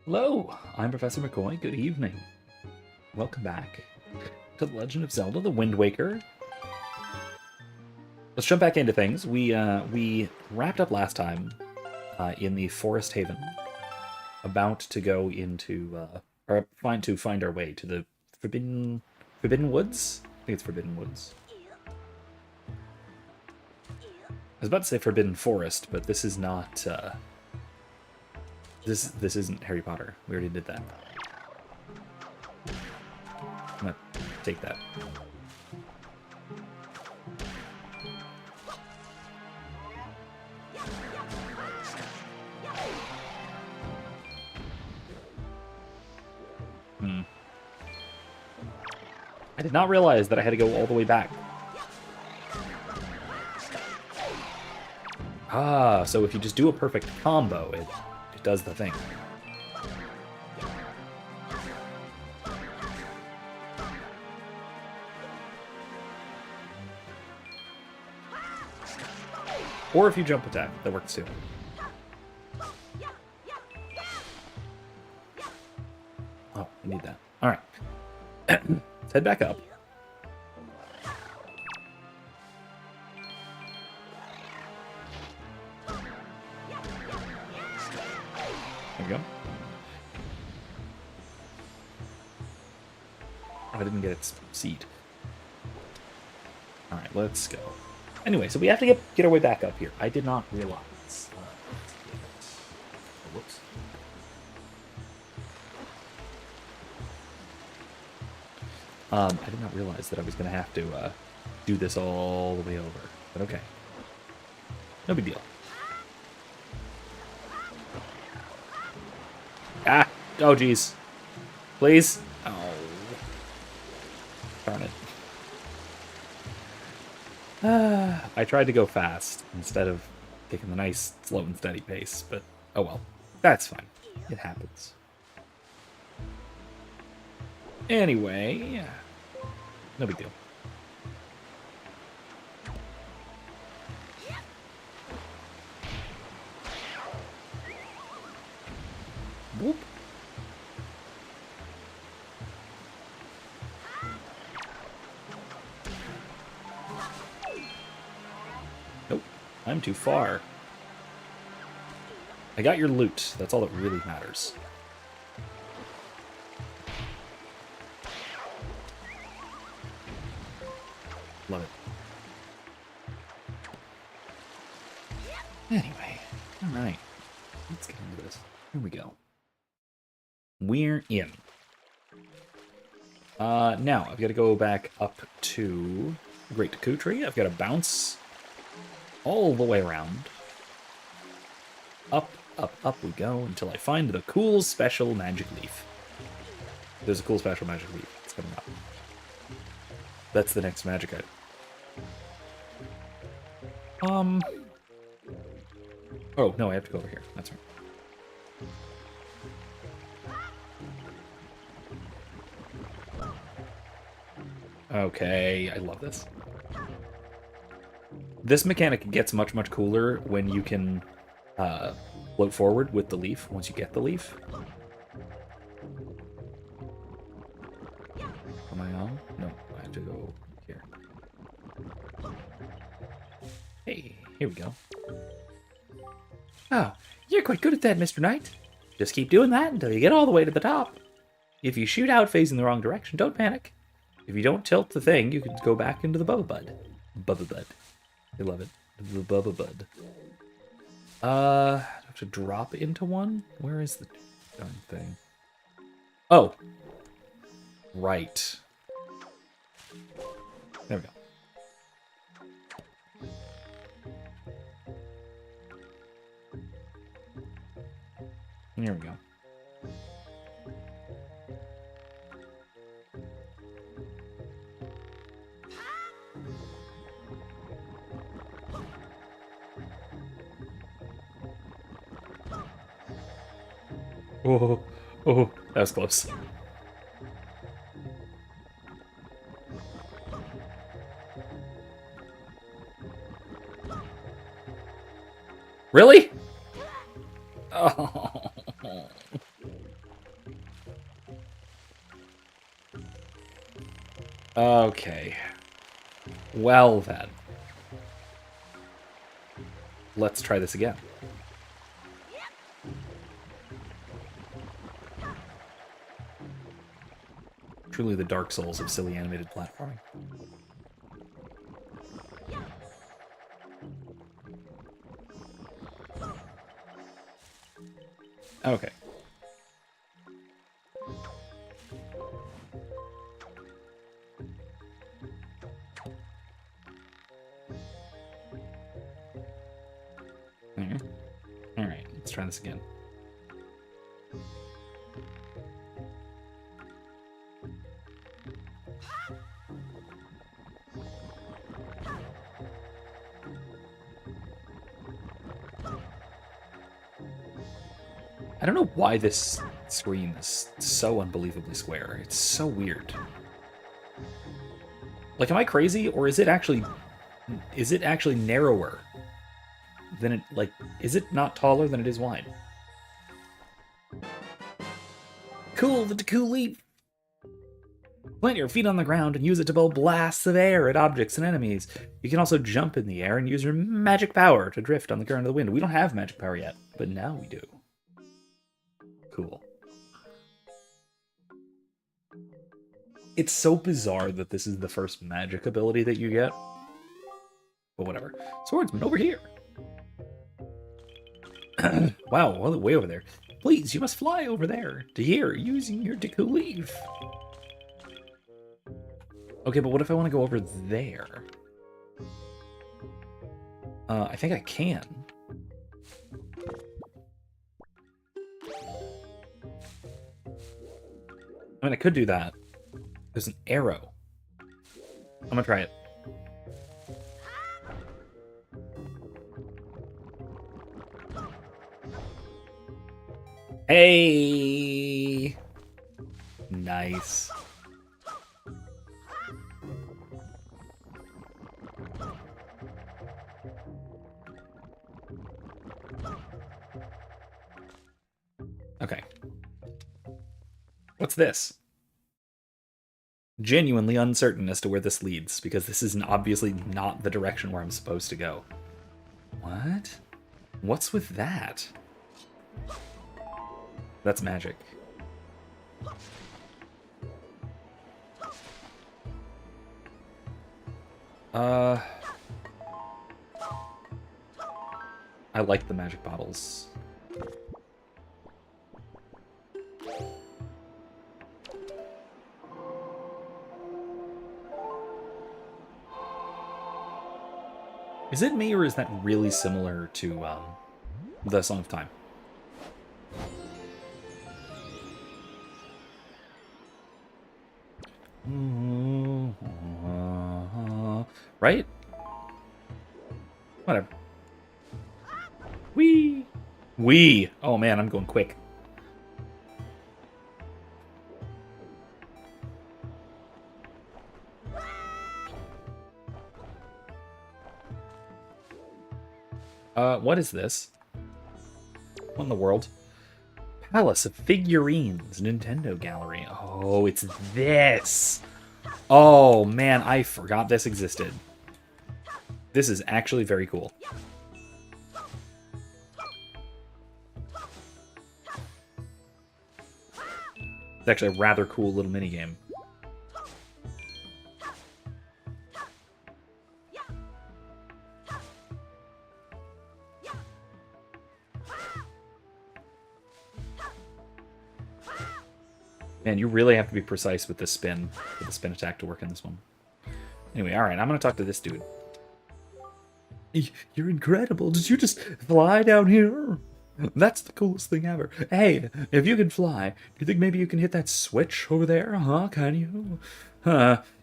Hello, I'm Professor McCoy. Good evening. Welcome back to The Legend of Zelda: The Wind Waker. Let's jump back into things. We wrapped up last time in the Forest Haven, about to go into or find our way to the Forbidden Woods. I think it's Forbidden Woods. I was about to say Forbidden Forest, but this is not. This isn't Harry Potter. We already did that. I'm gonna take that. I did not realize that I had to go all the way back. Ah, so if you just do a perfect combo, it does the thing. Or if you jump attack, that works too. Oh, I need that. Alright. Let's head back up. There we go. Oh, I didn't get its seed. Alright, let's go. Anyway, so we have to get our way back up here. I did not realize. Whoops. I did not realize that I was going to have to do this all the way over. But okay. No big deal. Ah! Oh, jeez. Please? Oh. Darn it. I tried to go fast instead of taking the nice slow and steady pace, but oh well. That's fine. It happens. Anyway, no big deal. Whoop. Nope, I'm too far. I got your loot. That's all that really matters. Love it. Anyway, alright. Let's get into this. Here we go. We're in. Now, I've got to go back up to Great Taku Tree. I've got to bounce all the way around. Up, up, up we go until I find the cool special magic leaf. There's a cool special magic leaf. It's coming up. That's the next magic item. Oh, no, I have to go over here. That's right. Okay, I love this. This mechanic gets much, much cooler when you can float forward with the leaf once you get the leaf. Am I on? No, I have to go here. Hey, here we go. Oh, you're quite good at that, Mr. Knight. Just keep doing that until you get all the way to the top. If you shoot out facing the wrong direction, don't panic. If you don't tilt the thing, you can go back into the Bubba Bud. Bubba Bud. I love it. The Bubba Bud. I have to drop into one? Where is the darn thing? Oh. Right. There we go. Here we go. Oh, oh, that was close. Really? Oh. Okay. Well then. Let's try this again. Truly the Dark Souls of silly animated platforming. Okay. Alright, let's try this again. I don't know why this screen is so unbelievably square. It's so weird. Like, am I crazy, or is it actually narrower than it, like, is it not taller than it is wide? Cool, the cool leap! Plant your feet on the ground and use it to blow blasts of air at objects and enemies. You can also jump in the air and use your magic power to drift on the current of the wind. We don't have magic power yet, but now we do. Cool. It's so bizarre that this is the first magic ability that you get. But whatever. Swordsman, over here! Wow, well, way over there. Please, you must fly over there. To here, using your Deku Leaf. Okay, but what if I want to go over there? I think I can. I mean, I could do that. There's an arrow. I'm gonna try it. Hey! Nice. Okay. What's this? Genuinely uncertain as to where this leads, because this is obviously not the direction where I'm supposed to go. What? What's with that? That's magic. I like the magic bottles. Is it me, or is that really similar to the Song of Time? Right? Whatever. Wee! Wee! Oh man, I'm going quick. What is this? What in the world? Palace of Figurines, Nintendo Gallery. Oh, it's this! Oh man, I forgot this existed. This is actually very cool. It's actually a rather cool little minigame. Man, you really have to be precise with the spin, for the spin attack to work in this one. Anyway, alright, I'm gonna talk to this dude. You're incredible. Did you just fly down here? That's the coolest thing ever. Hey, if you can fly, do you think maybe you can hit that switch over there? Huh, can you?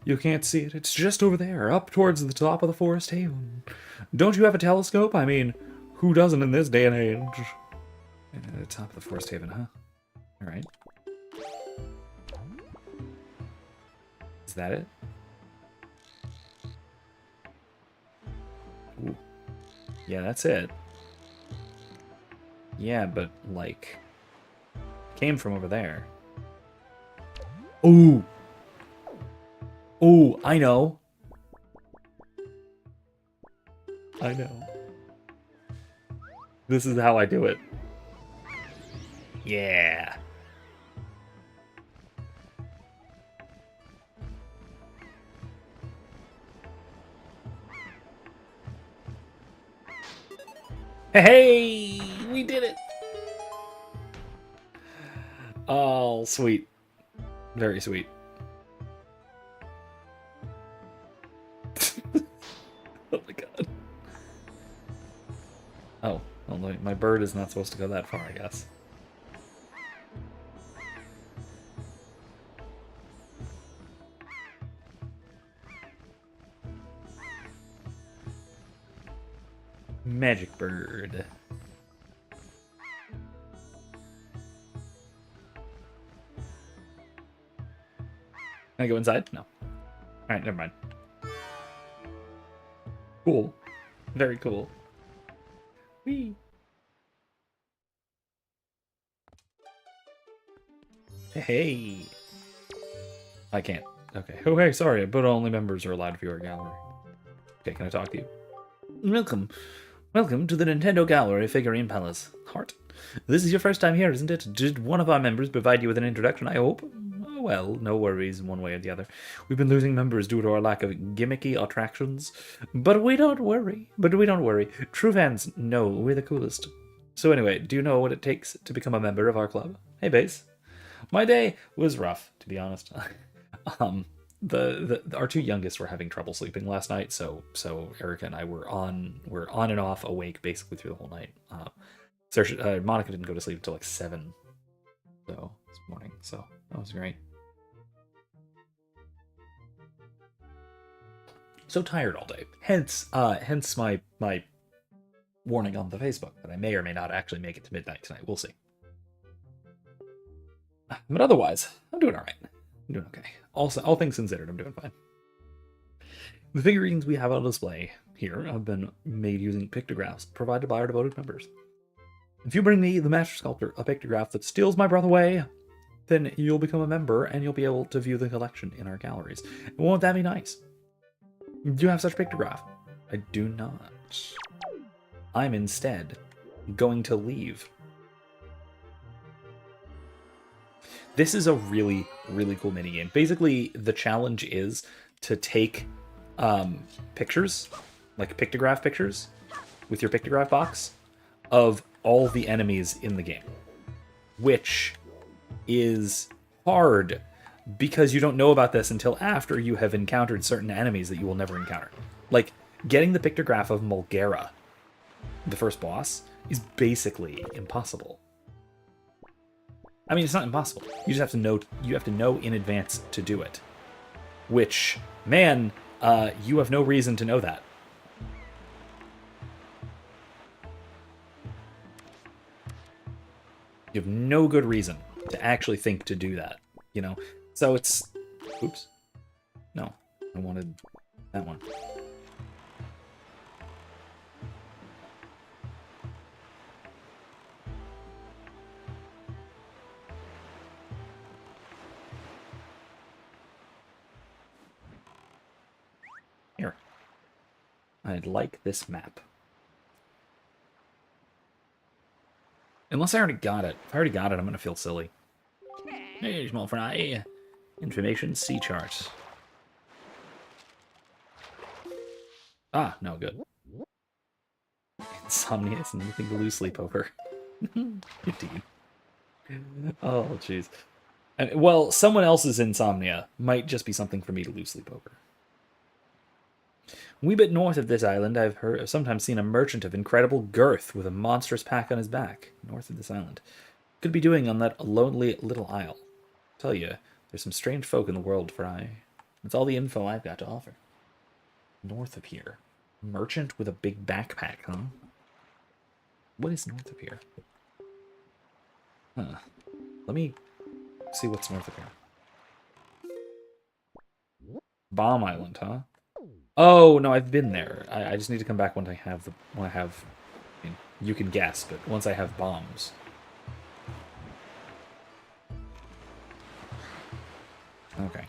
You can't see it. It's just over there, up towards the top of the Forest Haven. Don't you have a telescope? I mean, who doesn't in this day and age? The top of the Forest Haven, huh? Alright. Is that it? Ooh. Yeah, that's it. Yeah, but, like... Came from over there. Ooh! Oh, I know. I know. This is how I do it. Yeah. Hey, we did it. Oh, sweet. Very sweet. Oh my god. Oh, well, my bird is not supposed to go that far, I guess. Magic bird. Can I go inside? No. Alright, never mind. Cool. Very cool. Whee! Hey! I can't. Okay. Oh, hey, sorry, but only members are allowed to view our gallery. Okay, can I talk to you? Welcome. Welcome to the Nintendo Gallery Figurine Palace. Heart. This is your first time here, isn't it? Did one of our members provide you with an introduction, I hope? Oh, well, no worries one way or the other. We've been losing members due to our lack of gimmicky attractions. But we don't worry. True fans know we're the coolest. So anyway, do you know what it takes to become a member of our club? Hey, Base. My day was rough, to be honest. Our two youngest were having trouble sleeping last night, so Erica and I were on and off awake basically through the whole night. Monica didn't go to sleep until like 7, so this morning. So that was great. So tired all day. Hence my warning on the Facebook that I may or may not actually make it to midnight tonight. We'll see. But otherwise, I'm doing all right. I'm doing okay. Also, all things considered, I'm doing fine. The figurines we have on display here have been made using pictographs provided by our devoted members. If you bring me, the Master Sculptor, a pictograph that steals my breath away, then you'll become a member and you'll be able to view the collection in our galleries. Won't that be nice? Do you have such pictograph? I do not. I'm instead going to leave. This is a really, really cool minigame. Basically, the challenge is to take pictures, like pictograph pictures, with your pictograph box, of all the enemies in the game. Which is hard, because you don't know about this until after you have encountered certain enemies that you will never encounter. Like, getting the pictograph of Mulgara, the first boss, is basically impossible. I mean, it's not impossible. You just have to know. You have to know in advance to do it. Which, man, you have no reason to know that. You have no good reason to actually think to do that. You know. So it's. Oops. No, I wanted that one. Here. I'd like this map. Unless I already got it. If I already got it, I'm going to feel silly. Hey, small fry. Information C chart. Ah, no, good. Insomnia is nothing to lose sleep over. Indeed. Oh, jeez. Well, someone else's insomnia might just be something for me to lose sleep over. A wee bit north of this island, I've sometimes seen a merchant of incredible girth with a monstrous pack on his back. North of this island. Could be doing on that lonely little isle. Tell you, there's some strange folk in the world, Fry. That's all the info I've got to offer. North of here. Merchant with a big backpack, huh? What is north of here? Huh. Let me see what's north of here. Bomb Island, huh? Oh, no, I've been there. I just need to come back when I have I mean, you can guess, but once I have bombs. Okay.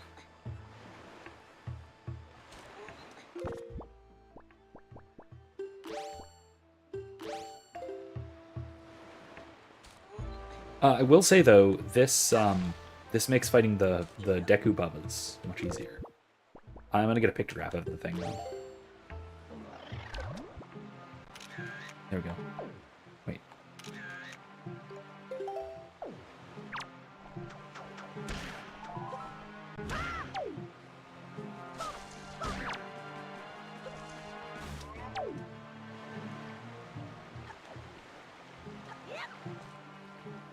I will say though, this makes fighting the Deku Bubbas much easier. I'm gonna get a pictograph of the thing though. There we go. Wait.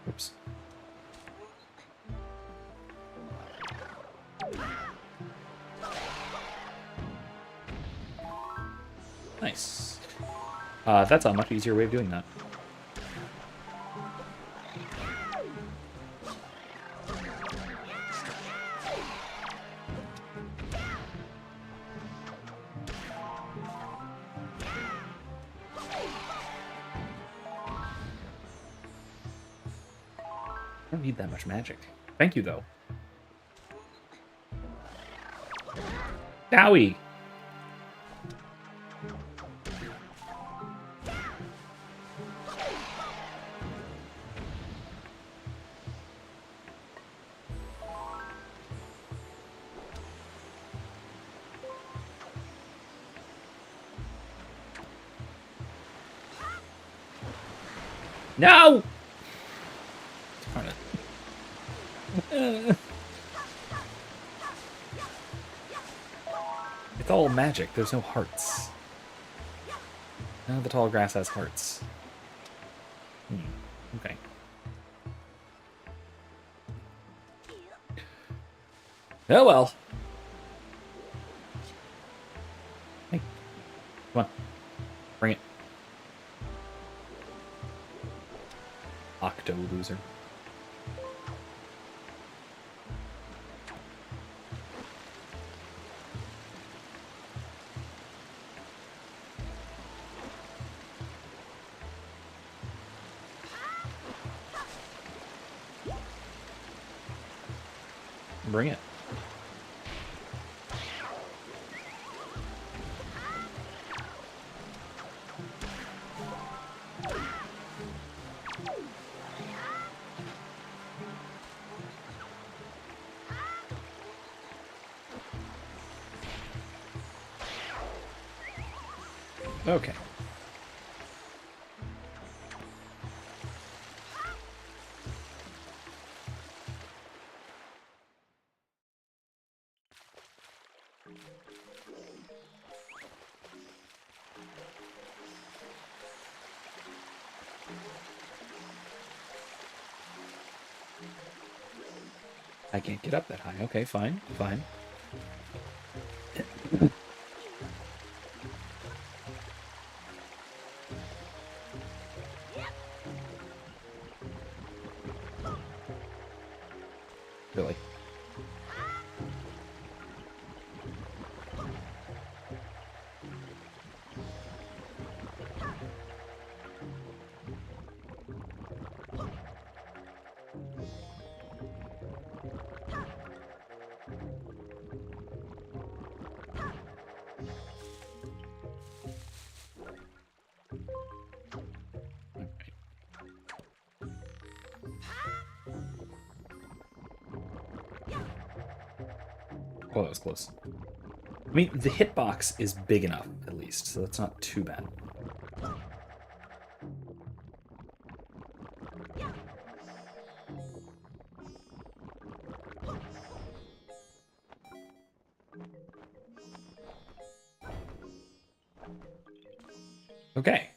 Oops. Nice. That's a much easier way of doing that. I don't need that much magic. Thank you, though. Dowie! No! Darn it. It's all magic. There's no hearts. None of the tall grass has hearts. Okay. Oh well. Hey. Come on. Bring it. Octo loser. Bring it. Okay. I can't get up that high. Okay, fine, fine. Really? Oh, that was close. I mean, the hitbox is big enough, at least, so that's not too bad. Okay.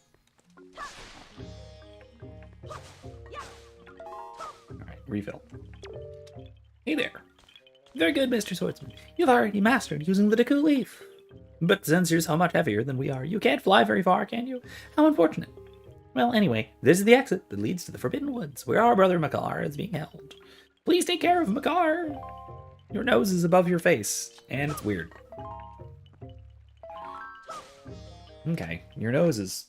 Alright, refill. Hey there. Very good, Mr. Swordsman. You've already mastered using the Deku Leaf. But since you're so much heavier than we are, you can't fly very far, can you? How unfortunate. Well, anyway, this is the exit that leads to the Forbidden Woods, where our brother Makar is being held. Please take care of Makar. Your nose is above your face, and it's weird. Okay, your nose is...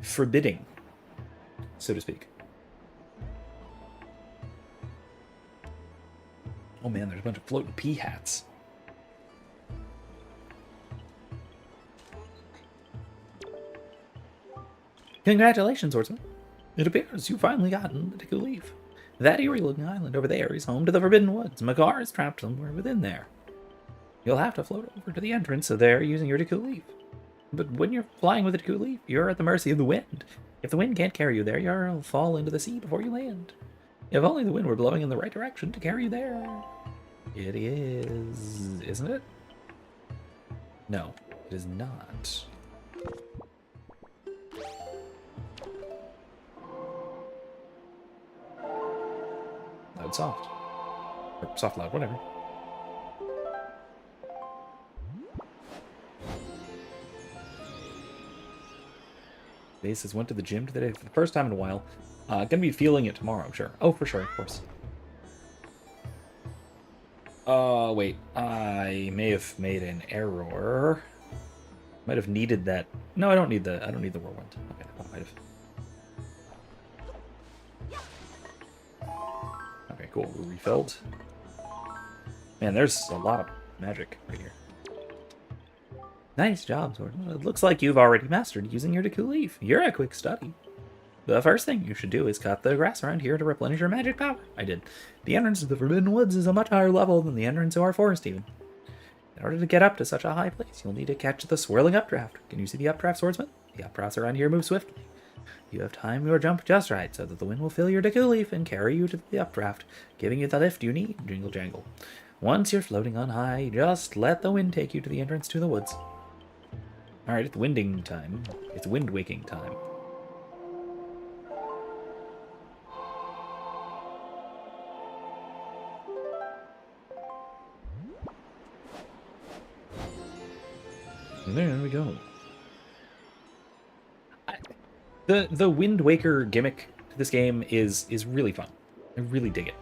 forbidding, so to speak. Oh man, there's a bunch of floating pea hats. Congratulations, Swordsman. It appears you've finally gotten the Deku Leaf. That eerie-looking island over there is home to the Forbidden Woods. Makar is trapped somewhere within there. You'll have to float over to the entrance there using your Deku Leaf. But when you're flying with a Deku Leaf, you're at the mercy of the wind. If the wind can't carry you there, you'll fall into the sea before you land. If only the wind were blowing in the right direction to carry you there. It is... isn't it? No, it is not. Loud soft. Or soft loud, whatever. Bases went to the gym today for the first time in a while. Gonna be feeling it tomorrow, I'm sure. Oh, for sure, of course. Wait. I may have made an error. Might have needed that. No, I don't need the whirlwind. Okay, I might have. Okay, cool. We're refilled. Man, there's a lot of magic right here. Nice job, Sword. It looks like you've already mastered using your Deku Leaf. You're a quick study. The first thing you should do is cut the grass around here to replenish your magic power. I did. The entrance to the Forbidden Woods is a much higher level than the entrance to our forest, even. In order to get up to such a high place, you'll need to catch the swirling updraft. Can you see the updraft, Swordsman? The updrafts around here move swiftly. You have timed your jump just right, so that the wind will fill your Deku Leaf and carry you to the updraft, giving you the lift you need. Jingle jangle. Once you're floating on high, just let the wind take you to the entrance to the woods. Alright, it's winding time. It's wind waking time. And there we go. The Wind Waker gimmick to this game is really fun. I really dig it.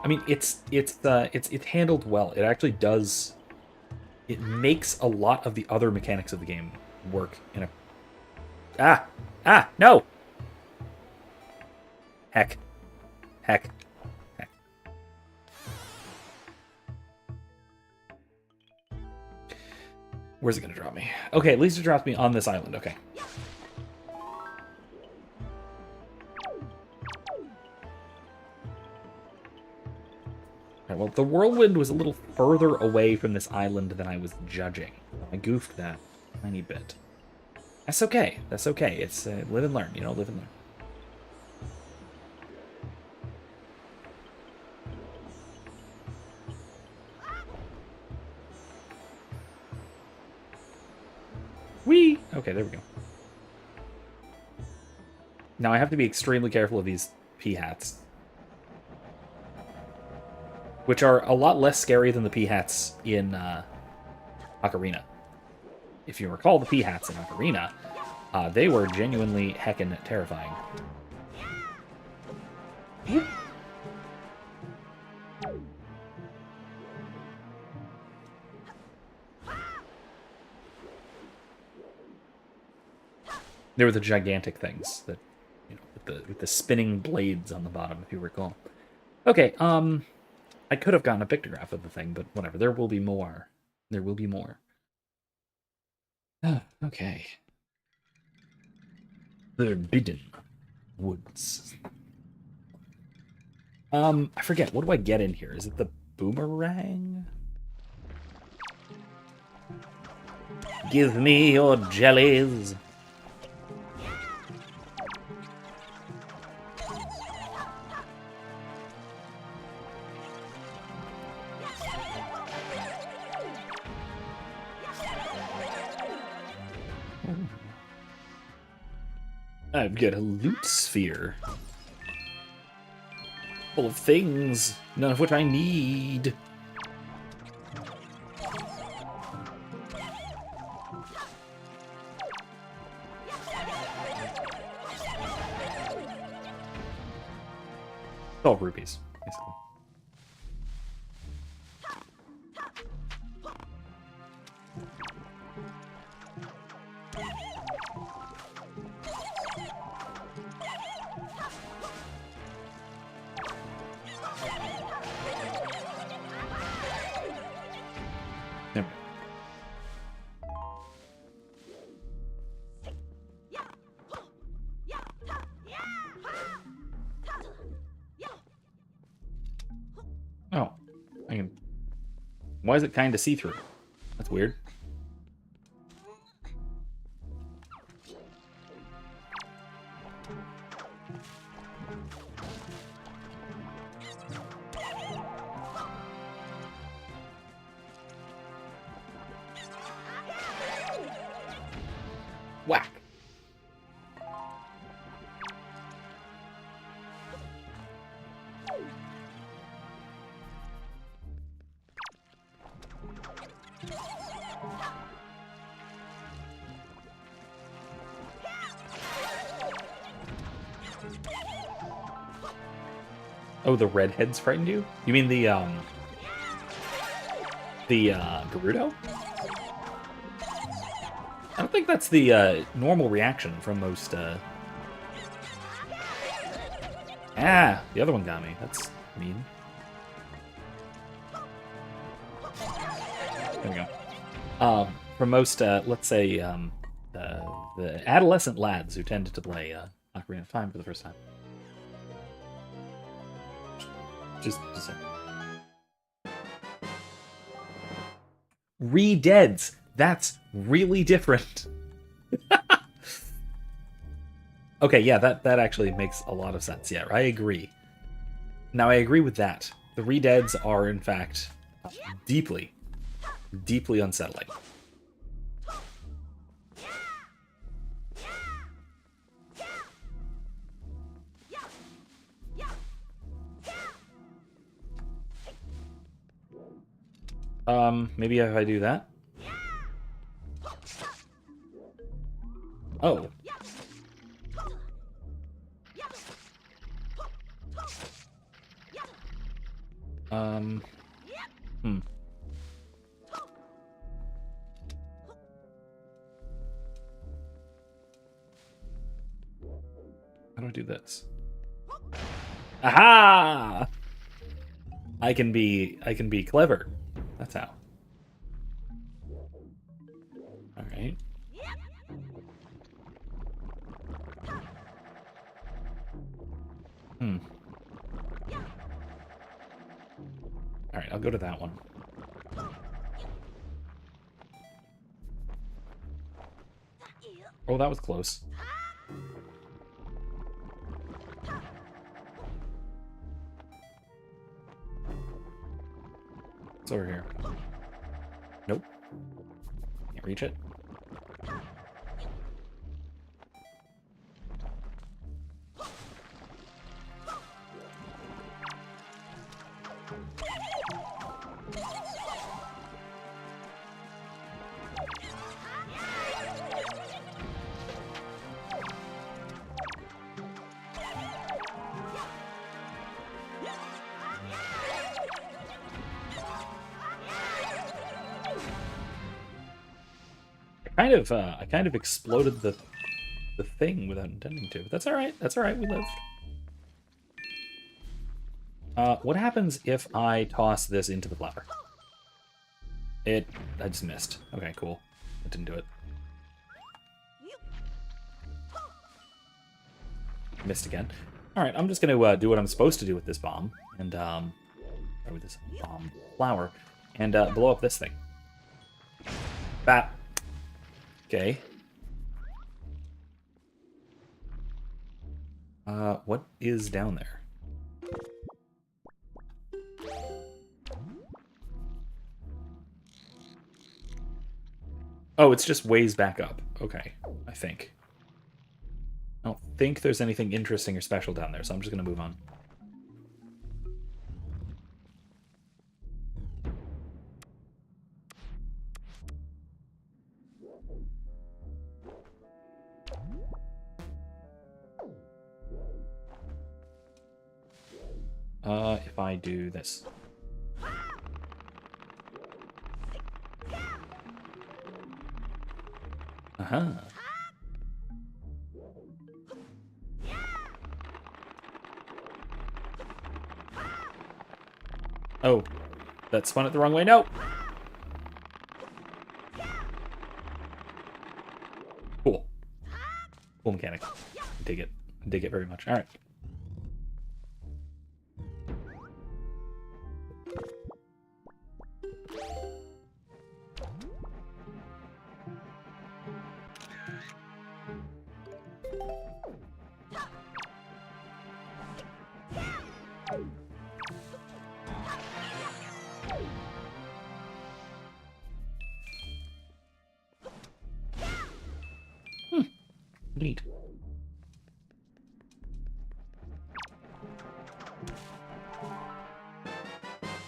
I mean, it's handled well. It actually does. It makes a lot of the other mechanics of the game work in a. No. Heck. Where's it gonna drop me? Okay, at least it drops me on this island. Okay. Right, well, the whirlwind was a little further away from this island than I was judging. I goofed that a tiny bit. That's okay. That's okay. It's live and learn, you know, live and learn. Whee! Okay, there we go. Now I have to be extremely careful of these pea hats, which are a lot less scary than the pea hats in Ocarina. If you recall the pea hats in Ocarina, they were genuinely heckin' terrifying. They were the gigantic things that, you know, with the spinning blades on the bottom, if you recall. Okay, I could have gotten a pictograph of the thing, but whatever. There will be more. There will be more. Okay. The Forbidden Woods. I forget. What do I get in here? Is it the boomerang? Give me your jellies. I've got a loot sphere. Full of things, none of which I need. It's all rupees, basically. Why is it kind of see-through? That's weird. Whack. Oh, the redheads frightened you? You mean the Gerudo? I don't think that's the normal reaction from most. Ah, the other one got me. That's mean. There we go. From most, let's say, the adolescent lads who tended to play Ocarina of Time for the first time. Just Re-Deads. That's really different. Okay, yeah, that actually makes a lot of sense. Yeah, I agree. Now, I agree with that. The Re-Deads are, in fact, deeply, deeply unsettling. Maybe if I do that. Oh. How do I do this? Aha! I can be clever. That's how. All right. All right, I'll go to that one. Oh, that was close. It's over here. Nope. Can't reach it. I kind of exploded the thing without intending to, but that's all right. That's all right. We lived. What happens if I toss this into the flower? I just missed. Okay, cool. It didn't do it. Missed again. All right, I'm just gonna do what I'm supposed to do with this bomb, and or with this bomb flower, and blow up this thing. Bat. Okay. What is down there? Oh, it's just ways back up. Okay, I think. I don't think there's anything interesting or special down there, so I'm just gonna move on. If I do this. Uh-huh. Oh, that spun it the wrong way. No! Cool. Cool mechanic. Dig it. Dig it very much. All right. Neat.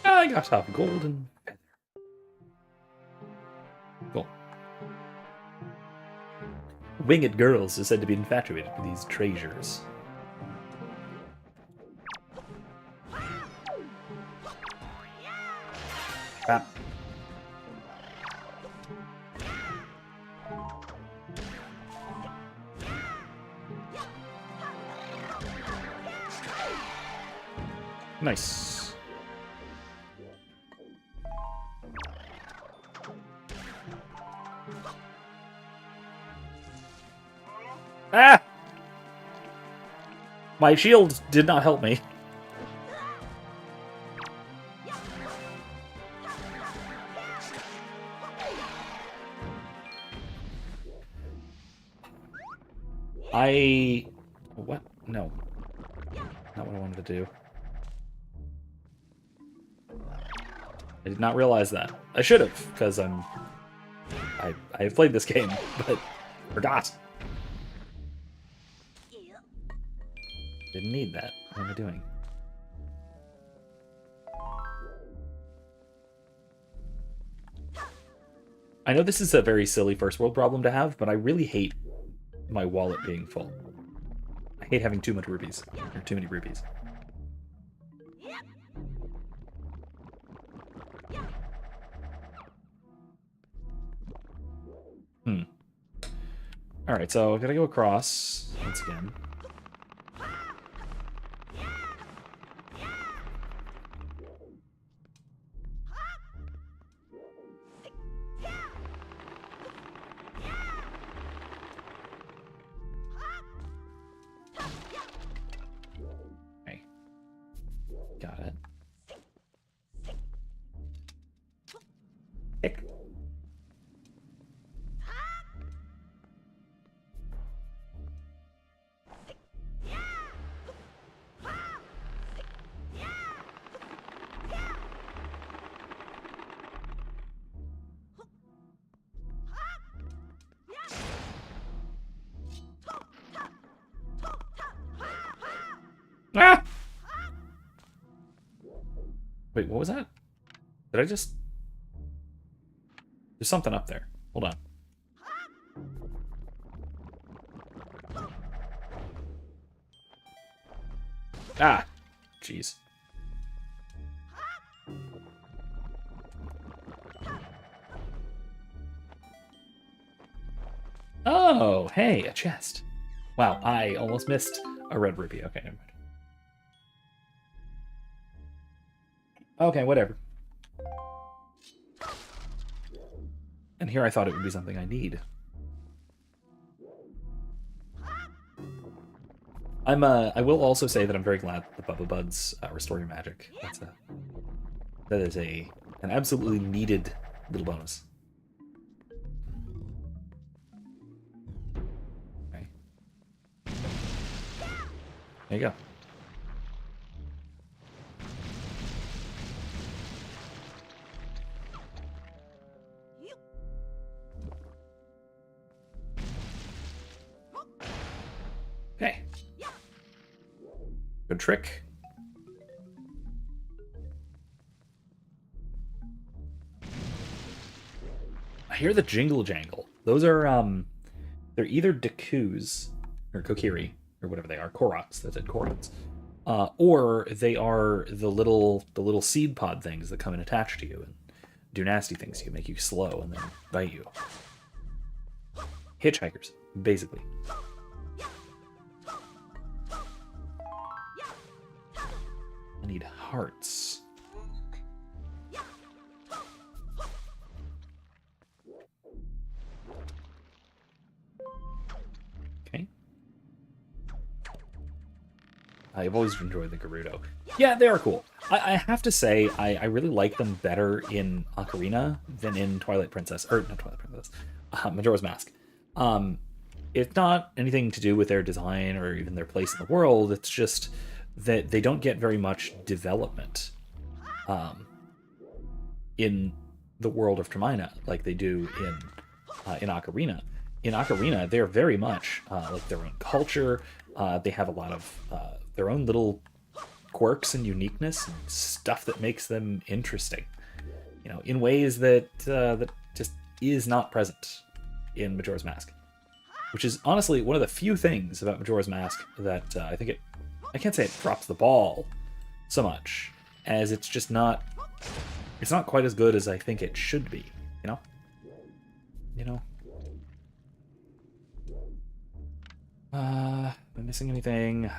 I got off golden feather. Cool. Winged girls are said to be infatuated with these treasures. Crap. Nice. Ah! My shield did not help me. What? No. Not what I wanted to do. I did not realize that. I should have, because I have played this game, but forgot. Didn't need that. What am I doing? I know this is a very silly first world problem to have, but I really hate my wallet being full. I hate having too much rupees, or too many rupees. Alright, so I gotta go across once again. Okay. Got it. Hick. Ah! Wait, what was that? Did I just... There's something up there. Hold on. Ah! Jeez. Oh, hey, a chest. Wow, I almost missed a red rupee. Okay, never mind. Okay, whatever. And here I thought it would be something I need. I will also say that I'm very glad that the Bubba Buds restore your magic. That is an absolutely needed little bonus. Okay. There you go. Okay. Good trick. I hear the jingle jangle. Those are they're either Dekus or Kokiri or whatever they are, Koroks. That's it, Koroks. Or they are the little seed pod things that come and attach to you and do nasty things to you, make you slow and then bite you. Hitchhikers, basically. I need hearts. Okay. I've always enjoyed the Gerudo. Yeah, they are cool. I have to say, I really like them better in Ocarina than in Twilight Princess. Or, not Twilight Princess. Majora's Mask. It's not anything to do with their design or even their place in the world. It's just that they don't get very much development in the world of Termina like they do in Ocarina. In Ocarina, they're very much like their own culture. They have a lot of their own little quirks and uniqueness and stuff that makes them interesting, in ways that that just is not present in Majora's Mask, which is honestly one of the few things about Majora's Mask that I think I can't say it drops the ball so much as it's just not, it's not quite as good as I think it should be, Am I missing anything?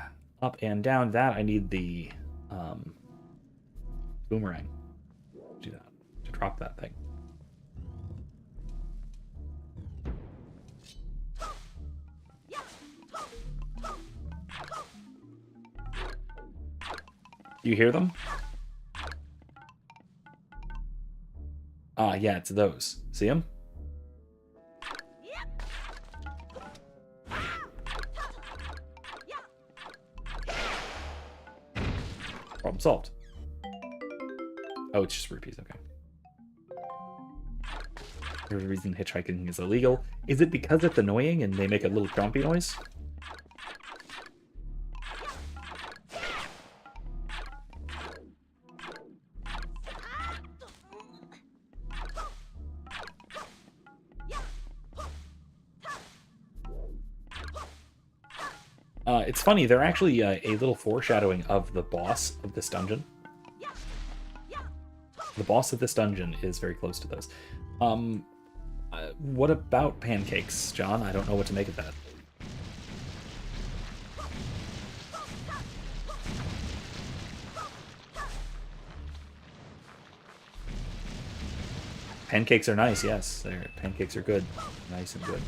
Up and down. That I need the boomerang. Do that to drop that thing. You hear them? Yeah, it's those. See them? Problem solved. Oh, it's just rupees, okay. There's a reason hitchhiking is illegal. Is it because it's annoying and they make a little chompy noise? It's funny, they're actually a little foreshadowing of the boss of this dungeon. The boss of this dungeon is very close to those. What about pancakes, John? I don't know what to make of that. Pancakes are nice, yes. Pancakes are good. Nice and good.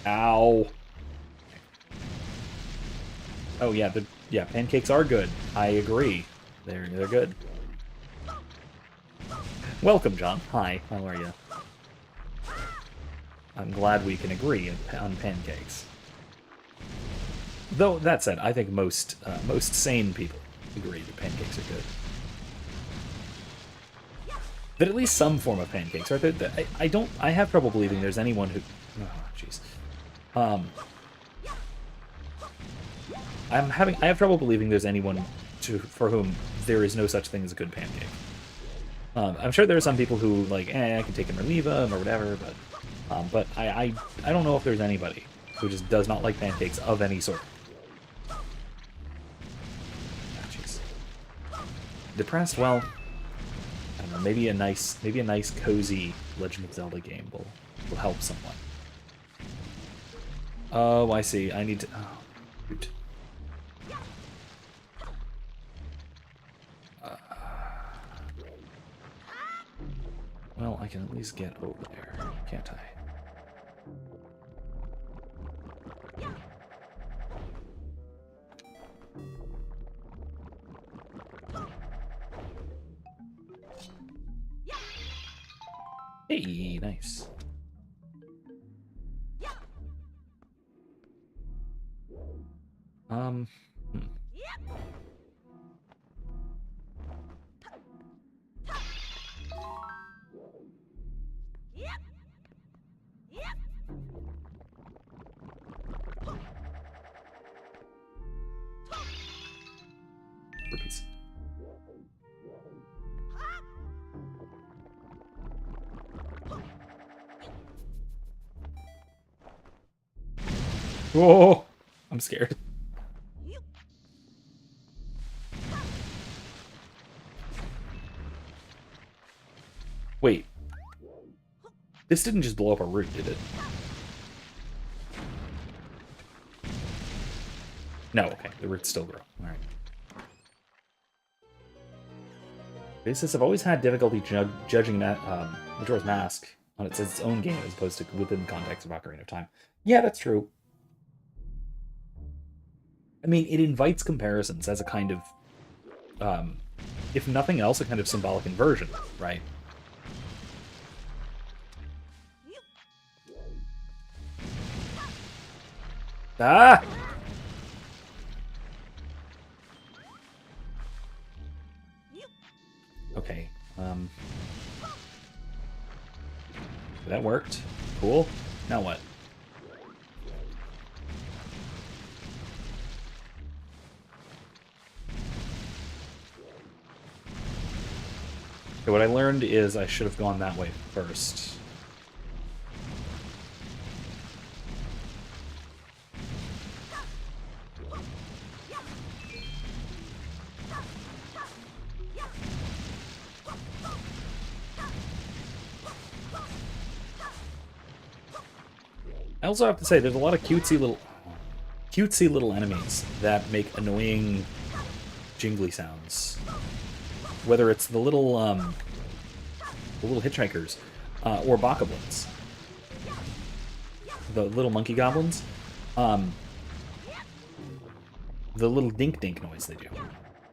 Ow. Oh yeah, pancakes are good. I agree. They're good. Welcome, John. Hi, how are you? I'm glad we can agree on pancakes. Though that said, I think most sane people agree that pancakes are good. That at least some form of pancakes are there. I have trouble believing there's anyone who. Oh, jeez. I have trouble believing there's anyone for whom there is no such thing as a good pancake. I'm sure there are some people who like, I can take them or leave them or whatever, but I don't know if there's anybody who just does not like pancakes of any sort. Oh, jeez. Depressed? Well, I don't know. Maybe a nice cozy Legend of Zelda game will help someone. Oh, I see. I need to. Oh, shoot. Well, I can at least get over there, can't I? Hey, nice. Rupees. Whoa! I'm scared. Wait. This didn't just blow up a root, did it? No, okay. The roots still grow. Alright. Basis have always had difficulty judging Majora's Mask on its own game as opposed to within the context of Ocarina of Time. Yeah, that's true. I mean, it invites comparisons as a kind of, if nothing else, a kind of symbolic inversion, right? Ah! Okay. That worked. Cool. Now what? Okay, what I learned is I should have gone that way first. I also have to say, there's a lot of cutesy little enemies that make annoying jingly sounds. Whether it's the little hitchhikers, or bokoblins, the little monkey goblins, the little dink dink noise they do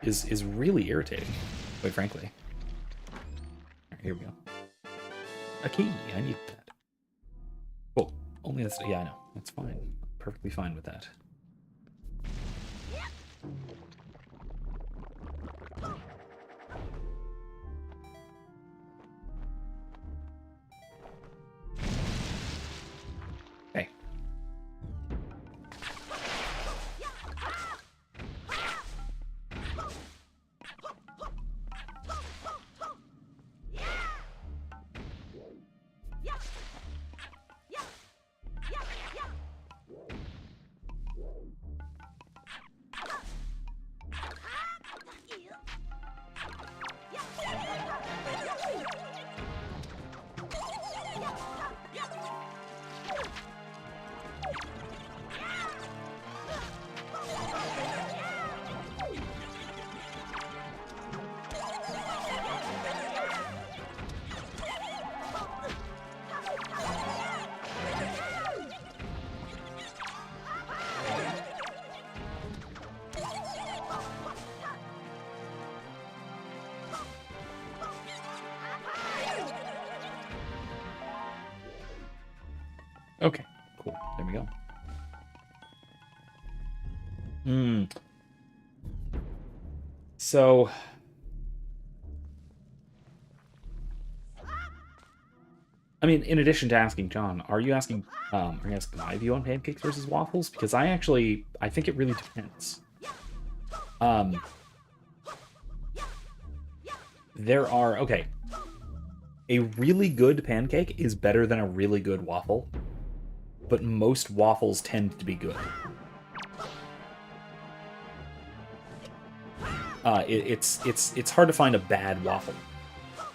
is really irritating, quite frankly. Right, here we go. A key. I need that. Cool. Only this. Yeah, I know. That's fine. Perfectly fine with that. Okay. Okay, cool. There we go. So... I mean, in addition to asking John, are you asking my view on pancakes versus waffles? Because I think it really depends. Okay. A really good pancake is better than a really good waffle, but most waffles tend to be good. It's hard to find a bad waffle.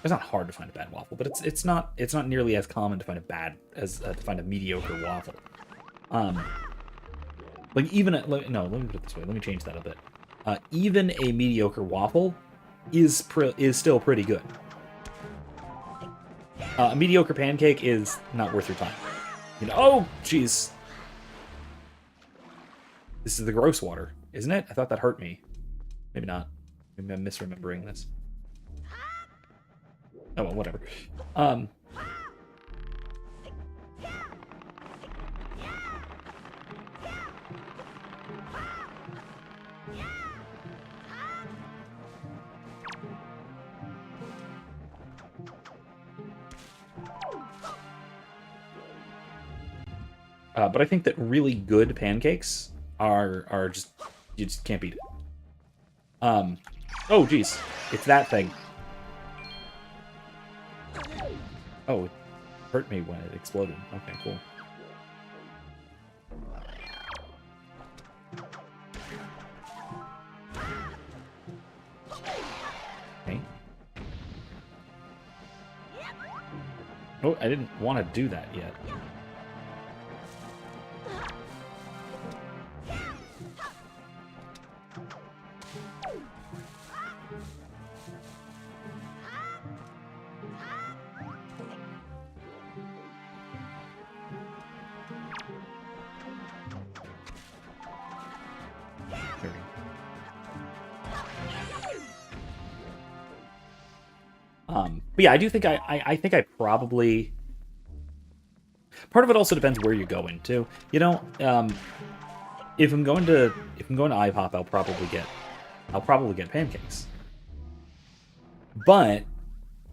It's not hard to find a bad waffle, but it's not nearly as common to find to find a mediocre waffle. Like even let me put it this way. Let me change that a bit. Even a mediocre waffle is still pretty good. A mediocre pancake is not worth your time. You know, oh, jeez. This is the gross water, isn't it? I thought that hurt me. Maybe not. Maybe I'm misremembering this. Oh, well, whatever. But I think that really good pancakes are just, you just can't beat it. Oh, geez. It's that thing. Oh, it hurt me when it exploded. Okay, cool. Okay. Oh, I didn't want to do that yet. But yeah, I do think I think I probably... Part of it also depends where you're going to. You know, if I'm going to IPOP, I'll probably get pancakes. But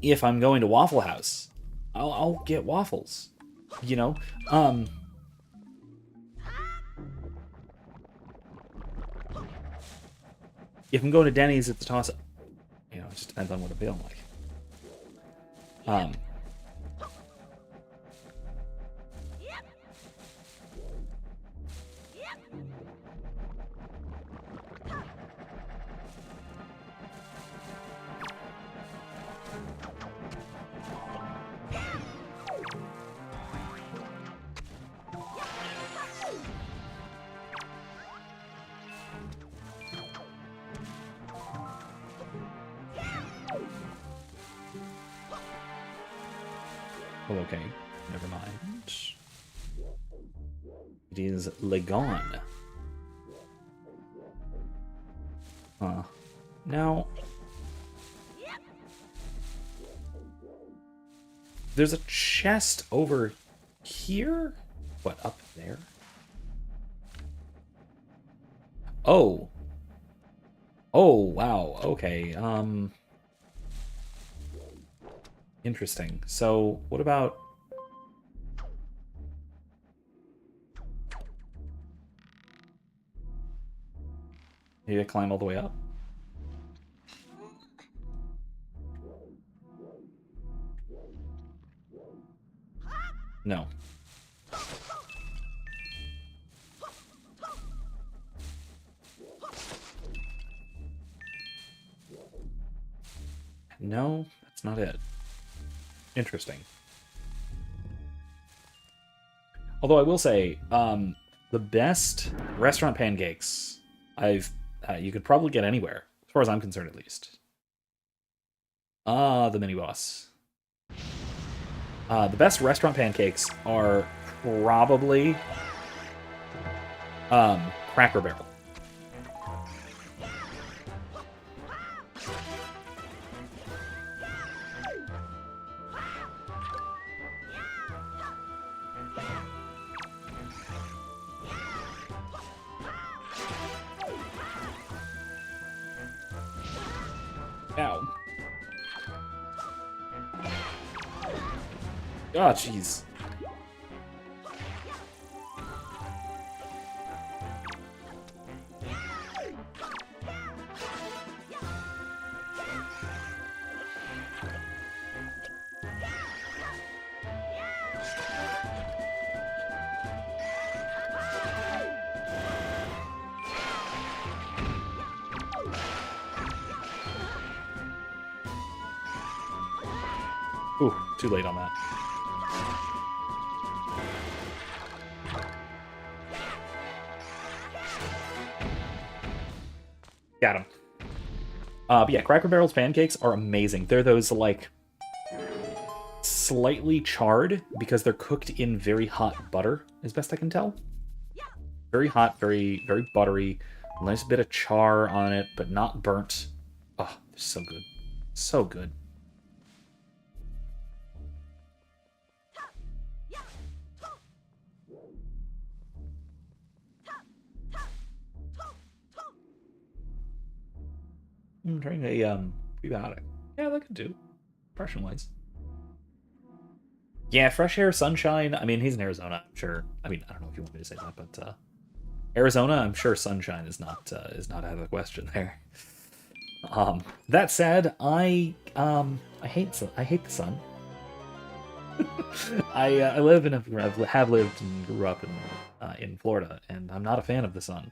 if I'm going to Waffle House, I'll get waffles. You know, if I'm going to Denny's, it's a toss-up. You know, it just depends on what I'm feeling like. Oh, okay. Never mind. It is Legon. Huh. Now, there's a chest over here? What, up there? Oh. Oh, wow. Okay. Interesting. So, what about... Maybe I climb all the way up? No. No, that's not it. Interesting. Although I will say, the best restaurant pancakes you could probably get anywhere, as far as I'm concerned, at least. The mini boss. The best restaurant pancakes are probably Cracker Barrel. Ow. Oh, jeez. Ooh, too late on that. Got him. But yeah, Cracker Barrel's pancakes are amazing. They're those, like, slightly charred because they're cooked in very hot butter, as best I can tell. Very hot, very, very buttery. A nice bit of char on it, but not burnt. Oh, they're so good. So good. I'm trying a prebiotic. Yeah, that could do. Impression wise. Yeah, fresh air, sunshine. I mean, he's in Arizona, I'm sure. I mean, I don't know if you want me to say that, but Arizona, I'm sure sunshine is not out of the question there. That said, I hate the sun. I live in have lived and grew up in Florida, and I'm not a fan of the sun.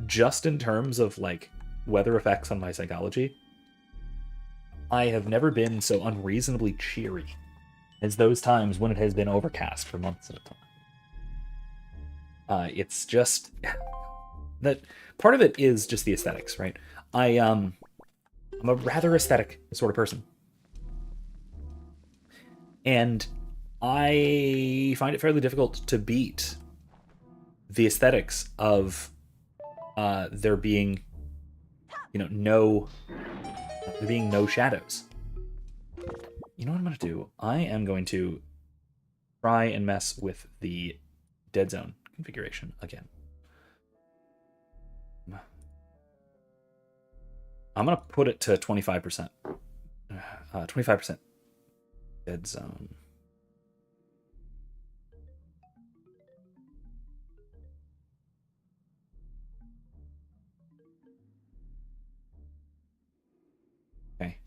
Just in terms of like weather effects on my psychology, I have never been so unreasonably cheery as those times when it has been overcast for months at a time. It's just that part of it is just the aesthetics, right? I'm a rather aesthetic sort of person, and I find it fairly difficult to beat the aesthetics of there being, no shadows. You know what I'm going to do? I am going to try and mess with the dead zone configuration again. I'm going to put it to 25%. 25% dead zone. Okay.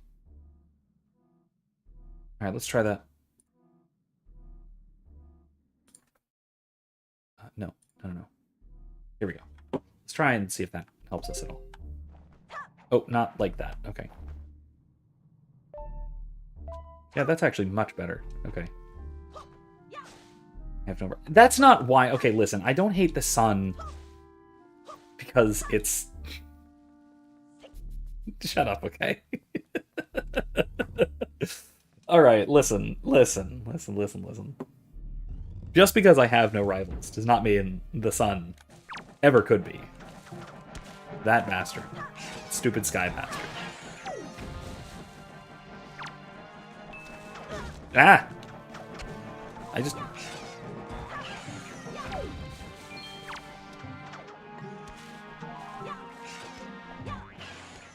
All right, let's try that. No. Here we go. Let's try and see if that helps us at all. Oh, not like that. Okay. Yeah, that's actually much better. Okay. I have no... That's not why... Okay, listen. I don't hate the sun because it's... Shut up, okay? Alright, listen. Just because I have no rivals does not mean the sun ever could be. That bastard. Stupid sky bastard. Ah! I just...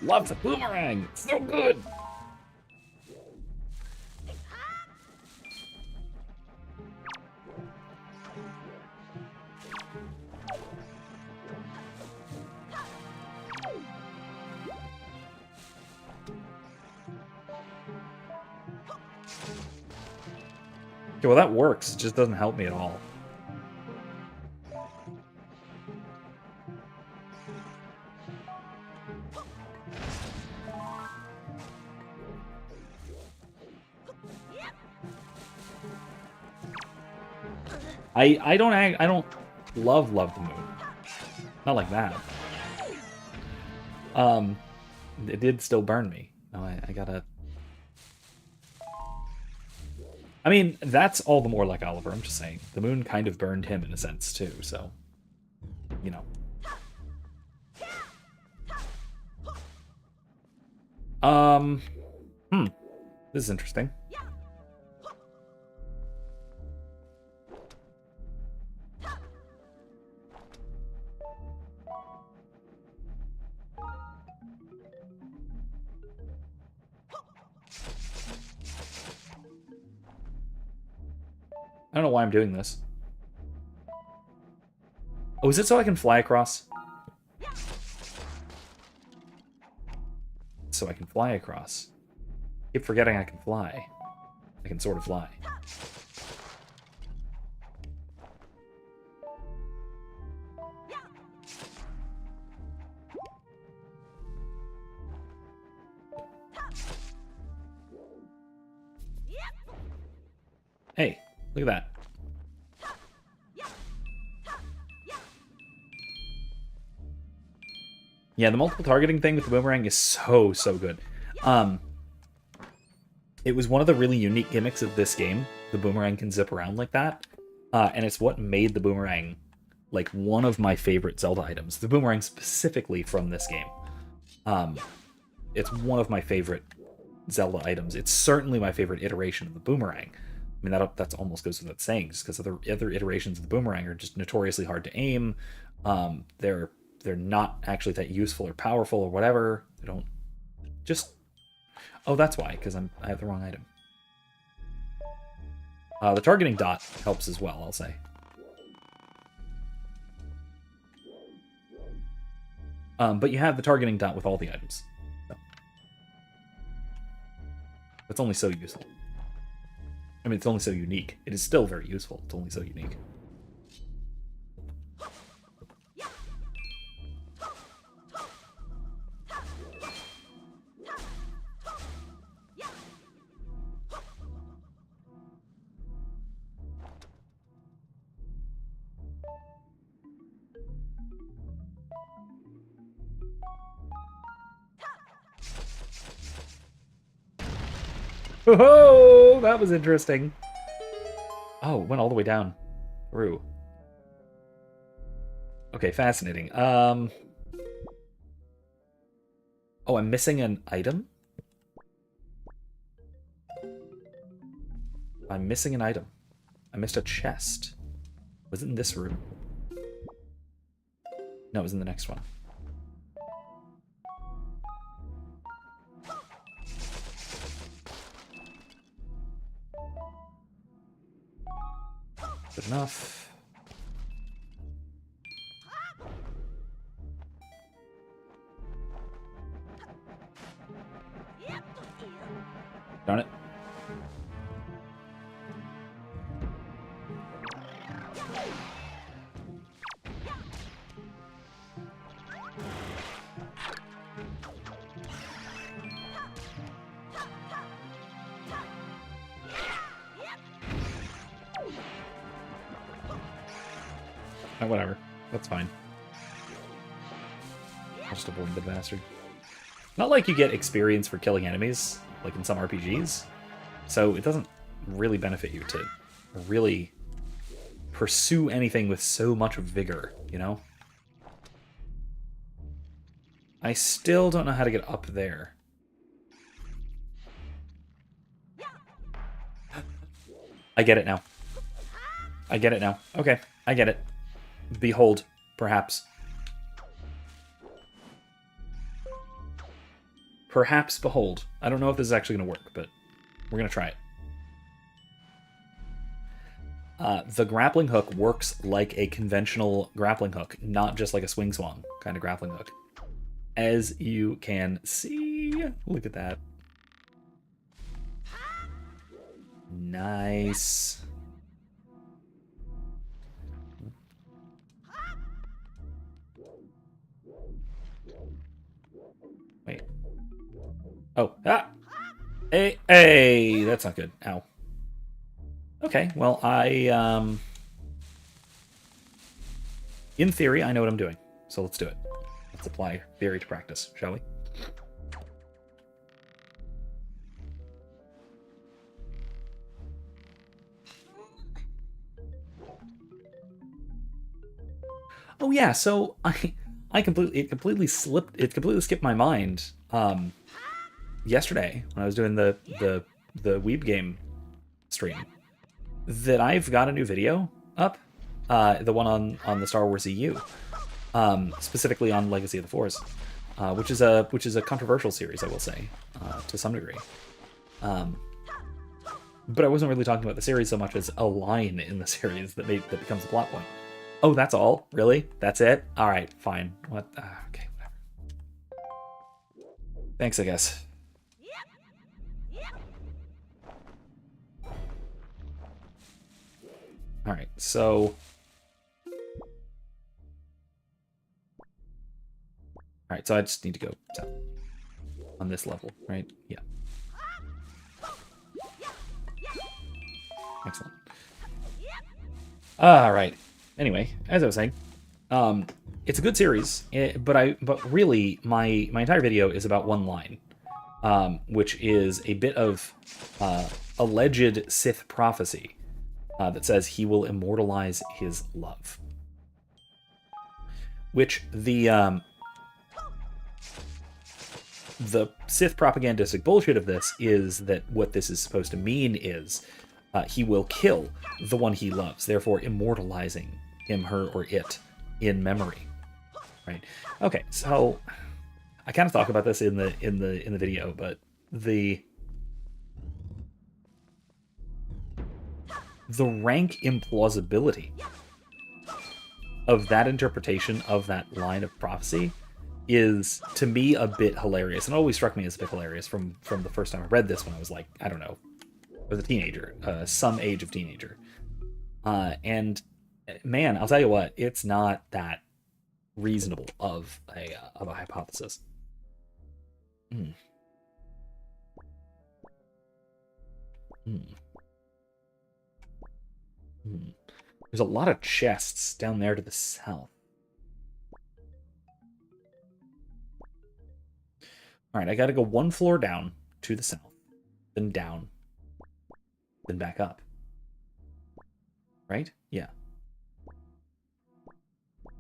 Love the boomerang! It's so good! Okay, well that works. It just doesn't help me at all. I don't love the moon. Not like that. It did still burn me. No, I gotta... I mean, that's all the more like Oliver, I'm just saying. The moon kind of burned him in a sense, too, so... You know. This is interesting. I don't know why I'm doing this. Oh, is it so I can fly across? So I can fly across. Keep forgetting I can fly. I can sort of fly. Hey, look at that. Yeah, the multiple targeting thing with the boomerang is so good. It was one of the really unique gimmicks of this game. The boomerang can zip around like that. And it's what made the boomerang like one of my favorite Zelda items. The boomerang specifically from this game. It's one of my favorite Zelda items. It's certainly my favorite iteration of the boomerang. I mean, that's almost goes without saying, just because other iterations of the boomerang are just notoriously hard to aim. They're not actually that useful or powerful or whatever. They don't just... Oh, that's why, because I have the wrong item. The targeting dot helps as well, I'll say. But you have the targeting dot with all the items. So. It's only so useful. I mean, it's only so unique. It is still very useful. It's only so unique. Oh, that was interesting. Oh, it went all the way down through. Okay, fascinating. Oh, I'm missing an item? I'm missing an item. I missed a chest. Was it in this room? No, it was in the next one. Good enough. Darn it. Oh, whatever. That's fine. I'll just avoid the bastard. Not like you get experience for killing enemies, like in some RPGs. So it doesn't really benefit you to really pursue anything with so much vigor, you know? I still don't know how to get up there. I get it now. I get it now. Okay, I get it. Behold, perhaps. Perhaps behold. I don't know if this is actually going to work, but we're going to try it. The grappling hook works like a conventional grappling hook, not just like a swing swan kind of grappling hook. As you can see, look at that. Nice. Wait. Oh, ah! Hey, that's not good. Ow. Okay, well, in theory, I know what I'm doing. So let's do it. Let's apply theory to practice, shall we? Oh yeah, so it completely skipped my mind yesterday when I was doing the Weeb game stream that I've got a new video up, the one on the Star Wars EU, specifically on Legacy of the Force, which is a controversial series, I will say, to some degree. But I wasn't really talking about the series so much as a line in the series that becomes a plot point. Oh, that's all? Really? That's it? All right, fine. What? Okay, whatever. Thanks, I guess. All right, so... All right, so I just need to go south on this level, right? Yeah. Excellent. All right. Anyway, as I was saying, it's a good series, but really my entire video is about one line, which is a bit of alleged Sith prophecy that says he will immortalize his love. Which the Sith propagandistic bullshit of this is that what this is supposed to mean is he will kill the one he loves, therefore immortalizing him, her, or it in memory. Right? Okay, so I kind of talk about this in the video, but the rank implausibility of that interpretation of that line of prophecy is, to me, a bit hilarious, and always struck me as a bit hilarious from the first time I read this when I was like, I don't know, I was a teenager, some age of teenager. And man, I'll tell you what, it's not that reasonable of a hypothesis. Mm. Mm. Mm. There's a lot of chests down there to the south. All right, I got to go one floor down to the south, then down, then back up. Right? Yeah.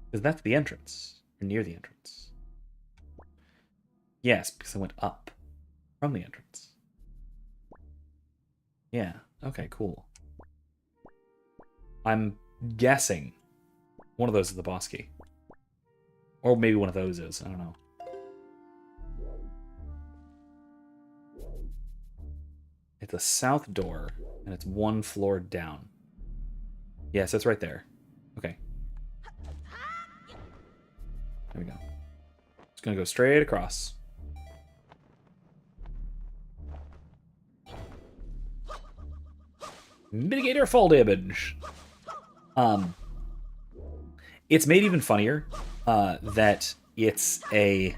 Because that's the entrance. You're near the entrance. Yes, because I went up from the entrance. Yeah. Okay, cool. I'm guessing one of those is the boss key. Or maybe one of those is. I don't know. It's a south door, and it's one floor down. Yes, that's right there. Okay. There we go. It's gonna go straight across. Mitigator fall damage. It's made even funnier that it's the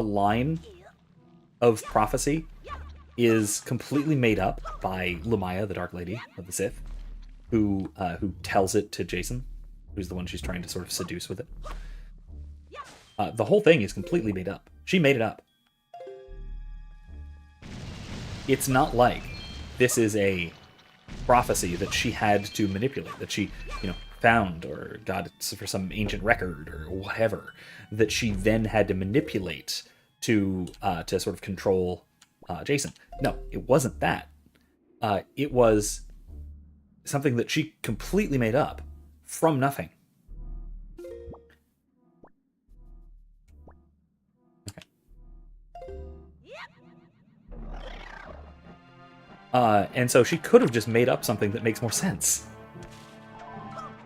line of prophecy is completely made up by Lumaya, the Dark Lady of the Sith, who tells it to Jason, who's the one she's trying to sort of seduce with it. The whole thing is completely made up. She made it up. It's not like this is a prophecy that she had to manipulate, that she, found or got for some ancient record or whatever, that she then had to manipulate to sort of control Jason. No, it wasn't that. It was something that she completely made up from nothing. And so she could have just made up something that makes more sense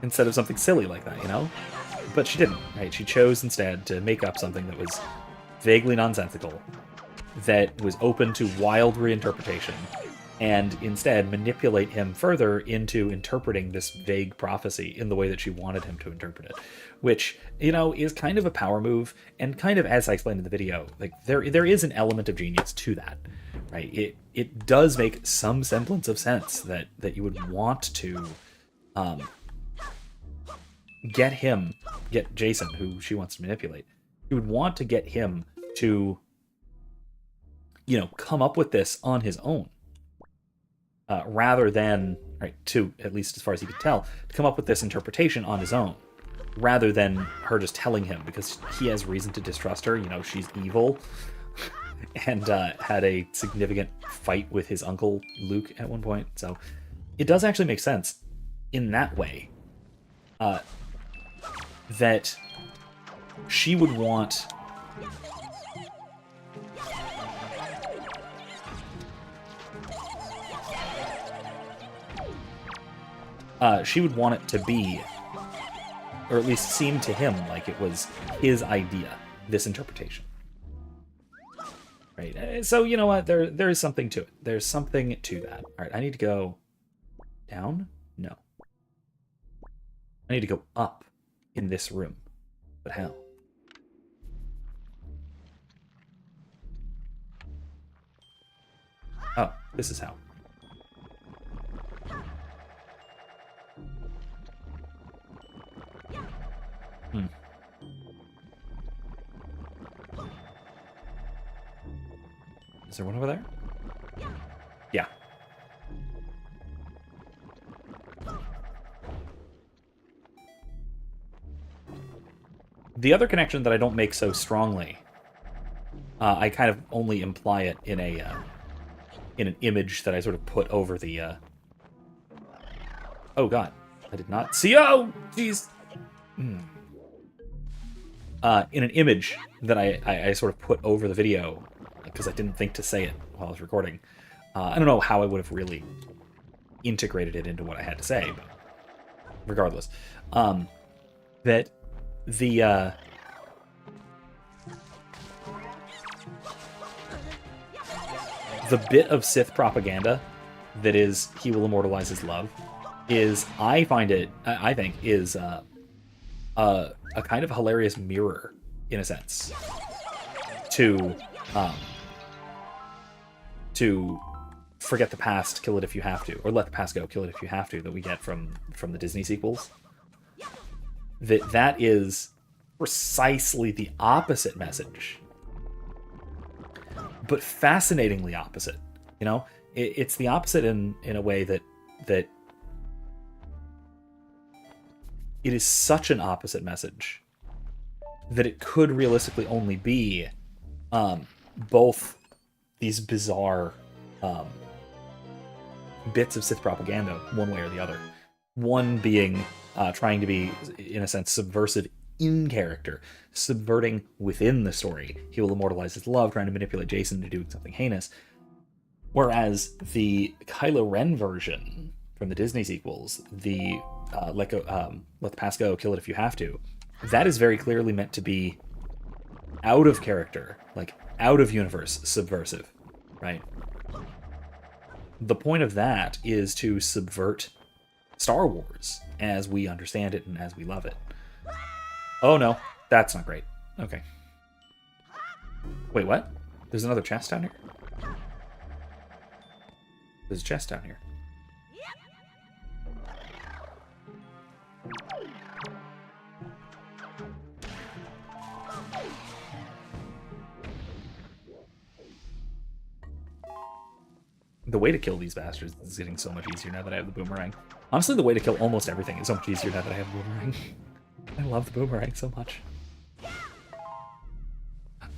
instead of something silly like that, But she didn't, right? She chose instead to make up something that was vaguely nonsensical, that was open to wild reinterpretation, and instead manipulate him further into interpreting this vague prophecy in the way that she wanted him to interpret it, which, is kind of a power move, and kind of, as I explained in the video, like there is an element of genius to that, right? It does make some semblance of sense that you would want to get Jason, who she wants to manipulate, you would want to get him to come up with this on his own, rather than, right, to, at least as far as he could tell, to come up with this interpretation on his own, rather than her just telling him, because he has reason to distrust her. She's evil, and had a significant fight with his uncle Luke at one point. So it does actually make sense in that way, that she would want it to be, or at least seem to him like it was his idea, this interpretation. Right? So, you know what? There is something to it. There's something to that. All right, I need to go down? No. I need to go up in this room. But how? Oh, this is how. Is there one over there? Yeah. The other connection that I don't make so strongly, I kind of only imply it in an image that I sort of put over the. Oh God, I did not see. Oh, jeez. In an image that I sort of put over the video, because I didn't think to say it while I was recording. I don't know how I would have really integrated it into what I had to say, but regardless, that the bit of Sith propaganda that is he will immortalize his love is, I think is a kind of hilarious mirror, in a sense, to forget the past, kill it if you have to, or let the past go, kill it if you have to, that we get from the Disney sequels. That is precisely the opposite message, but fascinatingly opposite. It's the opposite in a way that it is such an opposite message that it could realistically only be both these bizarre bits of Sith propaganda, one way or the other, One being trying to be, in a sense, subversive in character, subverting within the story. He will immortalize his love, trying to manipulate Jason to do something heinous. Whereas the Kylo Ren version from the Disney sequels, the let the past go, kill it if you have to, that is very clearly meant to be out of character, like out of universe, subversive, right? The point of that is to subvert Star Wars as we understand it and as we love it. Oh no, that's not great. Okay. Wait, what? There's another chest down here? There's a chest down here. The way to kill these bastards is getting so much easier now that I have the boomerang. Honestly, the way to kill almost everything is so much easier now that I have the boomerang. I love the boomerang so much.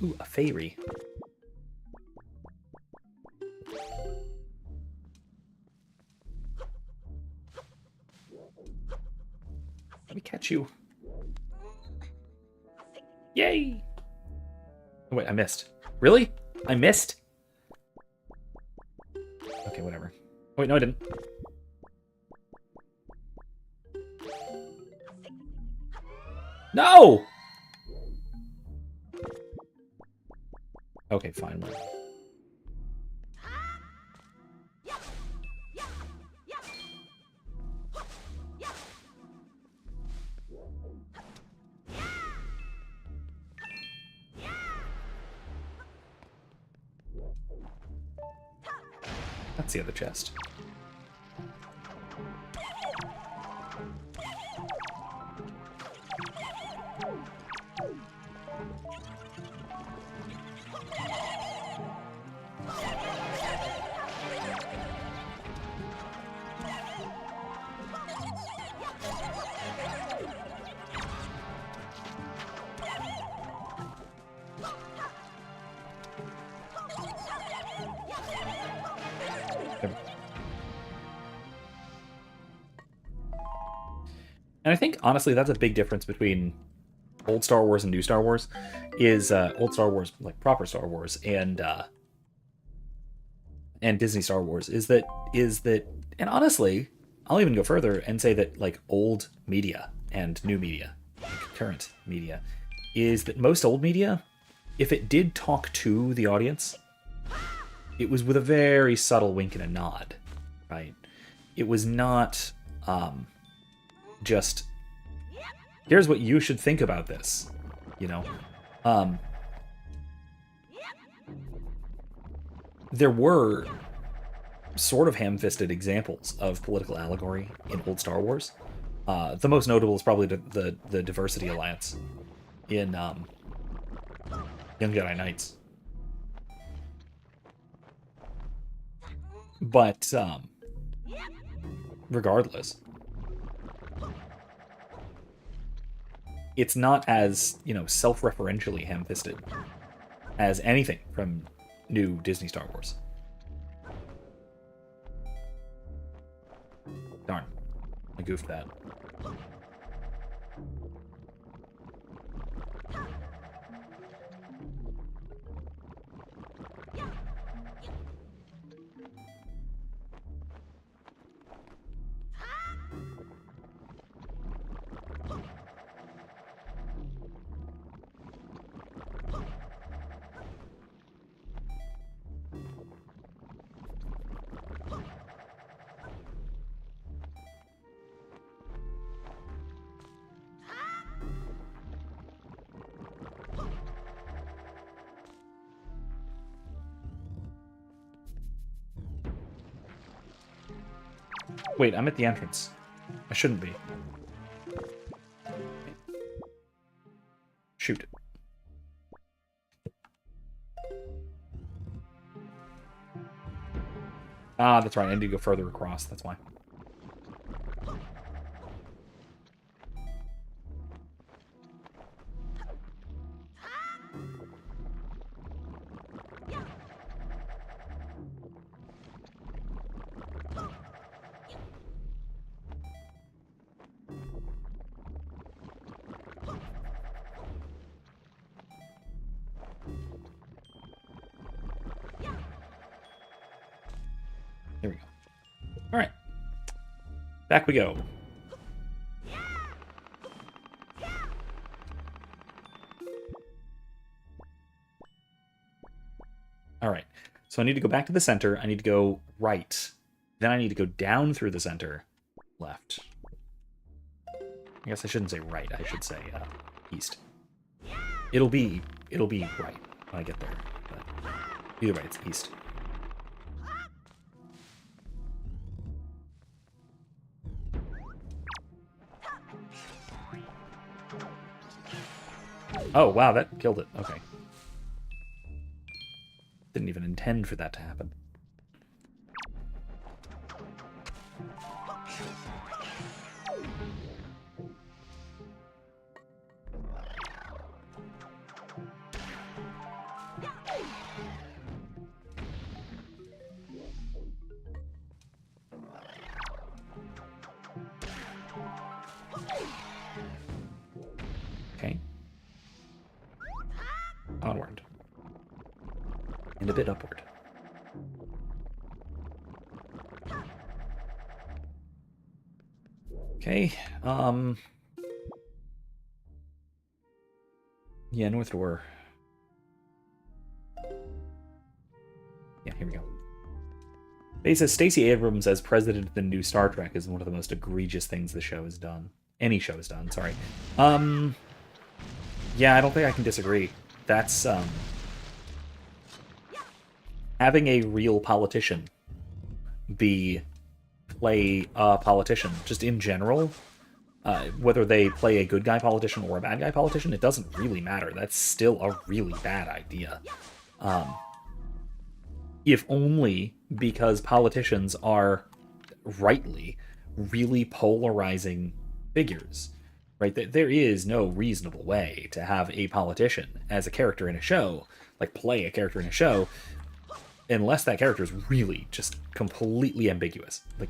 Ooh, a fairy. Let me catch you. Yay! Oh, wait, I missed. Really? I missed? Okay, whatever. Oh, wait, no, I didn't. No! Okay, fine. That's the other chest. And I think, honestly, that's a big difference between old Star Wars and new Star Wars, is old Star Wars, like proper Star Wars, and Disney Star Wars, is that, and honestly, I'll even go further and say that, like, old media and new media, like current media, is that most old media, if it did talk to the audience, it was with a very subtle wink and a nod, right? It was not, just, here's what you should think about this, you know? There were sort of ham-fisted examples of political allegory in old Star Wars. The most notable is probably the Diversity Alliance in Young Jedi Knights. But, regardless, it's not as, you know, self-referentially ham-fisted as anything from new Disney Star Wars. Darn. I goofed that. Wait, I'm at the entrance. I shouldn't be. Shoot. Ah, that's right. I need to go further across. That's why. Back we go. All right. So I need to go back to the center. I need to go right. Then I need to go down through the center. Left. I guess I shouldn't say right. I should say east. It'll be right when I get there. But either way, it's east. Oh, wow, that killed it. Okay. Didn't even intend for that to happen. Okay. Onward. And a bit upward. Okay, yeah, North Door. Yeah, here we go. He says Stacey Abrams as president of the new Star Trek is one of the most egregious things the show has done. Any show has done, sorry. Yeah, I don't think I can disagree. That's, having a real politician play a politician, just in general, whether they play a good guy politician or a bad guy politician, it doesn't really matter. That's still a really bad idea. If only because politicians are, rightly, really polarizing figures, right? There is no reasonable way to have a politician as a character in a show, like play a character in a show, unless that character is really just completely ambiguous. Like,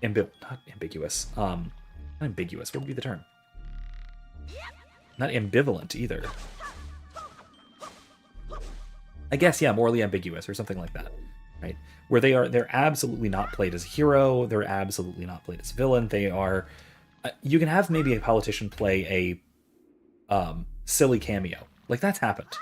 not ambiguous. Not ambiguous. What would be the term? Not ambivalent either. I guess, yeah, morally ambiguous or something like that, right? Where they're absolutely not played as a hero. They're absolutely not played as a villain. They are. You can have maybe a politician play a silly cameo, like that's happened.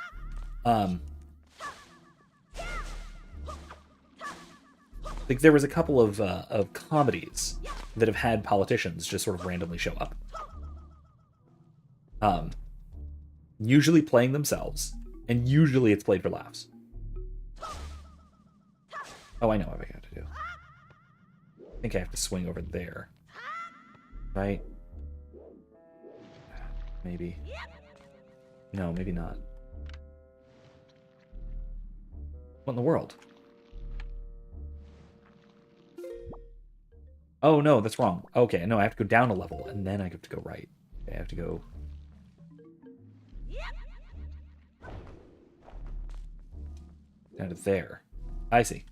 Like there was a couple of comedies that have had politicians just sort of randomly show up. Usually playing themselves, and usually it's played for laughs. Oh, I know what I got to do. I think I have to swing over there. Right? Maybe. No, maybe not. What in the world? Oh, no, that's wrong. Okay, no, I have to go down a level, and then I have to go right. Okay, I have to go... down to there. I see.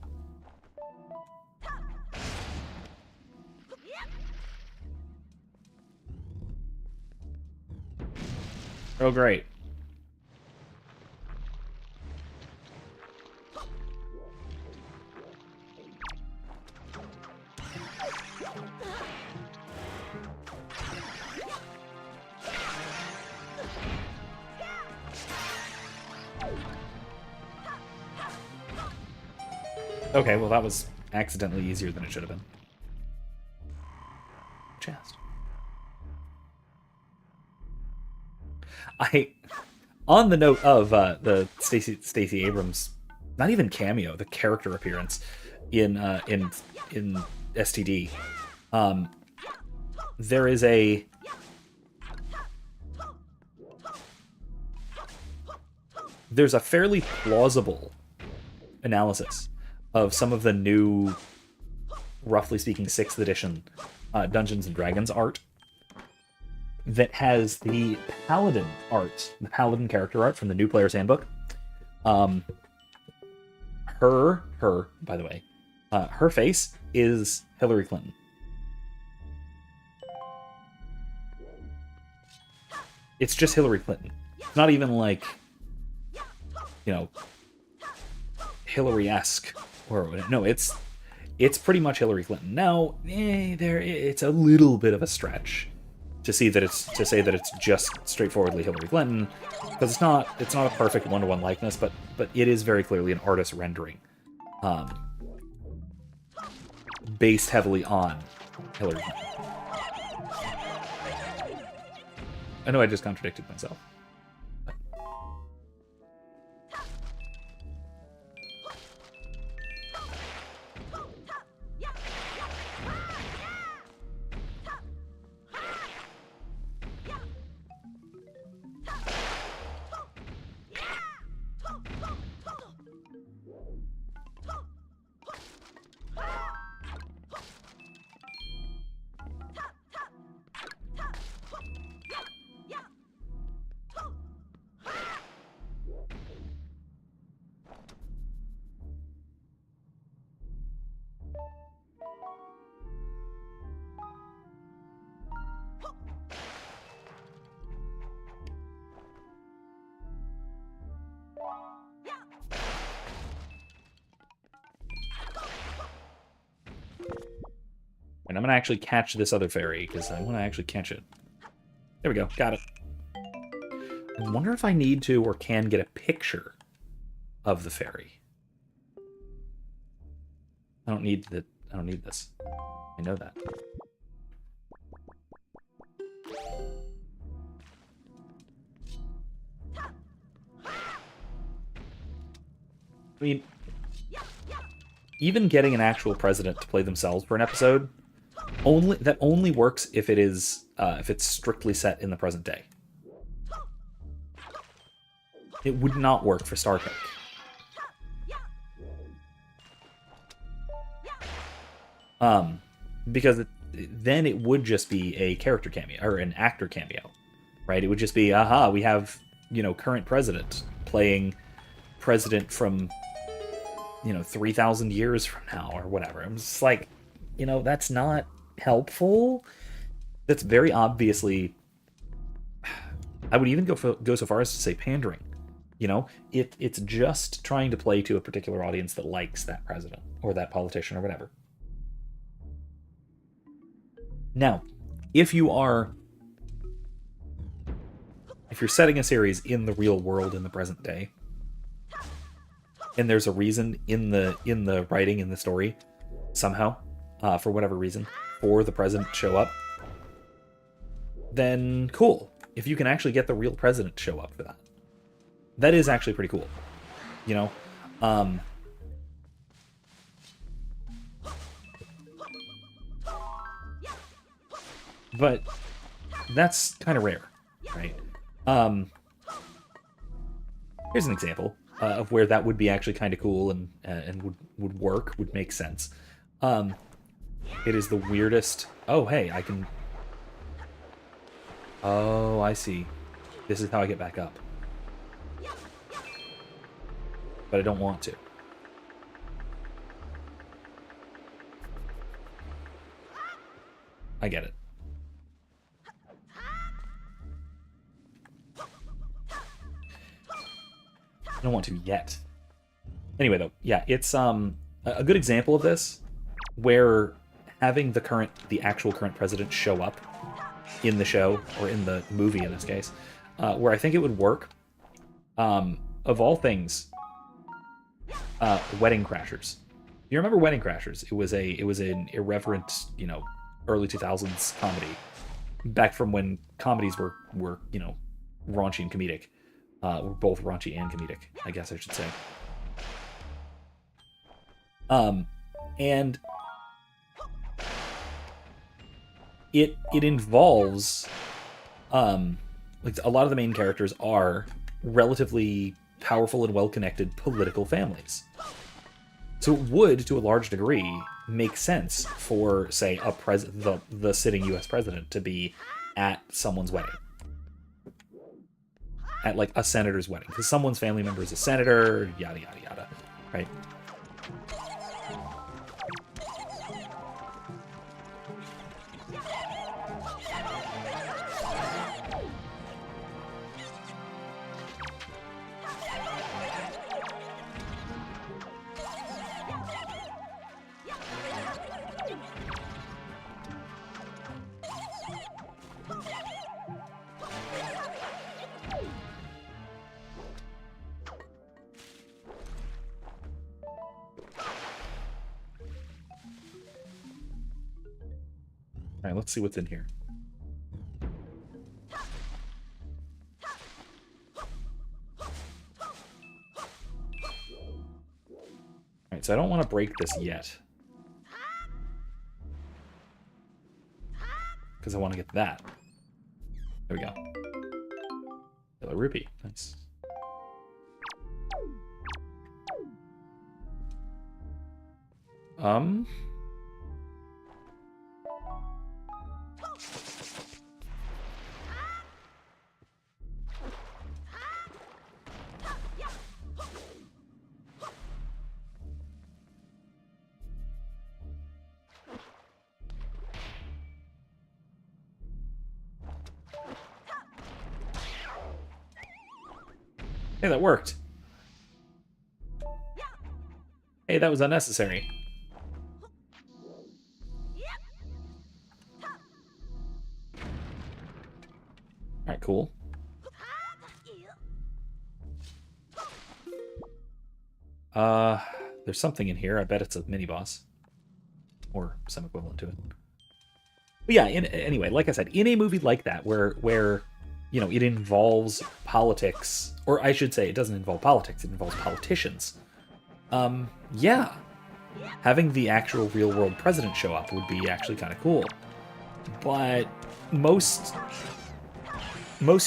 Oh, great. Okay, well that was accidentally easier than it should have been. Chest. On the note of the Stacey Abrams, not even cameo, the character appearance in STD, there is there's a fairly plausible analysis of some of the new, roughly speaking, 6th edition Dungeons & Dragons art that has the Paladin art, the Paladin character art from the New Player's Handbook. Her, by the way, her face is Hillary Clinton. It's just Hillary Clinton. It's not even like, you know, Hillary-esque. Or no, it's it's pretty much Hillary Clinton. Now, it's a little bit of a stretch to say that it's just straightforwardly Hillary Clinton, because it's not a perfect one-to-one likeness, but it is very clearly an artist rendering, based heavily on Hillary Clinton. I know I just contradicted myself. And I'm going to actually catch this other fairy, because I want to actually catch it. There we go. Got it. I wonder if I need to or can get a picture of the fairy. I don't need this. I know that. I mean, even getting an actual president to play themselves for an episode only works if it's strictly set in the present day. It would not work for Star Trek. Because then it would just be a character cameo or an actor cameo, right? It would just be, we have, current president playing president from 3,000 years from now or whatever. I'm just like, that's not helpful. That's very obviously, I would even go so far as to say pandering. It's just trying to play to a particular audience that likes that president or that politician or whatever. Now, if you're setting a series in the real world in the present day, and there's a reason in the writing, in the story, somehow, for whatever reason, for the president to show up, then cool. If you can actually get the real president to show up for that. That is actually pretty cool. But that's kind of rare, right? Here's an example of where that would be actually kind of cool and would work, would make sense. It is the weirdest. Oh, hey, I can. Oh, I see. This is how I get back up. But I don't want to. I get it. I don't want to yet. Anyway, though, yeah, it's a good example of this, where having the actual current president show up in the show, or in the movie in this case, where I think it would work. Of all things, Wedding Crashers. You remember Wedding Crashers? It was an irreverent, early 2000s comedy, back from when comedies were raunchy and comedic. Were both raunchy and comedic, I guess I should say. And it involves like a lot of the main characters are relatively powerful and well-connected political families. So it would, to a large degree, make sense for, say, the sitting U.S. president to be at someone's wedding. At, like, a senator's wedding. Because someone's family member is a senator, yada, yada, yada. Right? All right, let's see what's in here. All right, so I don't want to break this yet. Because I want to get that. There we go. Yellow rupee. Nice. Hey, that worked. Hey, that was unnecessary. Alright, cool. There's something in here. I bet it's a mini-boss. Or some equivalent to it. But yeah, anyway, like I said, in a movie like that, where you know, it involves politics, or I should say it doesn't involve politics, it involves politicians. Yeah. Having the actual real-world president show up would be actually kind of cool. But most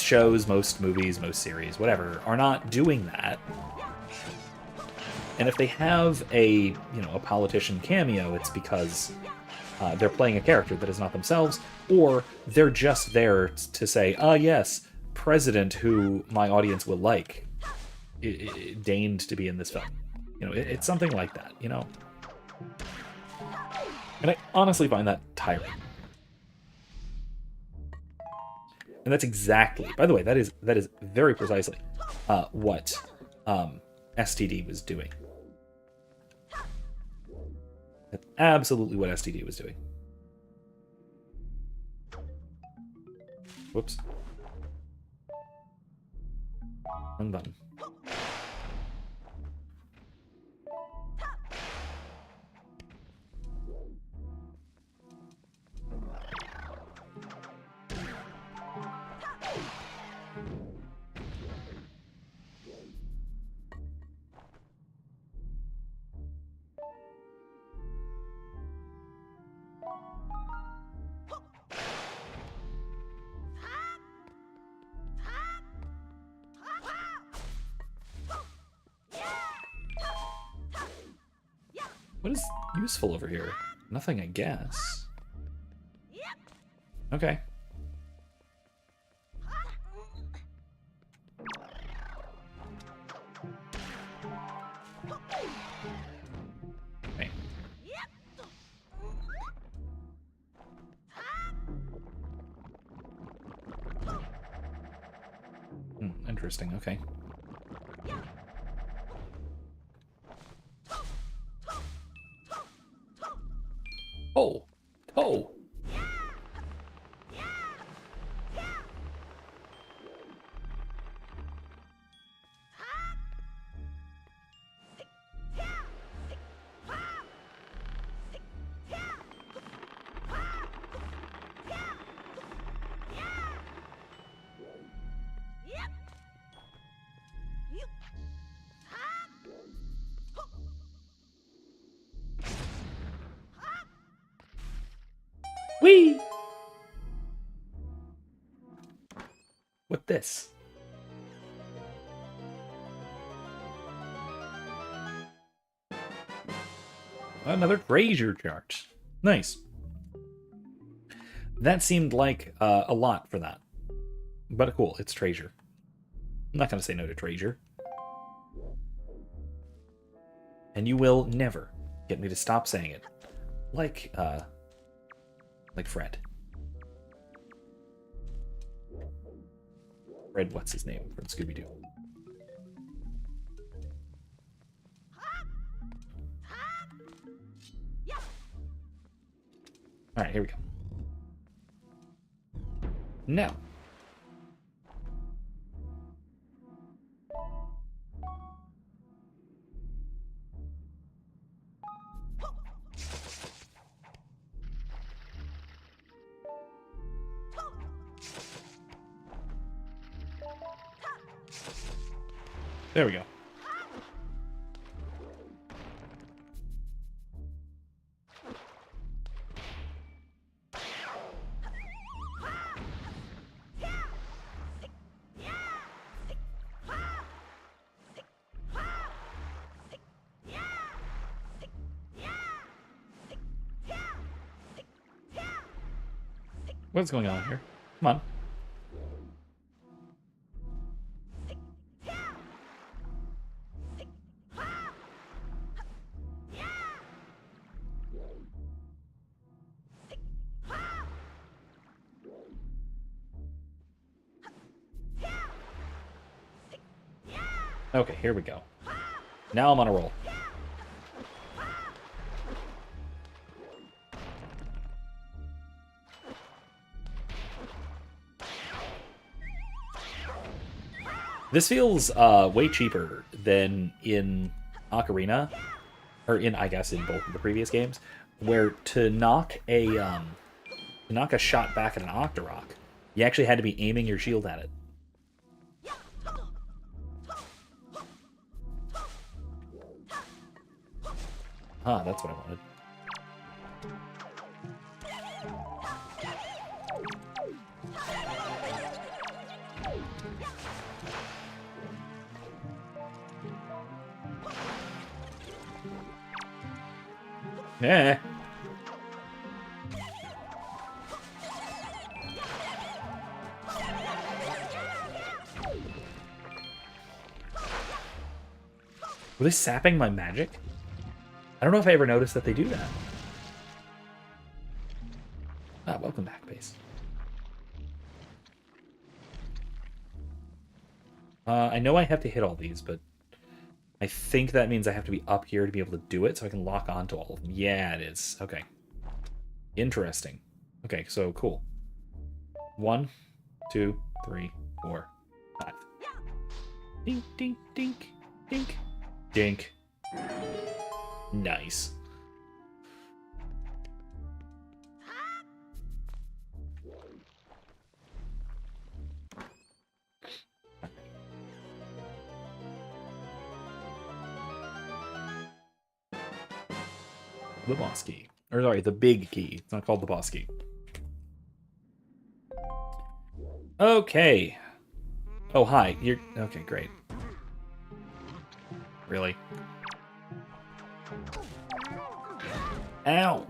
shows, most movies, most series, whatever, are not doing that. And if they have a politician cameo, it's because they're playing a character that is not themselves, or they're just there to say, yes, president who my audience will like deigned to be in this film. You know, it's something like that, you know? And I honestly find that tiring. And that's exactly, by the way, that is very precisely what STD was doing. That's absolutely what STD was doing. Whoops. Wrong button. What is useful over here? Nothing, I guess. Okay. Okay. Interesting, okay. Oh! Oh! Whee! What this? Another treasure chart. Nice. That seemed like a lot for that. But cool, it's treasure. I'm not going to say no to treasure. And you will never get me to stop saying it. Like Fred. Fred, what's his name from Scooby-Doo? Alright, here we go. Now. There we go. What's going on here? Come on. Okay, here we go. Now I'm on a roll. This feels way cheaper than in Ocarina, or I guess in both of the previous games, where to knock a shot back at an Octorok, you actually had to be aiming your shield at it. Ah, that's what I wanted. Yeah. Were they sapping my magic? I don't know if I ever noticed that they do that. Ah, welcome back, base. I know I have to hit all these, but I think that means I have to be up here to be able to do it, so I can lock on to all of them. Yeah, it is. Okay. Interesting. Okay, so cool. 1, 2, 3, 4, 5. Dink, dink, dink, dink, dink. Nice. The boss key. Or sorry, the big key. It's not called the boss key. Okay. Oh, hi. You're... Okay, great. Really? Ow!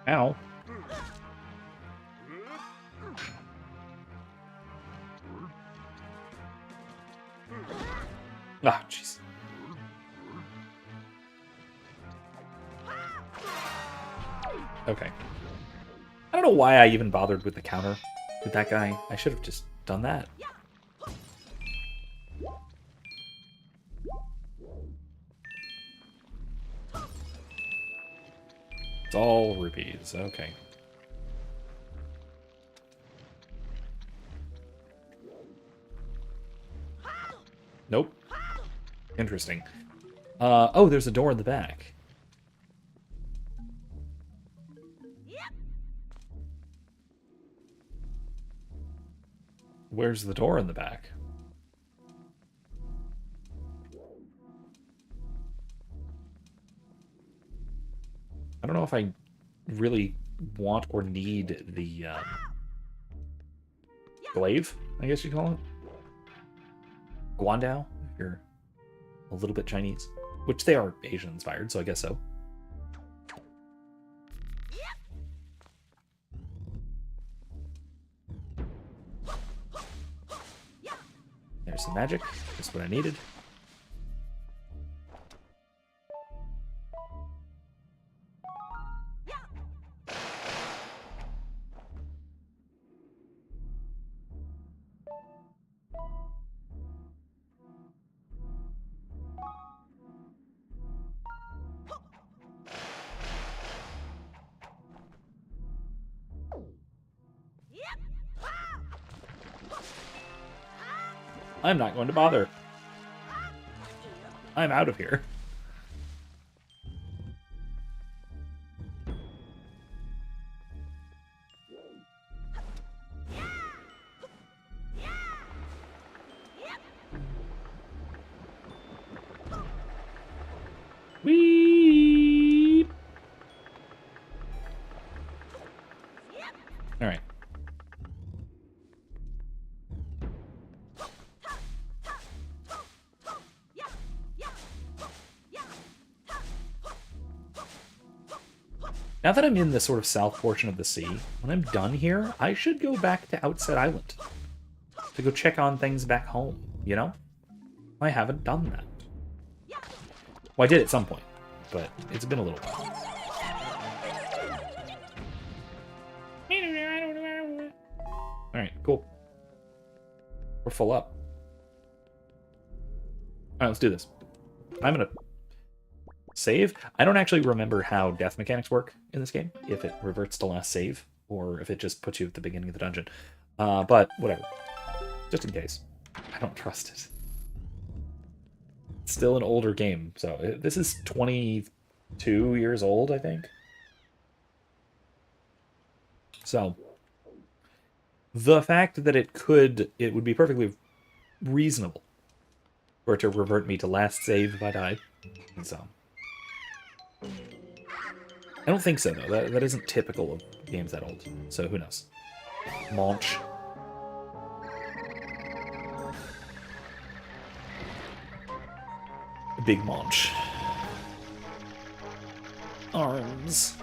Ow. Ah, jeez. Okay. I don't know why I even bothered with the counter with that guy. I should have just done that. It's all rupees. Okay. Nope. Interesting. Oh, there's a door in the back. Where's the door in the back? I don't know if I really want or need the glaive, I guess you call it. Guandao, if you're a little bit Chinese. Which they are Asian inspired, so I guess so. There's some magic. Just what I needed. I'm not going to bother. I'm out of here. Whee! All right. Now that I'm in the sort of south portion of the sea, when I'm done here, I should go back to Outset Island to go check on things back home, you know? I haven't done that. Well, I did at some point, but it's been a little while. Alright, cool. We're full up. Alright, let's do this. I'm gonna save. I don't actually remember how death mechanics work in this game, if it reverts to last save, or if it just puts you at the beginning of the dungeon. But whatever. Just in case. I don't trust it. It's still an older game, so this is 22 years old, I think. So, the fact that it would be perfectly reasonable for it to revert me to last save if I died. So, I don't think so, though. That isn't typical of games that old. So, who knows? Launch. Big launch. Arms.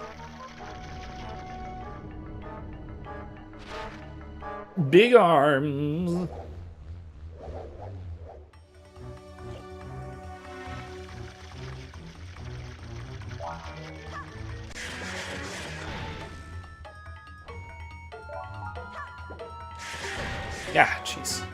Big arms. Yeah, jeez.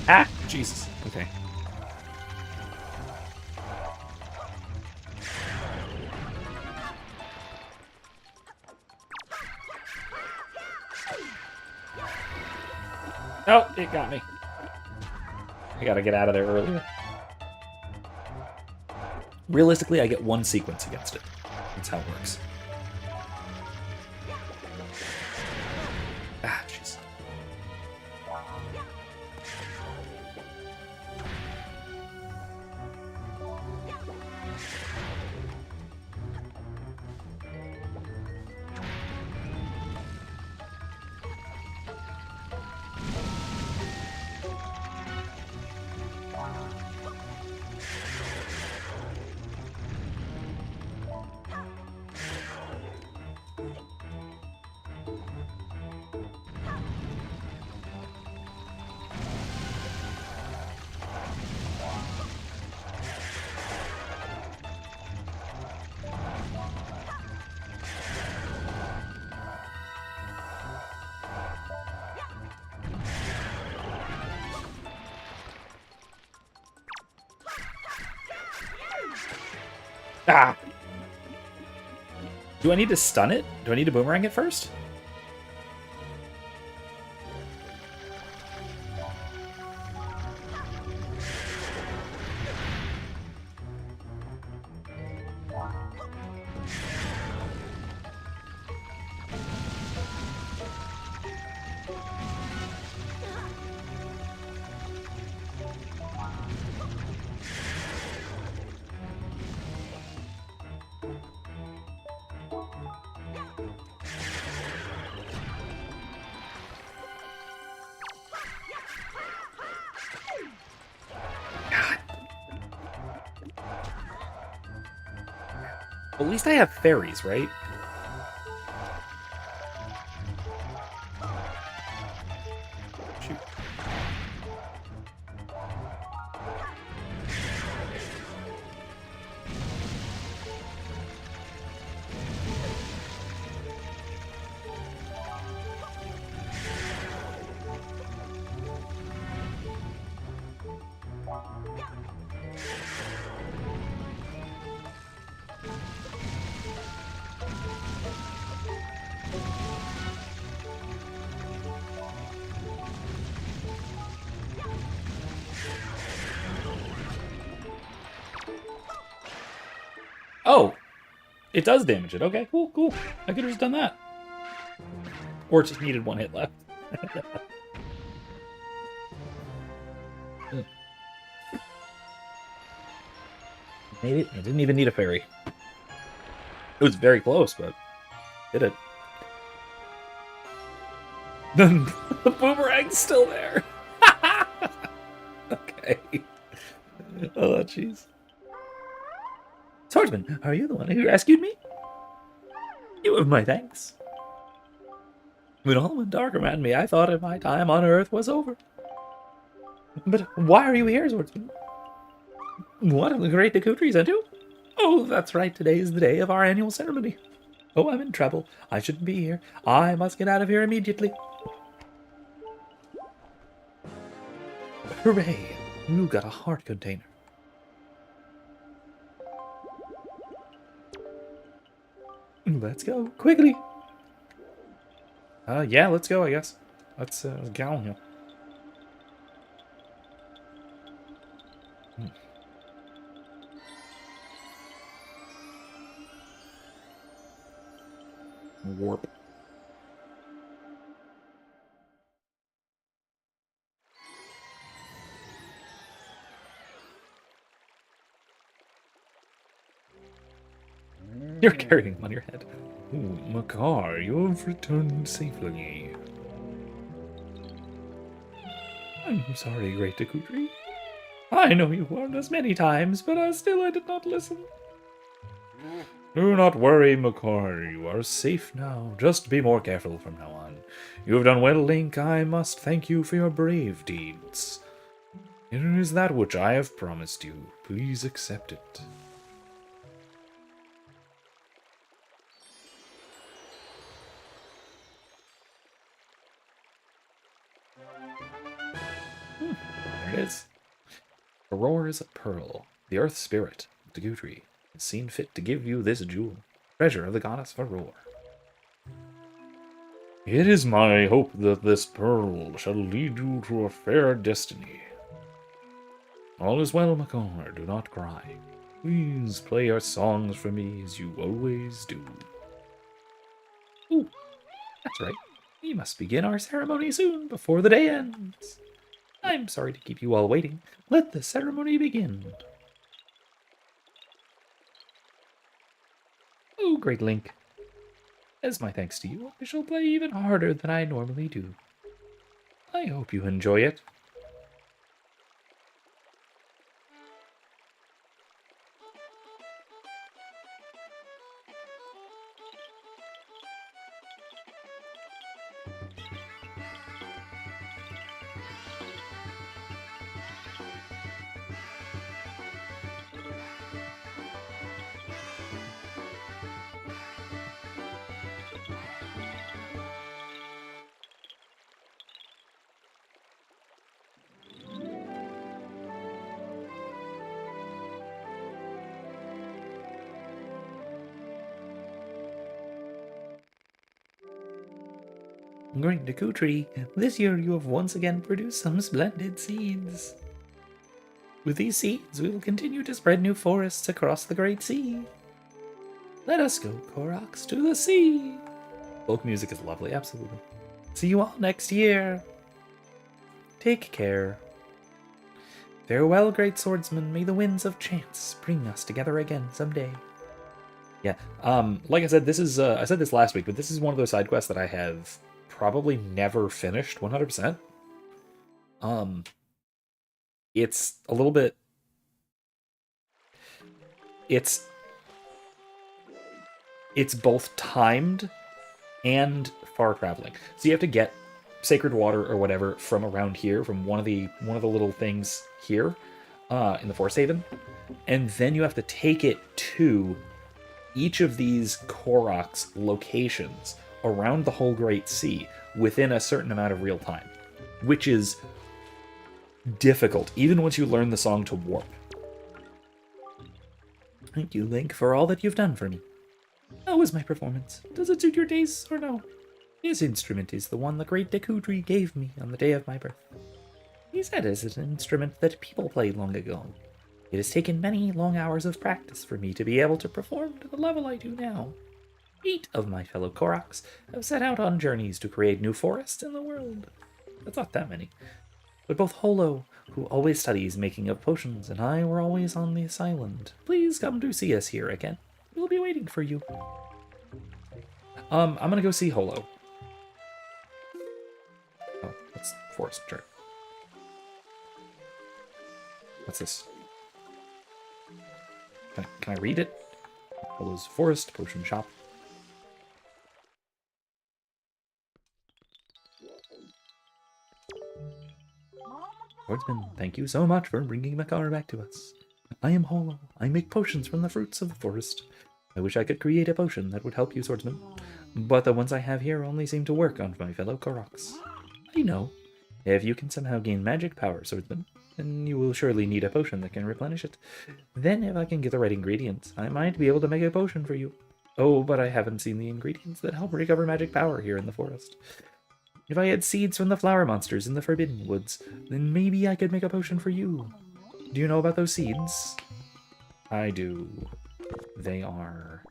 Ah, Jesus. Okay. Oh, it got me. I gotta get out of there earlier. Realistically, I get one sequence against it. That's how it works. Ah, jeez. Ah! Do I need to stun it? Do I need to boomerang it first? Well, at least I have fairies, right? Shoot. Oh, it does damage it. Okay, cool, cool. I could have just done that. Or it just needed one hit left. Made it. I didn't even need a fairy. It was very close, but did it. The boomerang's still there. Okay. Oh, jeez. Swordsman, are you the one who rescued me? You have my thanks. When all went dark around me, I thought my time on Earth was over. But why are you here, Swordsman? What have the great Decutri sent you? Oh, that's right, today is the day of our annual ceremony. Oh, I'm in trouble. I shouldn't be here. I must get out of here immediately. Hooray! You got a heart container. Let's go, quickly. Yeah, let's go, I guess. Let's get on here. Warp. You're carrying him on your head. Oh, Makar, you have returned safely. I'm sorry, great Decutri. I know you warned us many times, but still I did not listen. Do not worry, Makar. You are safe now. Just be more careful from now on. You have done well, Link. I must thank you for your brave deeds. Here is that which I have promised you. Please accept it. There it is. Aurora's pearl, the earth spirit, Decutri, has seen fit to give you this jewel, treasure of the goddess Aurora. It is my hope that this pearl shall lead you to a fair destiny. All is well, Makar, do not cry. Please play your songs for me as you always do. Ooh, that's right. We must begin our ceremony soon, before the day ends. I'm sorry to keep you all waiting. Let the ceremony begin. Oh, great Link. As my thanks to you, I shall play even harder than I normally do. I hope you enjoy it. Great Decutri, this year you have once again produced some splendid seeds. With these seeds, we will continue to spread new forests across the Great Sea. Let us go, Koroks, to the sea. Folk music is lovely, absolutely. See you all next year. Take care. Farewell, great swordsman. May the winds of chance bring us together again someday. Yeah, like I said, this is, I said this last week, but this is one of those side quests that I have probably never finished 100%. It's a little bit... It's both timed and far traveling. So you have to get sacred water or whatever from around here, from one of the little things here in the Forest Haven, and then you have to take it to each of these Koroks locations around the whole Great Sea within a certain amount of real time, which is difficult, even once you learn the song to warp. Thank you, Link, for all that you've done for me. How was my performance? Does it suit your tastes or no? This instrument is the one the great Decutri gave me on the day of my birth. He said it is an instrument that people played long ago. It has taken many long hours of practice for me to be able to perform to the level I do now. 8 of my fellow Koroks have set out on journeys to create new forests in the world. That's not that many. But both Holo, who always studies making of potions, and I were always on this island. Please come to see us here again. We'll be waiting for you. I'm gonna go see Holo. Oh, that's forest chart. What's this? Can I read it? Holo's forest potion shop. Swordsman, thank you so much for bringing Makar back to us. I am Holo. I make potions from the fruits of the forest. I wish I could create a potion that would help you, Swordsman, but the ones I have here only seem to work on my fellow Koroks. I know. If you can somehow gain magic power, Swordsman, then you will surely need a potion that can replenish it. Then, if I can get the right ingredients, I might be able to make a potion for you. Oh, but I haven't seen the ingredients that help recover magic power here in the forest. If I had seeds from the flower monsters in the Forbidden Woods, then maybe I could make a potion for you. Do you know about those seeds? I do. They are...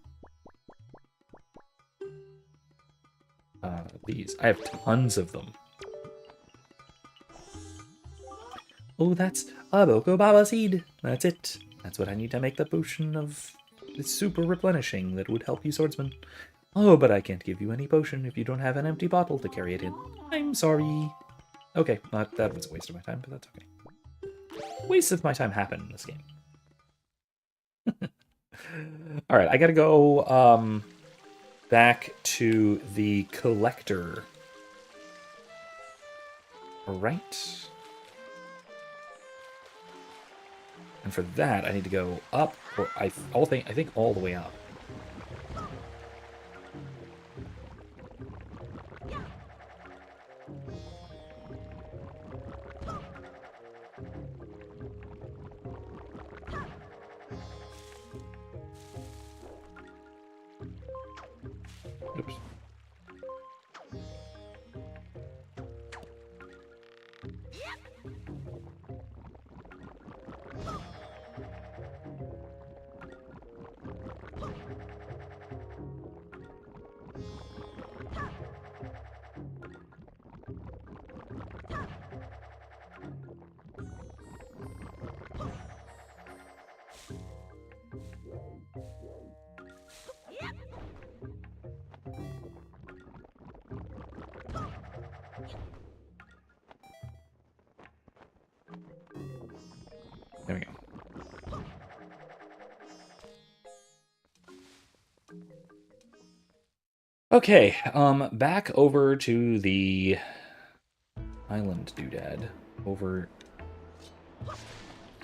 these. I have tons of them. Oh, that's a Boko Baba seed. That's it. That's what I need to make the potion of super replenishing that would help you, Swordsman. Oh, but I can't give you any potion if you don't have an empty bottle to carry it in. I'm sorry. Okay, that was a waste of my time, but that's okay. Wastes of my time happen in this game. Alright, I gotta go back to the collector. Alright. And for that, I need to go up, or I think all the way up. Oops. There we go. Okay, back over to the island doodad. Over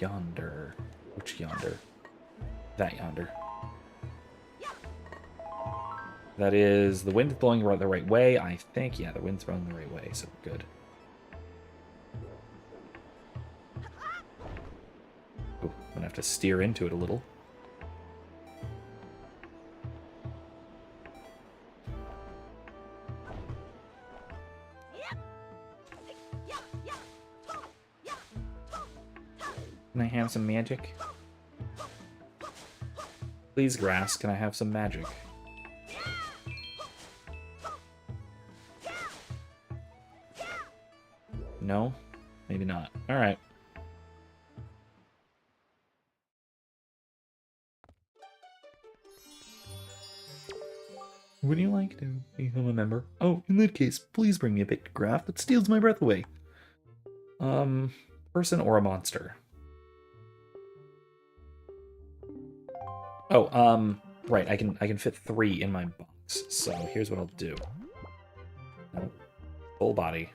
yonder. Which yonder? That yonder. That is, the wind's blowing the right way, I think. Yeah, the wind's blowing the right way, so good. Oh, I'm gonna have to steer into it a little. Can I have some magic? Please, grass, can I have some magic? No? Maybe not. Alright. Would you like to become a member? Oh, in that case, please bring me a pictograph that steals my breath away. Person or a monster? Oh, right, I can fit 3 in my box, so here's what I'll do. No, full body.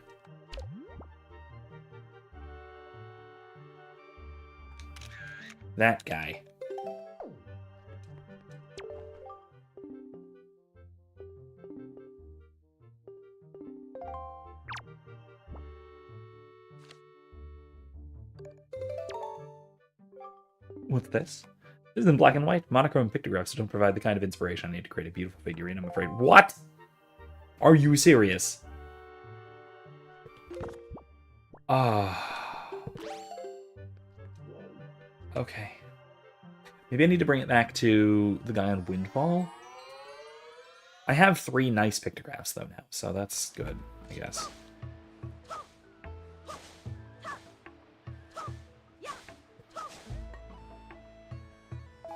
That guy. What's this? This is in black and white. Monochrome pictographs don't provide the kind of inspiration I need to create a beautiful figurine, I'm afraid. What? Are you serious? Okay. Maybe I need to bring it back to the guy on Windfall. I have 3 nice pictographs, though, now, so that's good, I guess.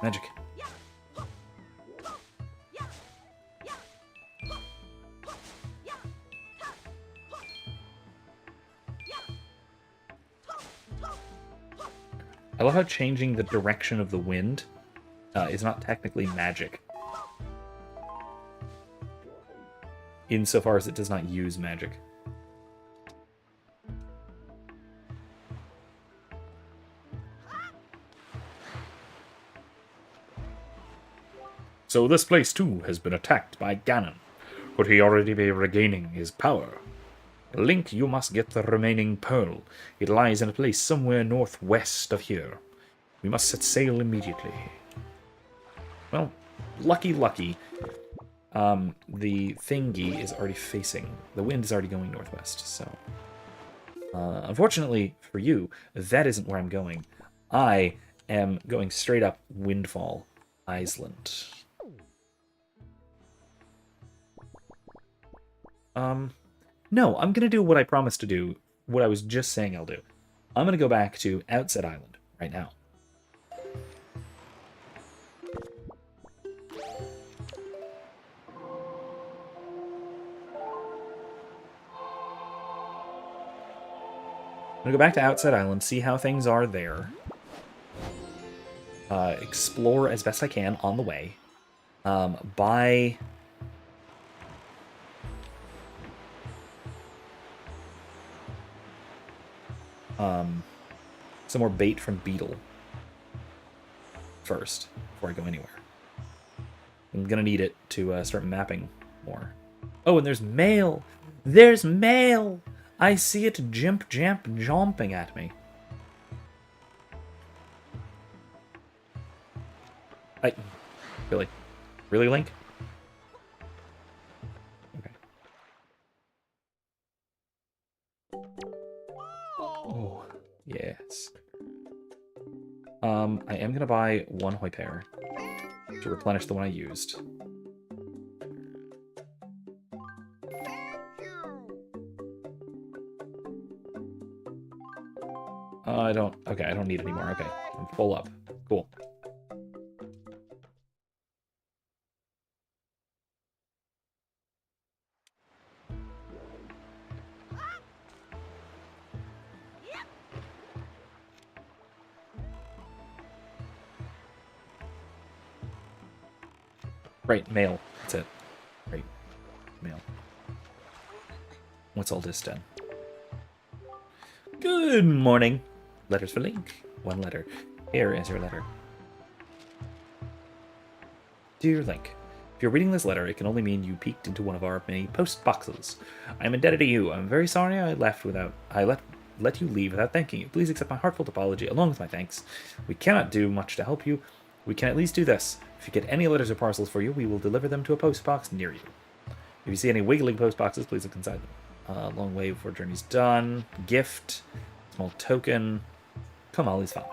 Magic. I love how changing the direction of the wind is not technically magic, insofar as it does not use magic. So this place too has been attacked by Ganon. Could he already be regaining his power? Link, you must get the remaining pearl. It lies in a place somewhere northwest of here. We must set sail immediately. Well, lucky. The thingy is already facing. The wind is already going northwest, so... unfortunately for you, that isn't where I'm going. I am going straight up Windfall Island. No, I'm going to do what I promised to do, what I was just saying I'll do. I'm going to go back to Outset Island right now. I'm going to go back to Outset Island, see how things are there. Explore as best I can on the way. Buy... some more bait from Beetle first, before I go anywhere. I'm gonna need it to start mapping more. Oh, and there's mail! There's mail! I see it jumping at me. Really? Really, Link? Okay. Oh, yes. I am gonna buy 1 Hoi Pear to replenish the one I used. I don't need any more. Okay, I'm full up. Cool. Right, mail. That's it. Right, mail. What's all this done? Good morning. Letters for Link. 1 letter. Here is your letter. Dear Link, if you're reading this letter, it can only mean you peeked into one of our many post boxes. I am indebted to you. I'm very sorry I let you leave without thanking you. Please accept my heartfelt apology along with my thanks. We cannot do much to help you. We can at least do this. If you get any letters or parcels for you, we will deliver them to a post box near you. If you see any wiggling post boxes, please look inside them. Long way before journey's done. Gift. Small token. Kamali's father.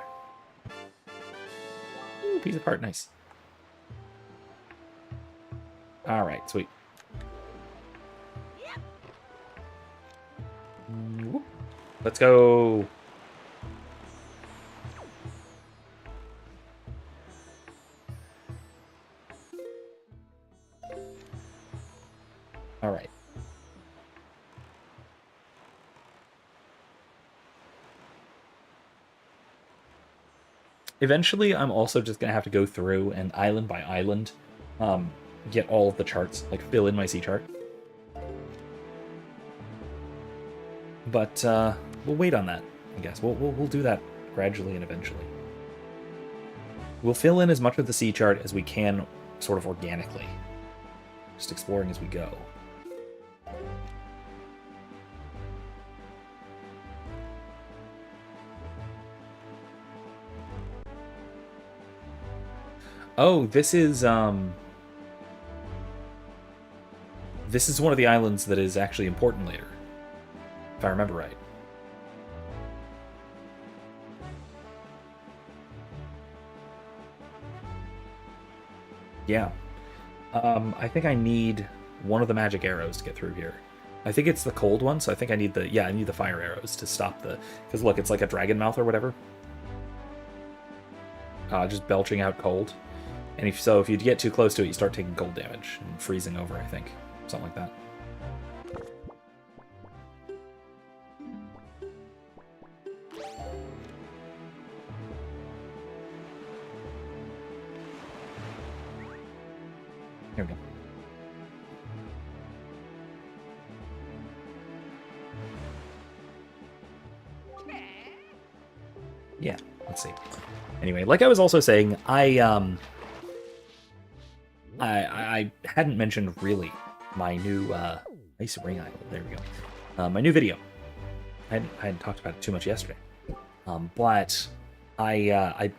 Ooh, piece of heart. Nice. Alright, sweet. Let's go. Alright. Eventually, I'm also just going to have to go through and island by island, get all of the charts, like fill in my sea chart. But we'll wait on that, I guess. We'll do that gradually and eventually. We'll fill in as much of the sea chart as we can, sort of organically. Just exploring as we go. Oh, this is one of the islands that is actually important later, if I remember right. Yeah. I think I need one of the magic arrows to get through here. I think it's the cold one, so I think I need I need the fire arrows to stop the... Because look, it's like a dragon mouth or whatever. Just belching out cold. And if you get too close to it, you start taking cold damage and freezing over, I think. Something like that. Here we go. Yeah, let's see. Anyway, like I was also saying, I hadn't mentioned really my new ice ring idol. There we go. My new video. I hadn't talked about it too much yesterday, but I'm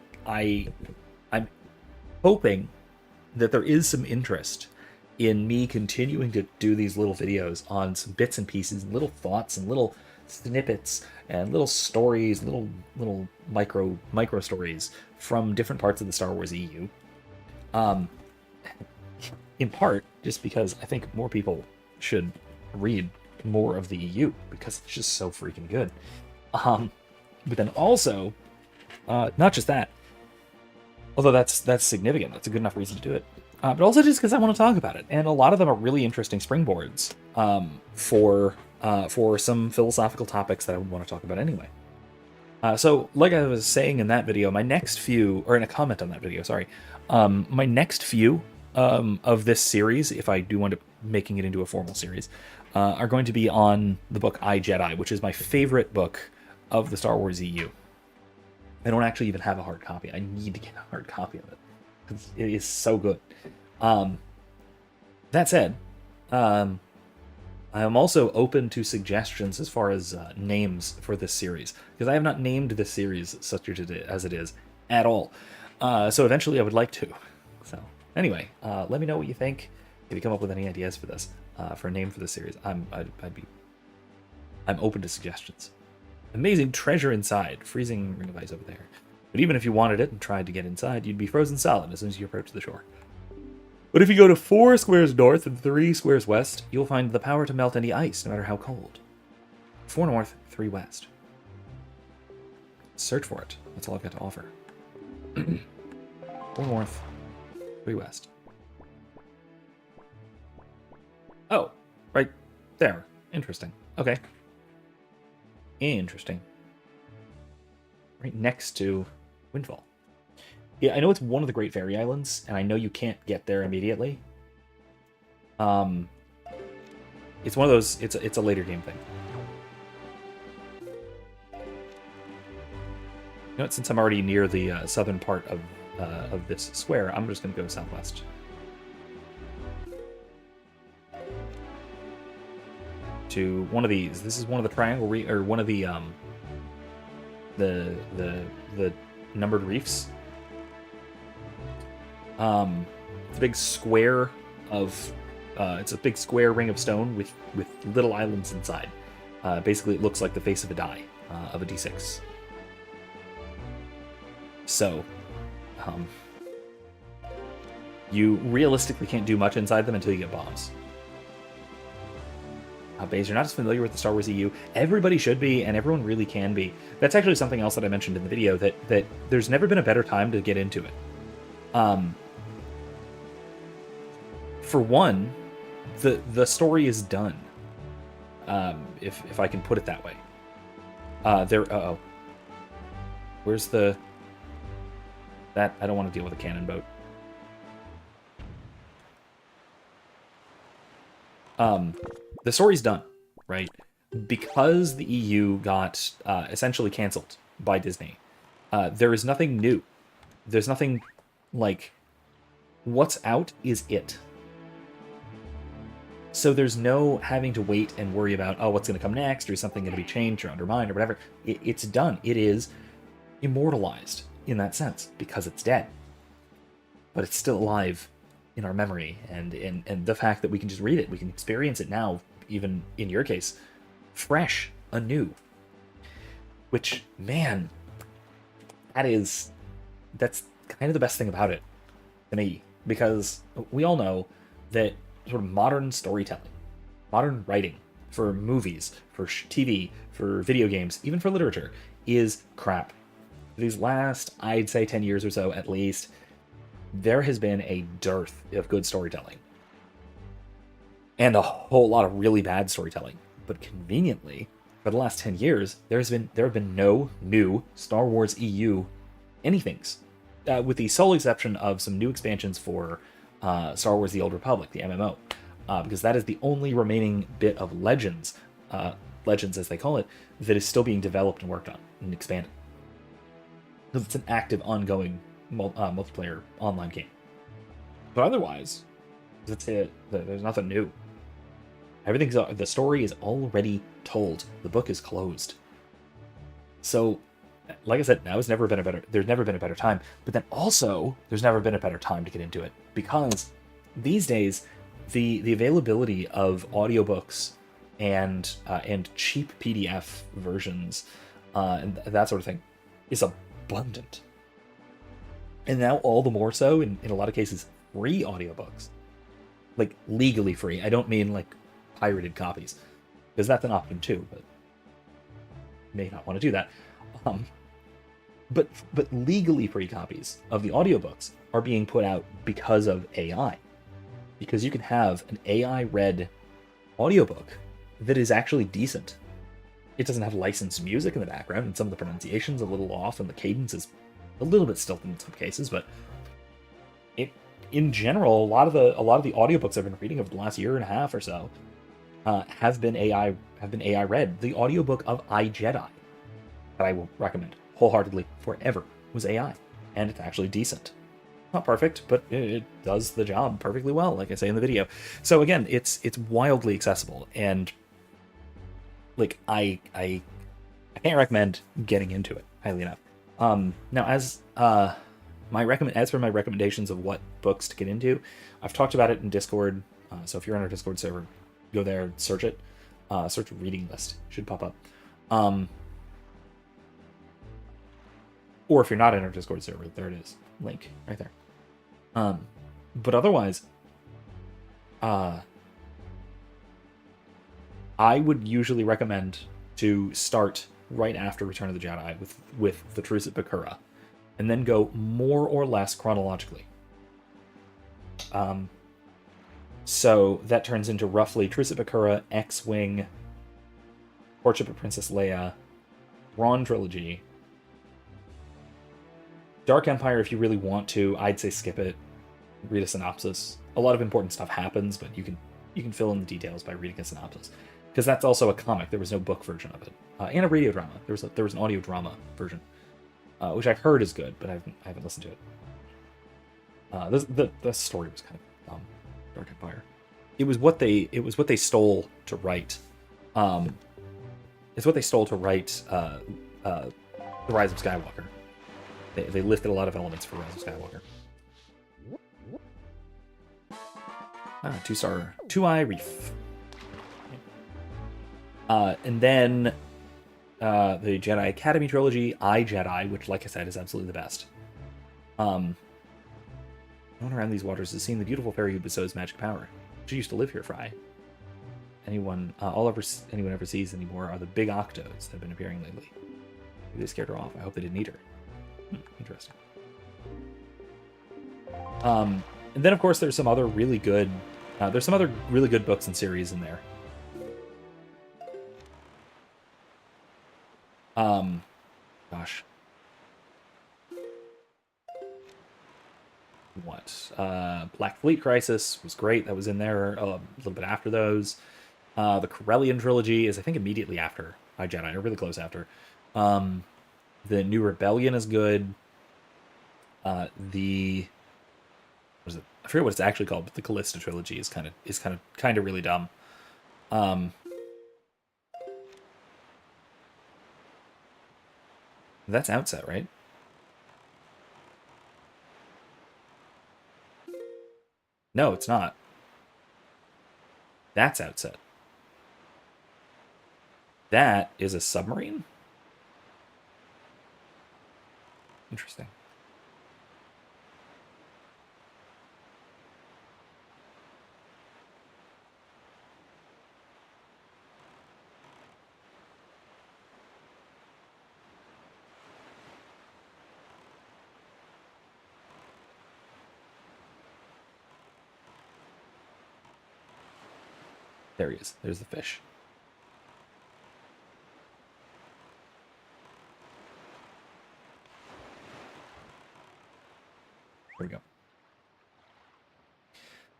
hoping that there is some interest in me continuing to do these little videos on some bits and pieces, and little thoughts, and little snippets, and little stories, little micro stories from different parts of the Star Wars EU. In part, just because I think more people should read more of the EU, because it's just so freaking good. But then also, not just that, although that's significant, that's a good enough reason to do it, but also just because I want to talk about it, and a lot of them are really interesting springboards for some philosophical topics that I would want to talk about anyway. So, like I was saying in that video, my next few, or in a comment on that video, sorry, my next few of this series, if I do wind up making it into a formal series, are going to be on the book I, Jedi, which is my favorite book of the Star Wars EU. I don't actually even have a hard copy. I need to get a hard copy of it. It is so good. That said, I am also open to suggestions as far as names for this series, because I have not named this series such as it is at all. So eventually I would like to. So anyway, let me know what you think. If you come up with any ideas for this, for a name for this series, I'm open to suggestions. Amazing treasure inside. Freezing ring of ice over there. But even if you wanted it and tried to get inside, you'd be frozen solid as soon as you approach the shore. But if you go to 4 squares north and 3 squares west, you'll find the power to melt any ice, no matter how cold. 4 north, 3 west. Search for it. That's all I've got to offer. 4 north, 3 west. Oh, right there. Interesting. Okay. Interesting. Right next to Windfall. Yeah, I know it's one of the Great Fairy Islands, and I know you can't get there immediately. It's one of those. It's a later game thing. You know what? Since I'm already near the southern part of this square, I'm just going to go southwest. To one of these. This is one of the triangle or one of the numbered reefs. It's a big square of it's a big square ring of stone with little islands inside. Basically, it looks like the face of a die of a D6. So, you realistically can't do much inside them until you get bombs. Baze, you're not as familiar with the Star Wars EU. Everybody should be, and everyone really can be. That's actually something else that I mentioned in the video, that there's never been a better time to get into it. For one, the story is done. If I can put it that way. Where's the... That, I don't want to deal with a cannon boat. The story's done, right? Because the EU got essentially canceled by Disney, there is nothing new. There's nothing, like, what's out is it. So there's no having to wait and worry about, oh, what's going to come next, or is something going to be changed or undermined or whatever. It's done. It is immortalized in that sense, because it's dead. But it's still alive in our memory, and the fact that we can just read it, we can experience it now, even in your case, fresh, anew. Which, man, that's kind of the best thing about it to me. because we all know that sort of modern storytelling, modern writing for movies, for TV, for video games, even for literature, is crap. These last, I'd say 10 years or so at least, there has been a dearth of good storytelling. And a whole lot of really bad storytelling. But conveniently, for the last 10 years, there have been no new Star Wars EU anythings. With the sole exception of some new expansions for Star Wars The Old Republic, the MMO. Because that is the only remaining bit of Legends, Legends as they call it, that is still being developed and worked on and expanded. Because it's an active, ongoing multiplayer online game. But otherwise, that's it. There's nothing new. The story is already told. The book is closed. So, like I said, there's never been a better time. But then also, there's never been a better time to get into it, because these days, the availability of audiobooks and cheap PDF versions and that sort of thing is abundant. And now all the more so, in a lot of cases, free audiobooks. Like, legally free. I don't mean, like, pirated copies. Because that's an option, too, but may not want to do that. But legally free copies of the audiobooks are being put out because of AI. Because you can have an AI-read audiobook that is actually decent. It doesn't have licensed music in the background, and some of the pronunciation's a little off, and the cadence is a little bit stilted in some cases, but in general, a lot of the audiobooks I've been reading over the last year and a half or so have been AI read. The audiobook of iJedi that I will recommend wholeheartedly forever was AI, and it's actually decent. Not perfect, but it does the job perfectly well, like I say in the video. So again, it's wildly accessible, and like I can't recommend getting into it highly enough. Now, as for my recommendations of what books to get into, I've talked about it in Discord. So if you're on our Discord server, go there, search it. Search reading list, should pop up. Or if you're not in our Discord server, there it is, link right there. But otherwise, I would usually recommend to start right after Return of the Jedi with the Truce at Bakura, and then go more or less chronologically. So that turns into roughly Truce at Bakura, X-Wing, Courtship of Princess Leia, Thrawn trilogy, Dark Empire. If you really want to, I'd say skip it. Read a synopsis. A lot of important stuff happens, but you can fill in the details by reading a synopsis, because that's also a comic. There was no book version of it, and a radio drama. There was an audio drama version, which I've heard is good, but I haven't listened to it. The story was kind of dumb. Dark Empire. It was what they stole to write. It's what they stole to write The Rise of Skywalker. They lifted a lot of elements for Rise of Skywalker. Two-star, Two-Eye Reef. And then the Jedi Academy trilogy, iJedi, which, like I said, is absolutely the best. Going around these waters is seeing the beautiful fairy who bestows magic power. She used to live here, Fry. Anyone ever sees anymore are the big octos that have been appearing lately. Maybe they scared her off. I hope they didn't eat her. Interesting. And then, of course, there's some other really good books and series in there. Gosh. What? Black Fleet Crisis was great. That was in there a little bit after those. The Corellian trilogy is, I think, immediately after iJedi, or really close after. The New Rebellion is good. What is it? I forget what it's actually called, but the Callista trilogy is kind of really dumb. That's Outset, right? No, it's not. That's Outset. That is a submarine? Interesting. There he is. There's the fish. Here we go.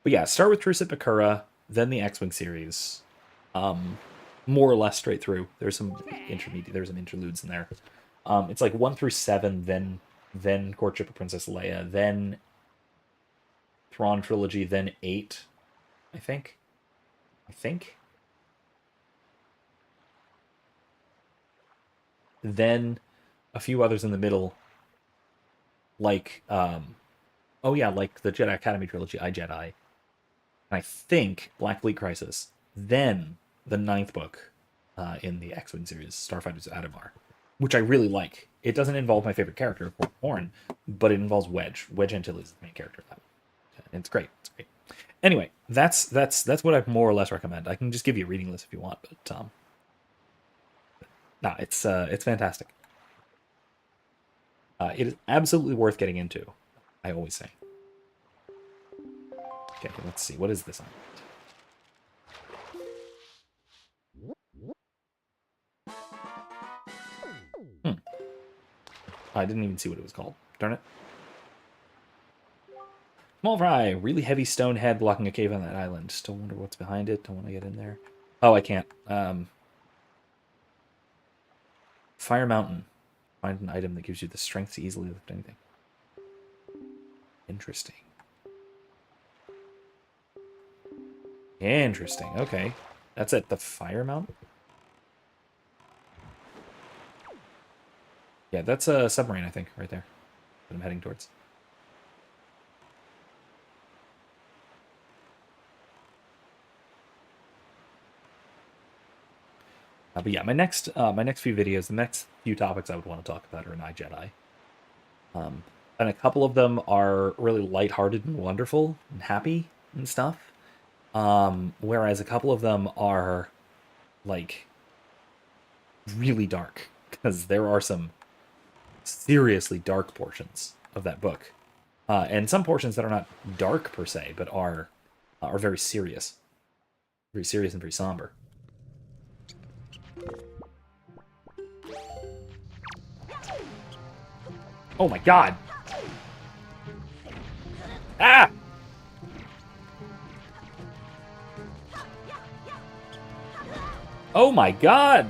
But yeah, start with Truce at Bakura, then the X-Wing series. More or less straight through. There's some interludes in there. It's like 1 through 7, then Courtship of Princess Leia, then Thrawn trilogy, then 8, I think. Then a few others in the middle, like oh yeah, like the Jedi Academy trilogy, I Jedi. And I think Black Fleet Crisis. Then the 9th book in the X-Wing series, Starfighters of Adamar, which I really like. It doesn't involve my favorite character, Horn, but it involves Wedge. Wedge Antilles is the main character of that one. And it's great. It's great. Anyway, that's what I more or less recommend. I can just give you a reading list if you want, but no, it's fantastic. It is absolutely worth getting into. I always say. Okay, let's see. What is this island? I didn't even see what it was called. Darn it. Small fry, really heavy stone head blocking a cave on that island. Still wonder what's behind it. Don't want to get in there. Oh, I can't. Fire Mountain. Find an item that gives you the strength to easily lift anything. Interesting. Interesting. Okay. That's at the Fire Mountain? Yeah, that's a submarine, I think, right there. That I'm heading towards. But yeah, my next few videos, the next few topics I would want to talk about are in iJedi. And a couple of them are really lighthearted and wonderful and happy and stuff. Whereas a couple of them are like really dark because there are some seriously dark portions of that book, and some portions that are not dark per se, but are very serious and very somber. Oh my god! Ah! Oh my god!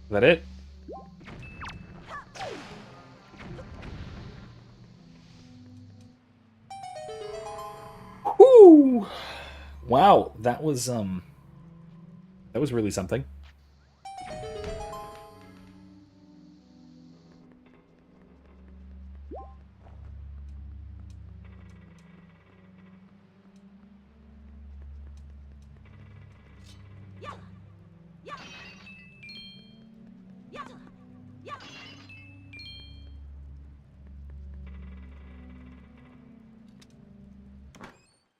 Is that it? Whoo! Wow, that was really something.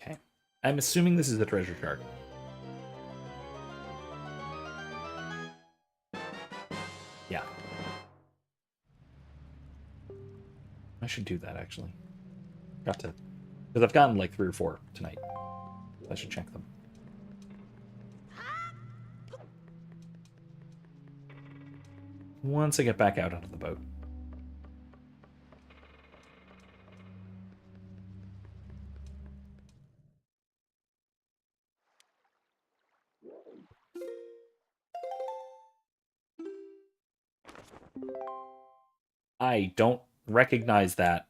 Okay. I'm assuming this is the treasure chart. Yeah. I should do that, actually. Got to... Because I've gotten like 3 or 4 tonight. I should check them. Once I get back out onto the boat. I don't recognize that.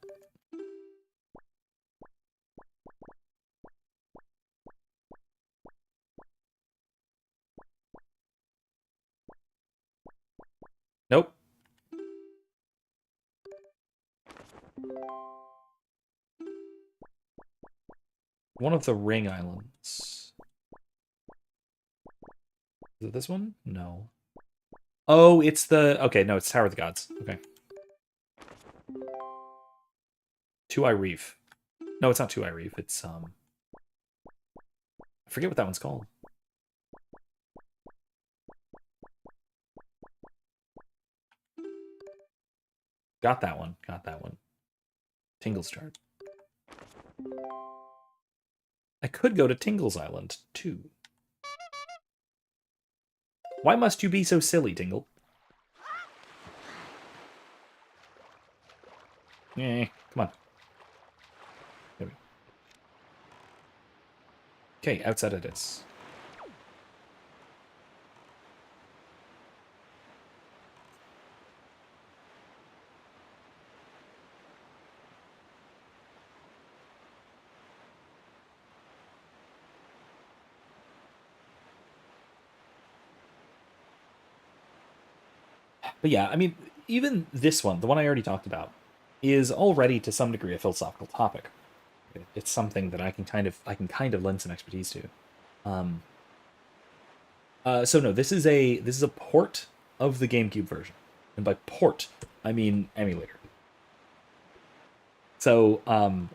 One of the ring islands. Is it this one? No. Oh, it's the... Okay, no, it's Tower of the Gods. Okay. Two-Eye Reef. No, it's not Two-Eye Reef. It's, I forget what that one's called. Got that one. Got that one. Tingle's chart. I could go to Tingle's Island, too. Why must you be so silly, Tingle? Come on. Okay, outside it is. But yeah, I mean, even this one, the one I already talked about, is already to some degree a philosophical topic. It's something that I can kind of lend some expertise to. So no, this is a port of the GameCube version, and by port I mean emulator. So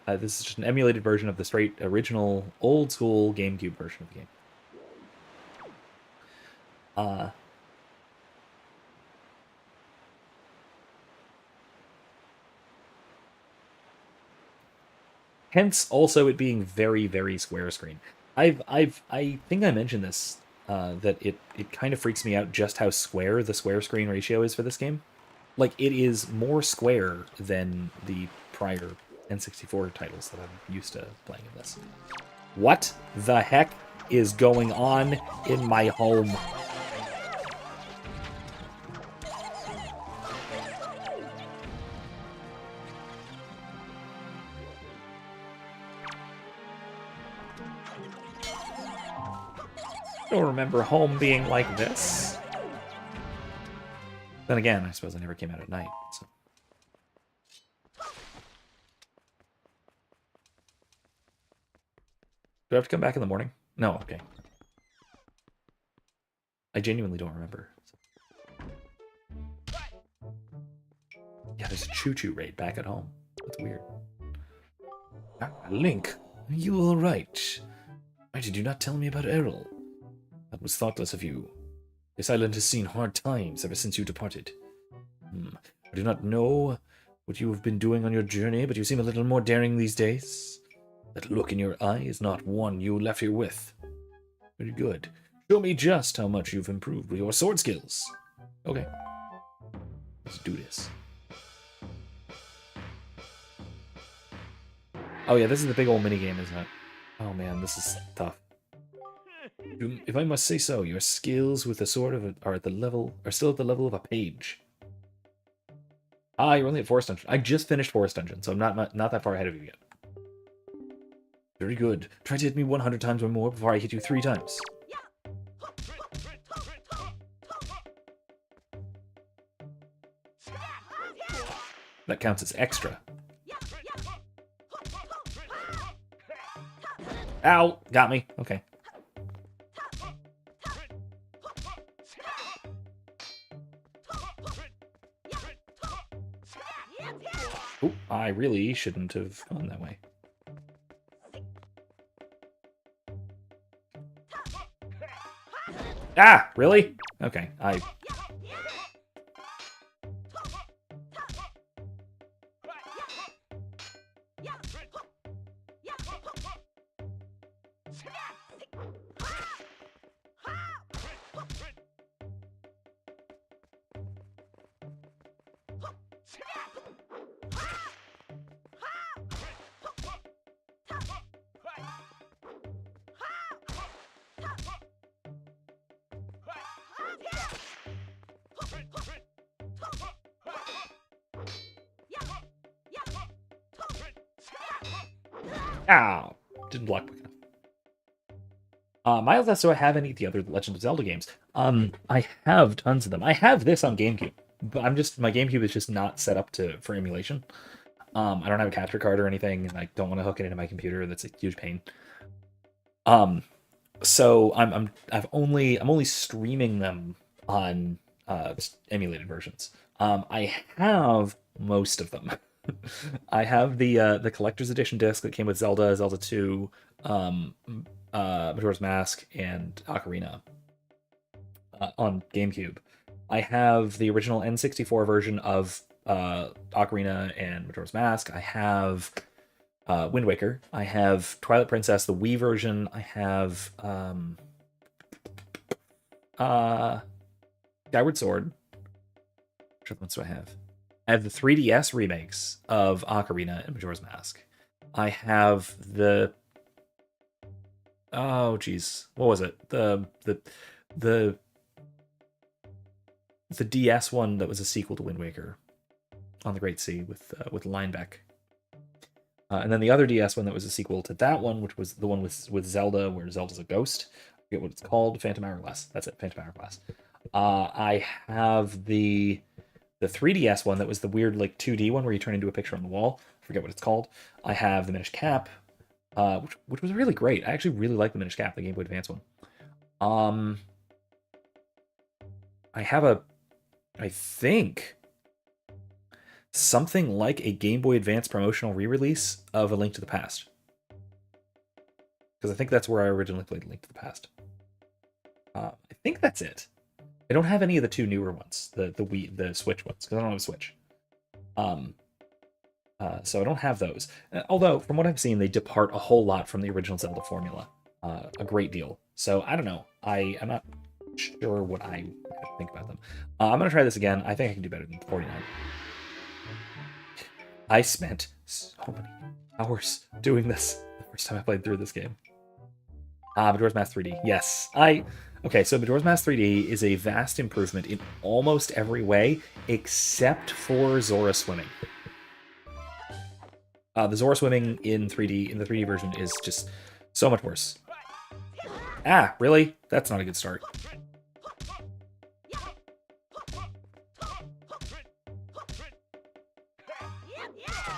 this is just an emulated version of the straight original old school GameCube version of the game. Hence, also it being very, very square screen. I think I mentioned this that it kind of freaks me out just how square the square screen ratio is for this game. Like, it is more square than the prior N64 titles that I'm used to playing in this. What the heck is going on in my home? I don't remember home being like this. Then again, I suppose I never came out at night, so. Do I have to come back in the morning? No, okay. I genuinely don't remember. Yeah, there's a choo-choo raid back at home. That's weird. Ah, Link, are you alright? Why did you not tell me about Errol? That was thoughtless of you. This island has seen hard times ever since you departed. I do not know what you have been doing on your journey, but you seem a little more daring these days. That look in your eye is not one you left here with. Very good. Show me just how much you've improved with your sword skills. Okay. Let's do this. Oh yeah, this is the big old minigame, isn't it? Oh man, this is tough. If I must say so, your skills with the sword are still at the level of a page. Ah, you're only at Forest Dungeon. I just finished Forest Dungeon, so I'm not that far ahead of you yet. Very good. Try to hit me 100 times or more before I hit you 3 times. That counts as extra. Ow! Got me. Okay. Ooh, I really shouldn't have gone that way. Ah! Really? Okay, Ow! Didn't block quick enough. Miles, do I have any of the other Legend of Zelda games? I have tons of them. I have this on GameCube, but my GameCube is just not set up for emulation. I don't have a capture card or anything, and I don't want to hook it into my computer. That's a huge pain. So I'm only streaming them on emulated versions. I have most of them. I have the collector's edition disc that came with Zelda, Zelda 2, Majora's Mask, and Ocarina on GameCube. I have the original N64 version of Ocarina and Majora's Mask. I have Wind Waker. I have Twilight Princess, the Wii version. I have Skyward Sword. Which other ones do I have? I have the 3DS remakes of Ocarina and Majora's Mask. I have the what was it? The DS one that was a sequel to Wind Waker on the Great Sea with Linebeck. And then the other DS one that was a sequel to that one, which was the one with Zelda, where Zelda's a ghost. I forget what it's called. Phantom Hourglass. That's it. Phantom Hourglass. I have the 3DS one that was the weird like 2D one where you turn into a picture on the wall. I forget what it's called. I have the Minish Cap, which was really great. I actually really like the Minish Cap, the Game Boy Advance one. I have I think something like a Game Boy Advance promotional re-release of A Link to the Past. Because I think that's where I originally played A Link to the Past. I think that's it. I don't have any of the two newer ones, the Switch ones, because I don't have a Switch. So I don't have those. Although, from what I've seen, they depart a whole lot from the original Zelda formula. A great deal. So, I don't know. I'm not sure what I think about them. I'm going to try this again. I think I can do better than 49. I spent so many hours doing this the first time I played through this game. Majora's Mask 3D. Yes. Okay, so Majora's Mask 3D is a vast improvement in almost every way, except for Zora swimming. The Zora swimming in the 3D version, is just so much worse. Ah, really? That's not a good start.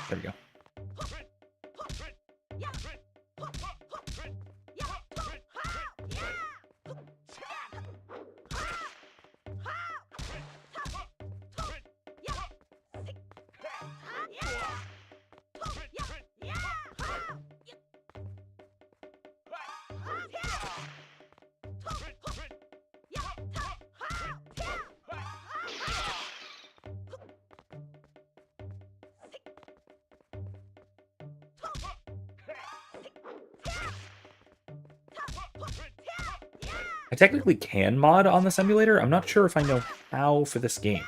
There we go. I technically can mod on this emulator. I'm not sure if I know how for this game.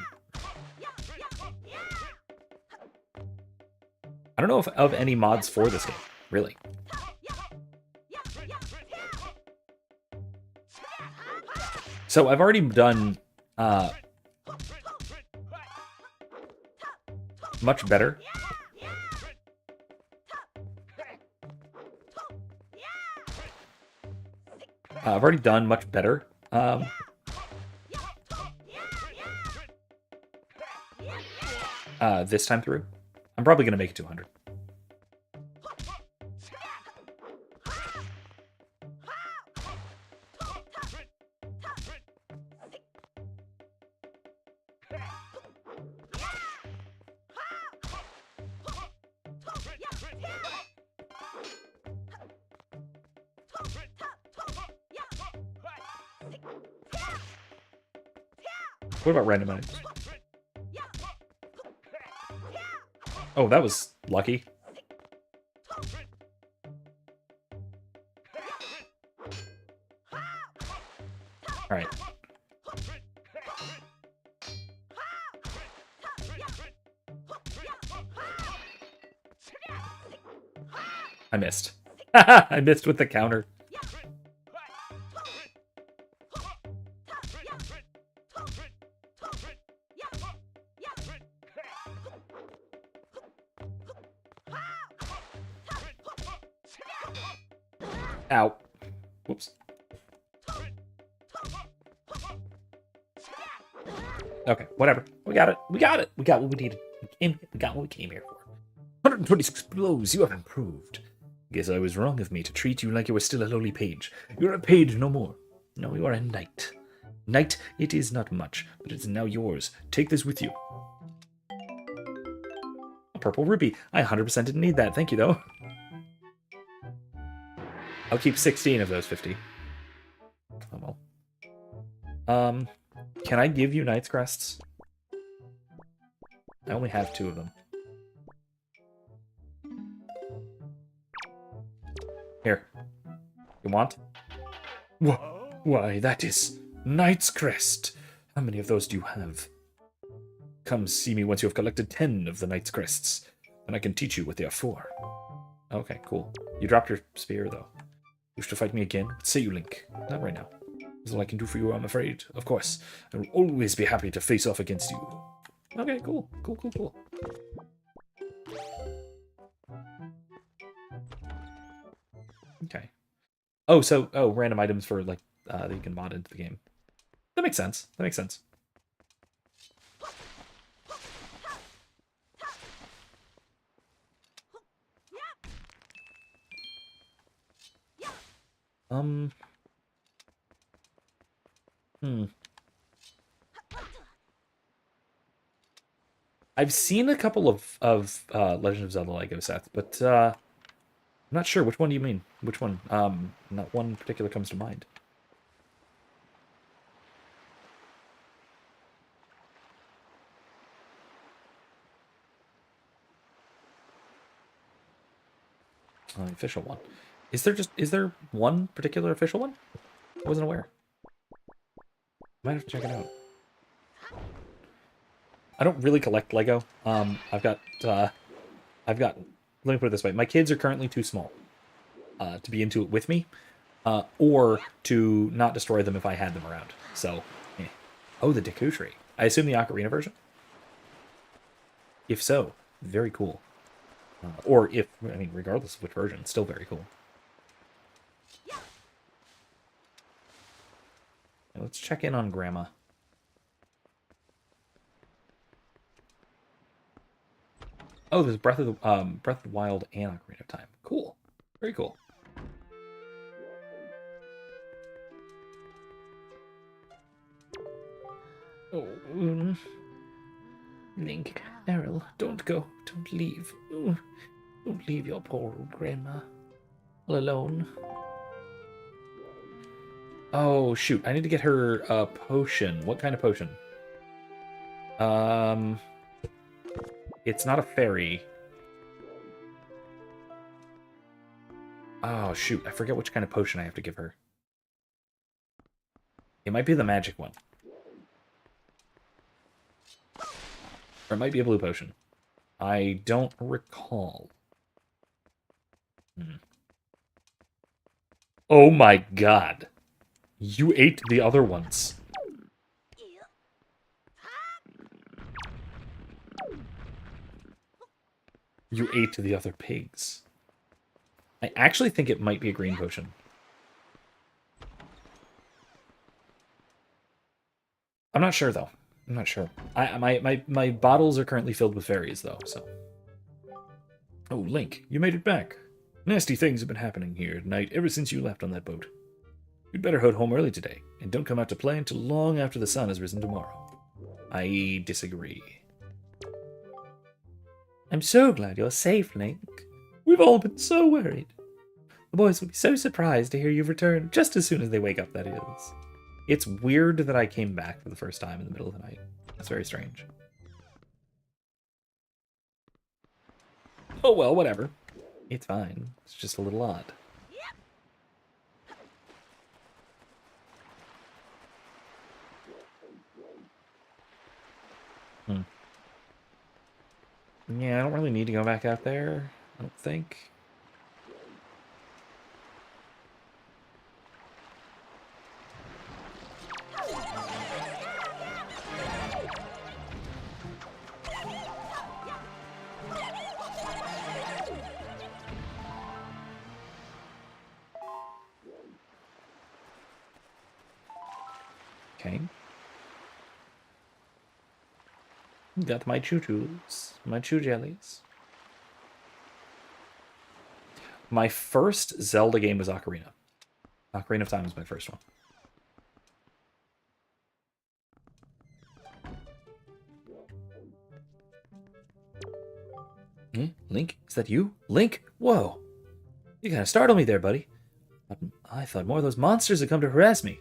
I don't know of any mods for this game, really. So I've already done much better. I've already done much better. This time through. I'm probably going to make it to 100. What about random items? Oh, that was lucky. Alright. I missed. I missed with the counter. Ow. Whoops. Okay, whatever. We got it. We got it. We got what we needed. We got what we came here for. 126 blows. You have improved. Guess I was wrong of me to treat you like you were still a lowly page. You're a page no more. No, you are a knight. Knight, it is not much, but it's now yours. Take this with you. A purple ruby. I 100% didn't need that. Thank you, though. I'll keep 16 of those 50. Oh, well. Can I give you Knight's Crests? I only have 2 of them. Here. You want? Why, that is Knight's Crest. How many of those do you have? Come see me once you have collected 10 of the Knight's Crests. Then I can teach you what they are for. Okay, cool. You dropped your spear, though. You wish to fight me again? What say you, Link? Not right now. That's all I can do for you, I'm afraid. Of course, I will always be happy to face off against you. Okay, cool. Cool. Okay. Oh, so, random items for, like, that you can mod into the game. That makes sense. I've seen a couple of Legend of Zelda Lego sets, but I'm not sure. Which one do you mean? Which one? Not one particular comes to mind. The official one. Is there one particular official one? I wasn't aware. Might have to check it out. I don't really collect Lego. I've got. Let me put it this way: my kids are currently too small to be into it with me, or to not destroy them if I had them around. So, oh, the Deku Tree. I assume the Ocarina version. If so, very cool. Or if, I mean, regardless of which version, still very cool. Now let's check in on Grandma. Oh, there's Breath of the Wild and Ocarina of Time. Cool. Very cool. Oh, Link, Errol, don't go. Don't leave. Don't leave your poor old grandma all alone. Oh, shoot. I need to get her a potion. What kind of potion? It's not a fairy. Oh, shoot. I forget which kind of potion I have to give her. It might be the magic one. Or it might be a blue potion. I don't recall. Oh my god. You ate the other ones. You ate the other pigs. I actually think it might be a green potion. I'm not sure, though. I'm not sure. My bottles are currently filled with fairies, though, so... Oh, Link, you made it back. Nasty things have been happening here tonight ever since you left on that boat. You'd better head home early today, and don't come out to play until long after the sun has risen tomorrow. I disagree. I'm so glad you're safe, Link. We've all been so worried. The boys will be so surprised to hear you've returned just as soon as they wake up, that is. It's weird that I came back for the first time in the middle of the night. That's very strange. Oh well, whatever. It's fine. It's just a little odd. Yeah, I don't really need to go back out there, I don't think. Okay. Got my choo-choos, my choo jellies. My first Zelda game was Ocarina. Ocarina of Time was my first one. Link? Is that you? Link? Whoa. You kind of startled me there, buddy. I thought more of those monsters had come to harass me.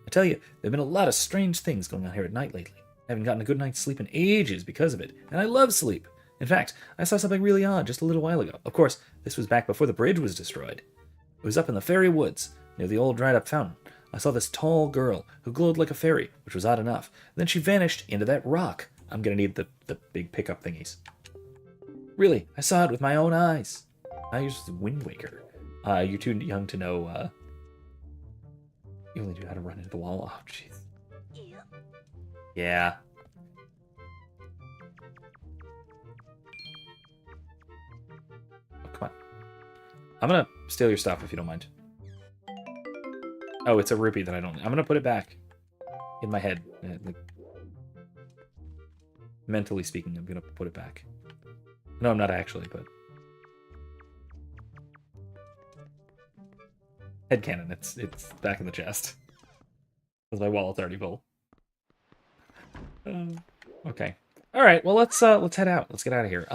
I tell you, there have been a lot of strange things going on here at night lately. I haven't gotten a good night's sleep in ages because of it, and I love sleep. In fact, I saw something really odd just a little while ago. Of course, this was back before the bridge was destroyed. It was up in the fairy woods, near the old dried-up fountain. I saw this tall girl who glowed like a fairy, which was odd enough. Then she vanished into that rock. I'm gonna need the big pickup thingies. Really, I saw it with my own eyes. I used Wind Waker. You're too young to know, you only knew how to run into the wall. Oh, jeez. Yeah. Oh, come on. I'm gonna steal your stuff if you don't mind. Oh, it's a rupee that I don't... I'm gonna put it back in my head. Mentally speaking, I'm gonna put it back. No, I'm not actually, but... Headcanon, it's back in the chest. Because my wallet's already full. Okay. Alright, well let's head out. Let's get out of here.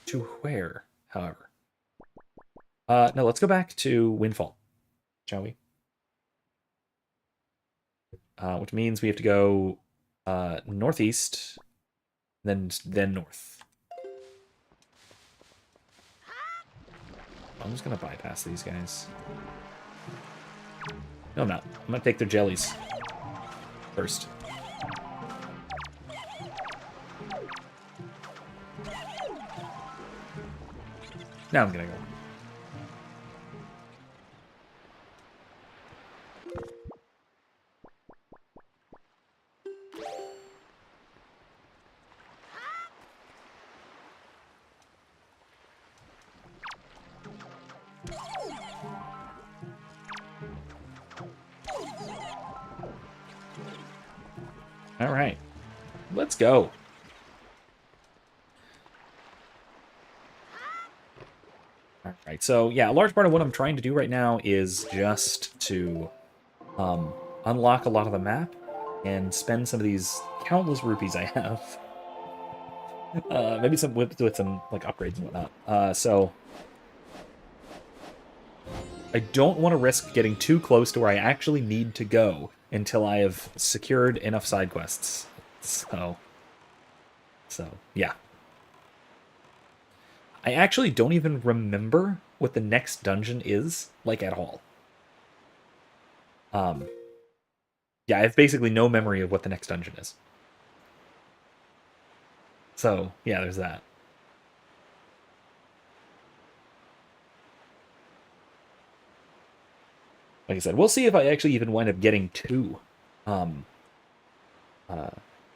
To where, however? No, let's go back to Windfall, shall we? Which means we have to go northeast, then north. I'm just gonna bypass these guys. No, I'm not. I'm gonna take their jellies first. Now I'm gonna go. All right, let's go. All right, so yeah, a large part of what I'm trying to do right now is just to unlock a lot of the map and spend some of these countless rupees I have. Maybe some with some like upgrades and whatnot. So I don't want to risk getting too close to where I actually need to go until I have secured enough side quests. So yeah. I actually don't even remember what the next dungeon is, like, at all. Yeah, I have basically no memory of what the next dungeon is. So, yeah, there's that. Like I said, we'll see if I actually even wind up getting to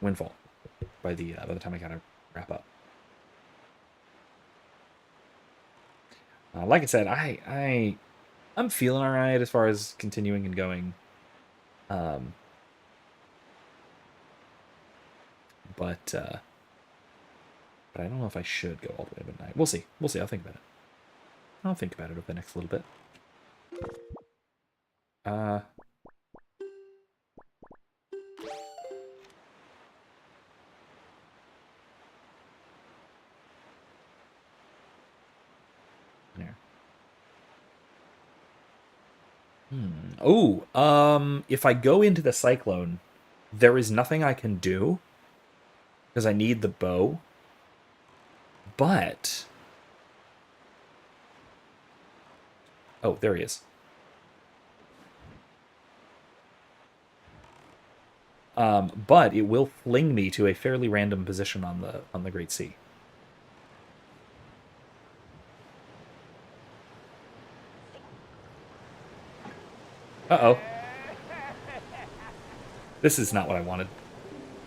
Windfall by the time I kind of wrap up. Like I said, I'm feeling all right as far as continuing and going. But I don't know if I should go all the way to midnight. We'll see. We'll see. I'll think about it. I'll think about it over the next little bit. There. Oh, if I go into the cyclone, there is nothing I can do because I need the bow. But oh, there he is. But it will fling me to a fairly random position on the Great Sea. Uh-oh. This is not what I wanted.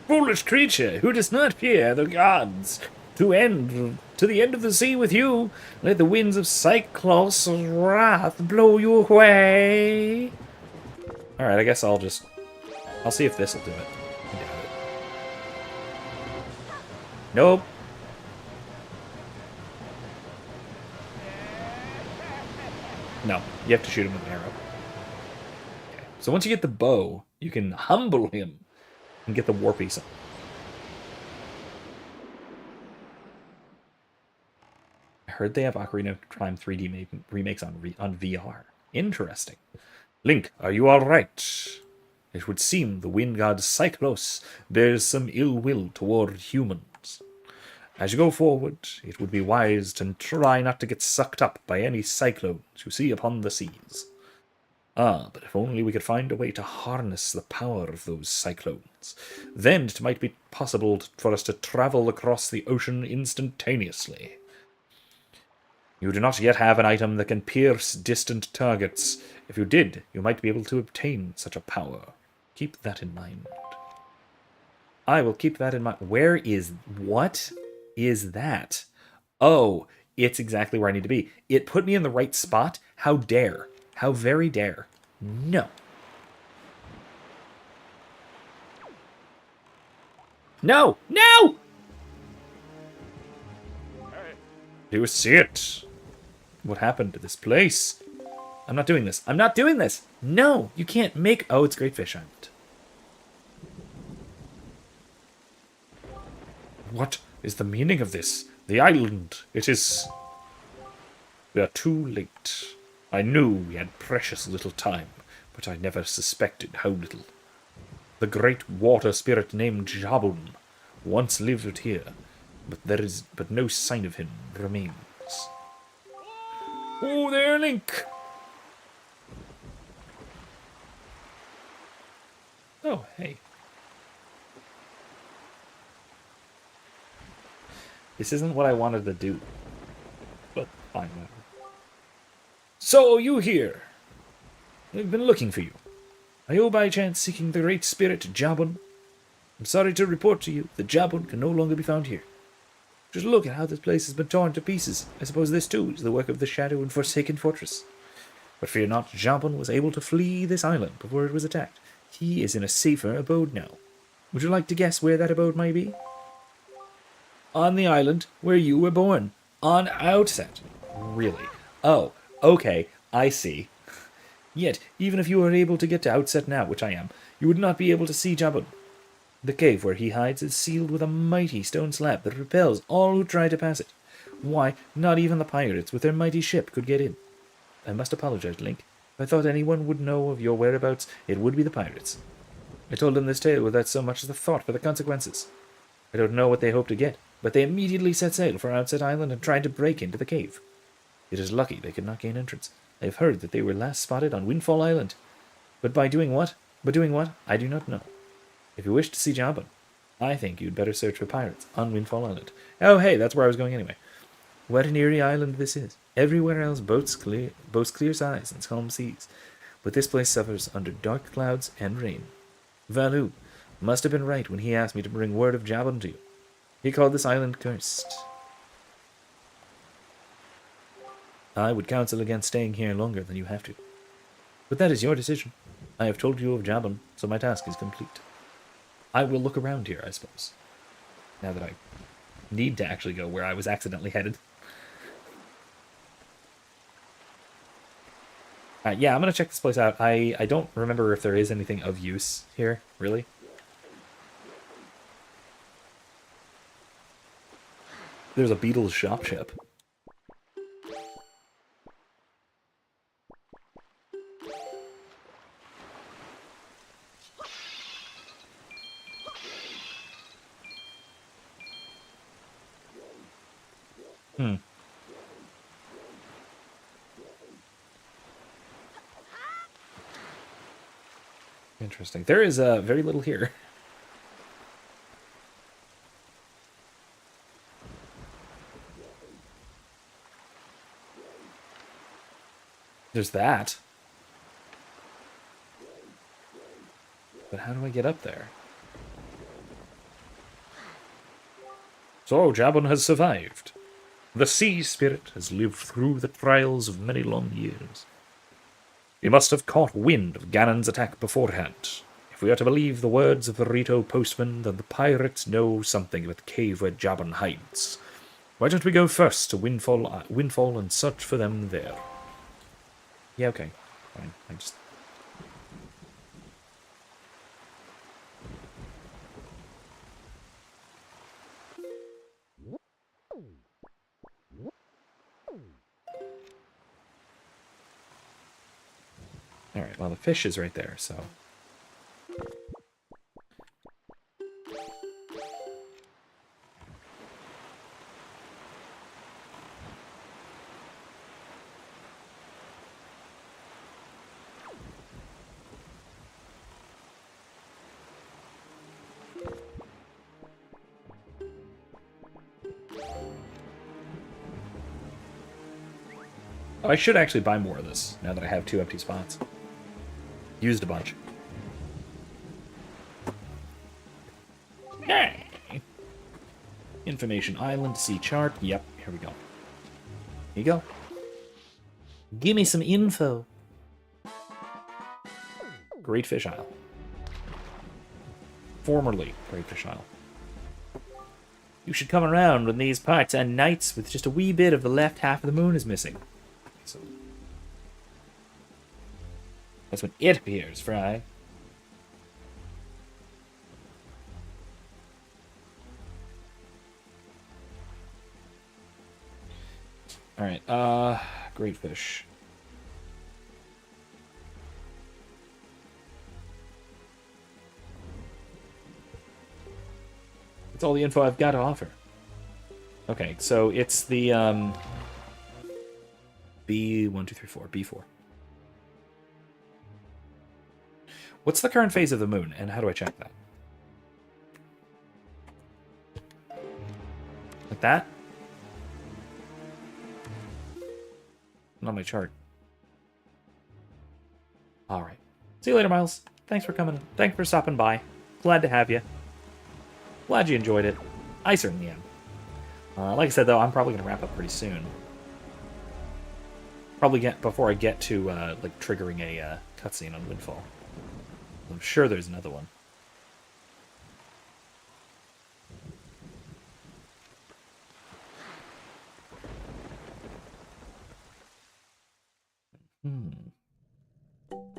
Foolish creature, who does not fear the gods, to the end of the sea with you, let the winds of Cyclops' wrath blow you away. Alright, I guess I'll see if this'll do it. I doubt it. Nope. No, you have to shoot him with an arrow. Okay. So once you get the bow, you can humble him and get the war piece. I heard they have Ocarina of Time 3D remakes on VR. Interesting. Link, are you all right? It would seem the wind god Cyclos bears some ill will toward humans. As you go forward, it would be wise to try not to get sucked up by any cyclones you see upon the seas. Ah, but if only we could find a way to harness the power of those cyclones. Then it might be possible for us to travel across the ocean instantaneously. You do not yet have an item that can pierce distant targets. If you did, you might be able to obtain such a power. Keep that in mind. I will keep that in mind. What is that? Oh, it's exactly where I need to be. It put me in the right spot. How dare. How very dare. No. No! No! Do you see it? What happened to this place? I'm not doing this. I'm not doing this! No! You can't make... Oh, it's Great Fish Island. What is the meaning of this? The island. It is... We are too late. I knew we had precious little time, but I never suspected how little. The great water spirit named Jabun once lived here, but no sign of him remains. Oh, there, Link! Oh, hey. This isn't what I wanted to do, but fine, whatever. So, you here? I've been looking for you. Are you by chance seeking the great spirit Jabun? I'm sorry to report to you that Jabun can no longer be found here. Just look at how this place has been torn to pieces. I suppose this too is the work of the Shadow and Forsaken Fortress. But fear not, Jabun was able to flee this island before it was attacked. He is in a safer abode now. Would you like to guess where that abode might be? On the island where you were born. On Outset. Really? Oh, okay, I see. Yet, even if you were able to get to Outset now, which I am, you would not be able to see Jabun. The cave where he hides is sealed with a mighty stone slab that repels all who try to pass it. Why, not even the pirates with their mighty ship could get in. I must apologize, Link. If I thought anyone would know of your whereabouts, it would be the pirates. I told them this tale without so much as a thought for the consequences. I don't know what they hoped to get, but they immediately set sail for Outset Island and tried to break into the cave. It is lucky they could not gain entrance. I have heard that they were last spotted on Windfall Island. But doing what? I do not know. If you wish to see Jabun, I think you'd better search for pirates on Windfall Island. Oh, hey, that's where I was going anyway. What an eerie island this is. Everywhere else boasts clear skies and calm seas, but this place suffers under dark clouds and rain. Valu must have been right when he asked me to bring word of Jabun to you. He called this island cursed. I would counsel against staying here longer than you have to. But that is your decision. I have told you of Jabun, so my task is complete. I will look around here, I suppose. Now that I need to actually go where I was accidentally headed. Yeah, I'm going to check this place out. I don't remember if there is anything of use here, really. There's a Beatles shop. Interesting. There is very little here. There's that. But how do I get up there? So, Jabun has survived. The sea spirit has lived through the trials of many long years. He must have caught wind of Ganon's attack beforehand. If we are to believe the words of the Rito postman, then the pirates know something about the cave where Jabun hides. Why don't we go first to Windfall and search for them there? Yeah, okay. Fine. I just... Alright, well, the fish is right there, so... Oh, I should actually buy more of this, now that I have 2 empty spots. Used a bunch. Yay! Information Island, sea chart. Yep, here we go. Here you go. Give me some info. Great Fish Isle. Formerly Great Fish Isle. You should come around when these parts and nights with just a wee bit of the left half of the moon is missing. So that's when it appears, Fry. Alright, great fish. That's all the info I've got to offer. Okay, so it's the, B1234, B4. What's the current phase of the moon, and how do I check that? Like that? Not my chart. Alright. See you later, Miles. Thanks for coming. Thanks for stopping by. Glad to have you. Glad you enjoyed it. I certainly am. Like I said, though, I'm probably going to wrap up pretty soon. Probably before I get to, like, triggering a cutscene on Windfall. I'm sure there's another one.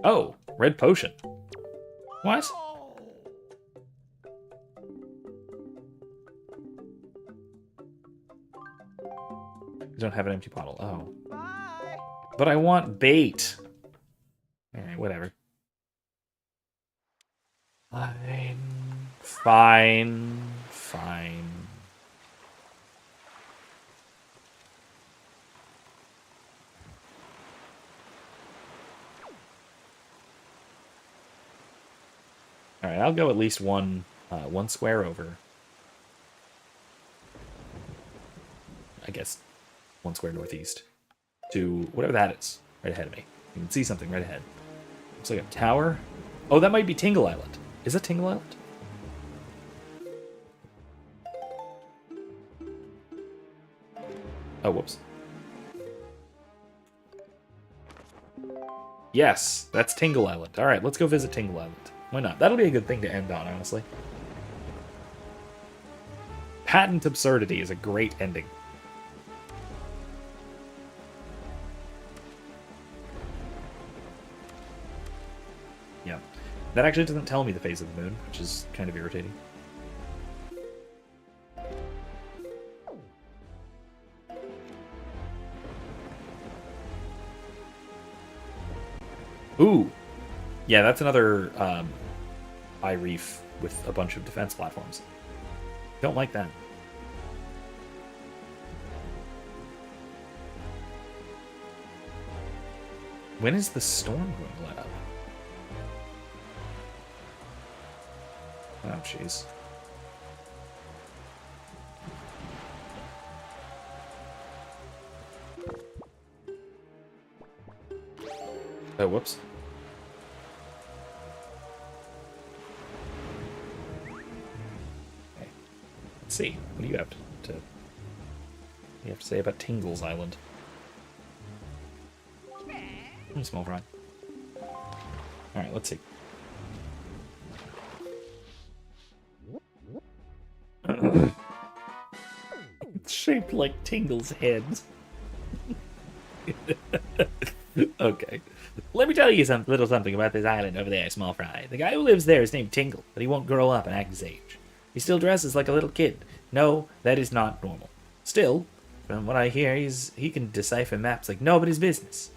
Oh, red potion. What? You don't have an empty bottle. Oh. Bye. But I want bait. Alright, whatever. Fine. Fine. Fine. Alright, I'll go at least one square over. I guess 1 square northeast. To whatever that is, right ahead of me. You can see something right ahead. Looks like a tower. Oh, that might be Tingle Island. Is it Tingle Island? Oh, whoops. Yes, that's Tingle Island. Alright, let's go visit Tingle Island. Why not? That'll be a good thing to end on, honestly. Patent absurdity is a great ending. Yeah. That actually doesn't tell me the phase of the moon, which is kind of irritating. Ooh! Yeah, that's another eye reef with a bunch of defense platforms. Don't like that. When is the storm going to let up? Oh, jeez. Oh, whoops. Okay. Let's see. What do you have to say about Tingle's Island? Small fry. Alright, let's see. It's shaped like Tingle's head. Okay. Let me tell you some little something about this island over there, small fry. The guy who lives there is named Tingle, but he won't grow up and act his age. He still dresses like a little kid. No, that is not normal. Still, from what I hear, he can decipher maps like nobody's business.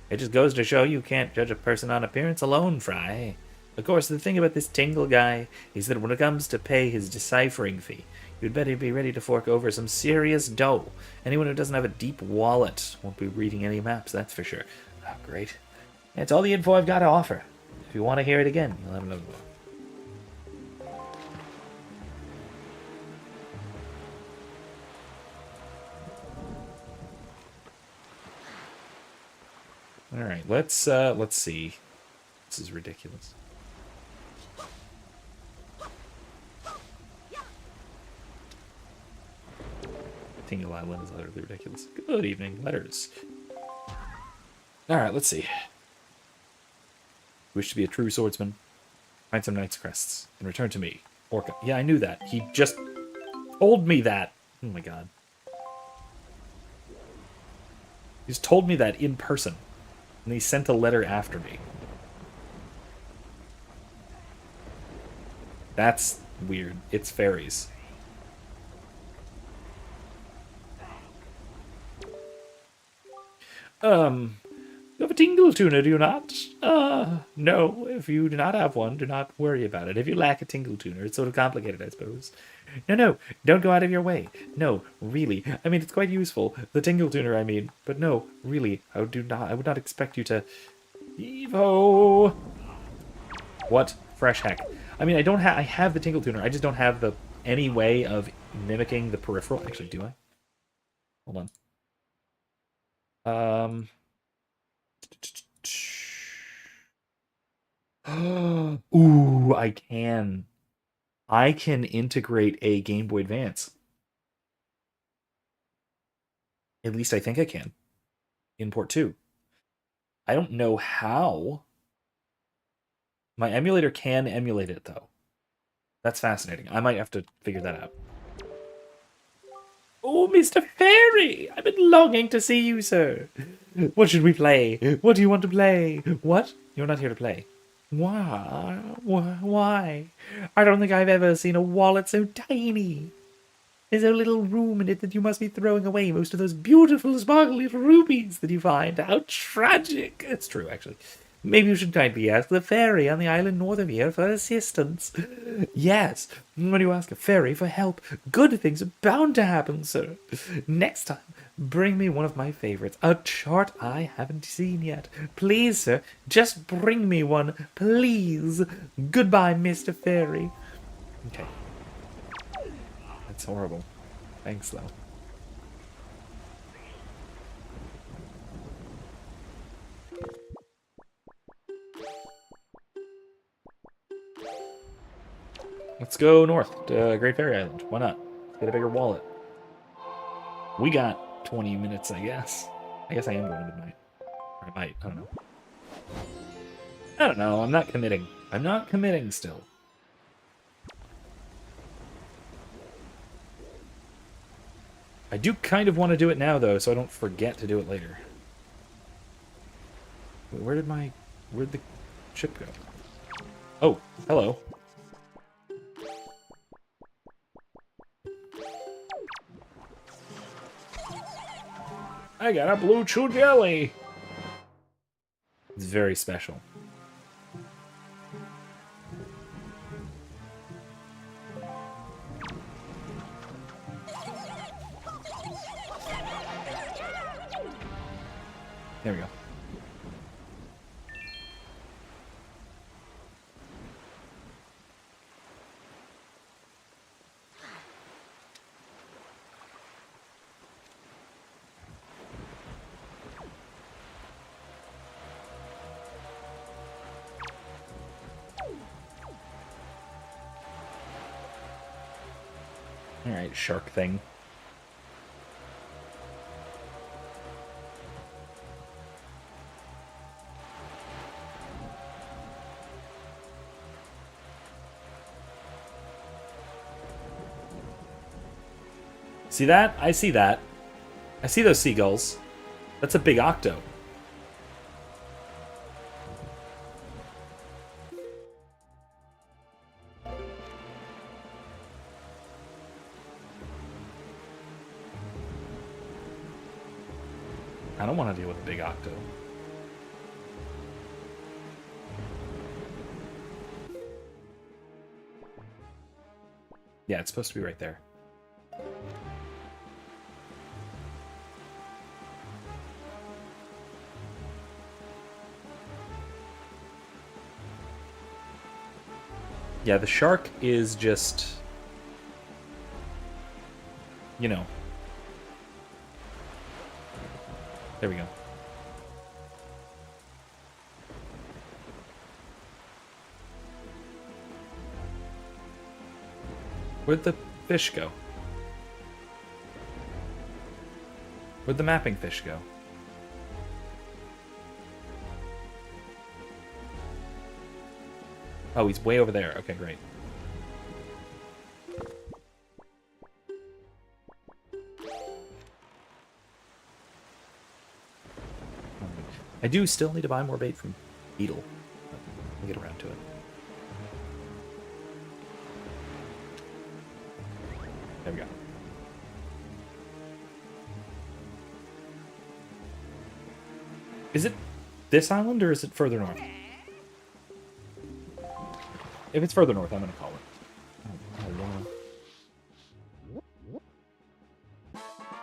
It just goes to show you can't judge a person on appearance alone, Fry. Of course, the thing about this Tingle guy is that when it comes to pay his deciphering fee, you'd better be ready to fork over some serious dough. Anyone who doesn't have a deep wallet won't be reading any maps, that's for sure. Oh, great. It's all the info I've got to offer. If you want to hear it again, you'll have another one. All right, let's see. This is ridiculous. Tingle Island is utterly ridiculous. Good evening, letters. All right, let's see. Wish to be a true swordsman. Find some knight's crests and return to me. Orca. Yeah, I knew that. He just told me that. Oh my god. He's told me that in person. And he sent a letter after me. That's weird. It's fairies. You have a tingle tuner, do you not? No. If you do not have one, do not worry about it. If you lack a tingle tuner, it's sort of complicated, I suppose. No, don't go out of your way. No, really. I mean, it's quite useful. The tingle tuner, I mean. But no, really, I would not expect you to... Evo! What? Fresh heck. I mean, I have the tingle tuner. I just don't have any way of mimicking the peripheral. Actually, do I? Hold on. Ooh, I can. I can integrate a Game Boy Advance. At least I think I can. In port 2. I don't know how. My emulator can emulate it, though. That's fascinating. I might have to figure that out. Oh, Mr. Fairy! I've been longing to see you, sir. What should we play? What do you want to play? What? You're not here to play. Why? Why? I don't think I've ever seen a wallet so tiny. There's a little room in it that you must be throwing away most of those beautiful, sparkly rubies that you find. How tragic. It's true, actually. Maybe you should kindly ask the fairy on the island north of here for assistance. Yes, when you ask a fairy for help, good things are bound to happen, sir. Next time, bring me one of my favorites, a chart I haven't seen yet. Please, sir, just bring me one, please. Goodbye, Mr. Fairy. Okay. That's horrible. Thanks, though. Let's go north to Great Fairy Island. Why not? Get a bigger wallet. We got 20 minutes, I guess. I guess I am going to midnight. Or I might. I don't know. I don't know. I'm not committing. I'm not committing still. I do kind of want to do it now, though, so I don't forget to do it later. Wait, where'd the ship go? Oh, hello. I got a blue chew jelly. It's very special. There we go. Alright, shark thing. See that? I see that. I see those seagulls. That's a big octo. I don't want to deal with a big octo. Yeah, it's supposed to be right there. Yeah, the shark is just, you know. There we go. Where'd the fish go? Where'd the mapping fish go? Oh, he's way over there. Okay, great. I do still need to buy more bait from Beetle. I'll get around to it. There we go. Is it this island or is it further north? If it's further north, I'm going to call it.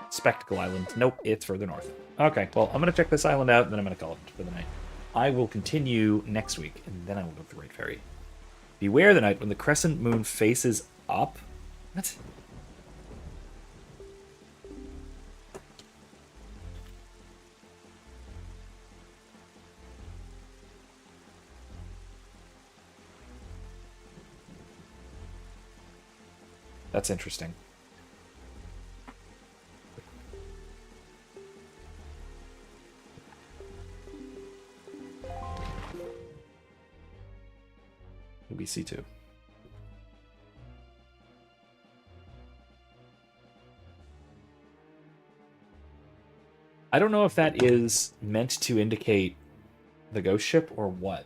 Spectacle Island. Nope, it's further north. Okay, well, I'm going to check this island out, and then I'm going to call it for the night. I will continue next week, and then I will go to the Great Ferry. Beware the night when the crescent moon faces up. What? That's interesting. We see too. I don't know if that is meant to indicate the ghost ship or what.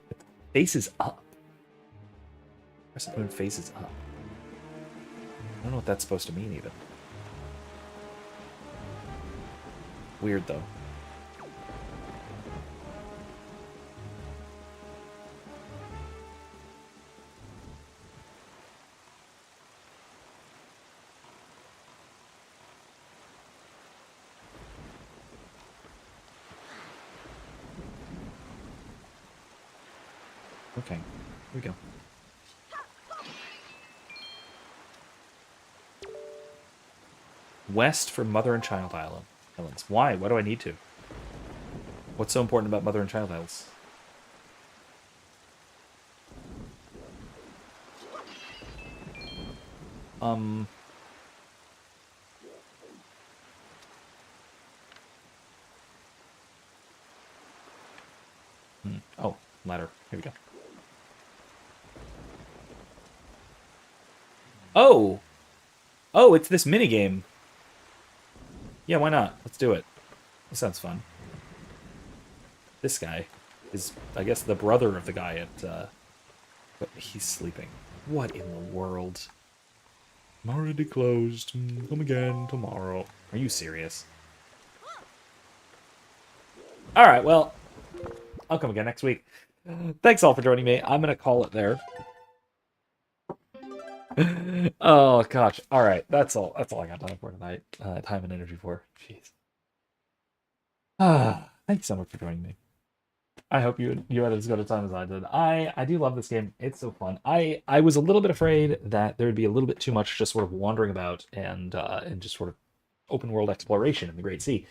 It faces up. Crescent moon faces up. I don't know what that's supposed to mean even. Weird though. Okay, here we go. West for Mother and Child Islands. Why? Why do I need to? What's so important about Mother and Child Islands? Oh, ladder. Here we go. Oh! Oh, it's this minigame. Yeah, why not? Let's do it. This sounds fun. This guy is, I guess, the brother of the guy at, but he's sleeping. What in the world? I'm already closed. Come again tomorrow. Are you serious? Alright, well, I'll come again next week. Thanks all for joining me. I'm going to call it there. Oh gosh. All right. That's all I got time for tonight. Time and energy for. Jeez. Thank you so much for joining me. I hope you had as good a time as I did. I do love this game. It's so fun. I was a little bit afraid that there would be a little bit too much just sort of wandering about and just sort of open world exploration in the Great Sea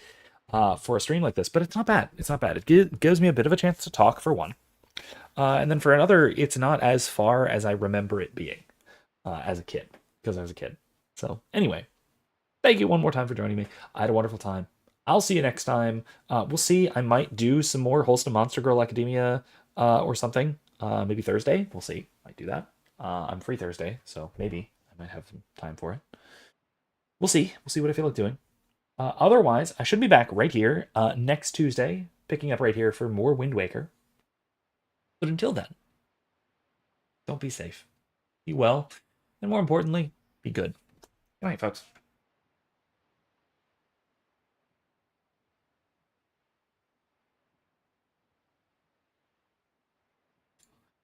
for a stream like this, but it's not bad. It's not bad. It gives me a bit of a chance to talk for one, and then for another, it's not as far as I remember it being. As a kid, because I was a kid. So anyway, thank you one more time for joining me. I had a wonderful time. I'll see you next time. We'll see. I might do some more Wholesome Monster Girl Academia or something. Maybe Thursday. We'll see. Might do that. I'm free Thursday, so maybe I might have some time for it. We'll see. We'll see what I feel like doing. Otherwise, I should be back right here next Tuesday, picking up right here for more Wind Waker. But until then, don't be safe. Be well. And more importantly, be good. Good night, folks.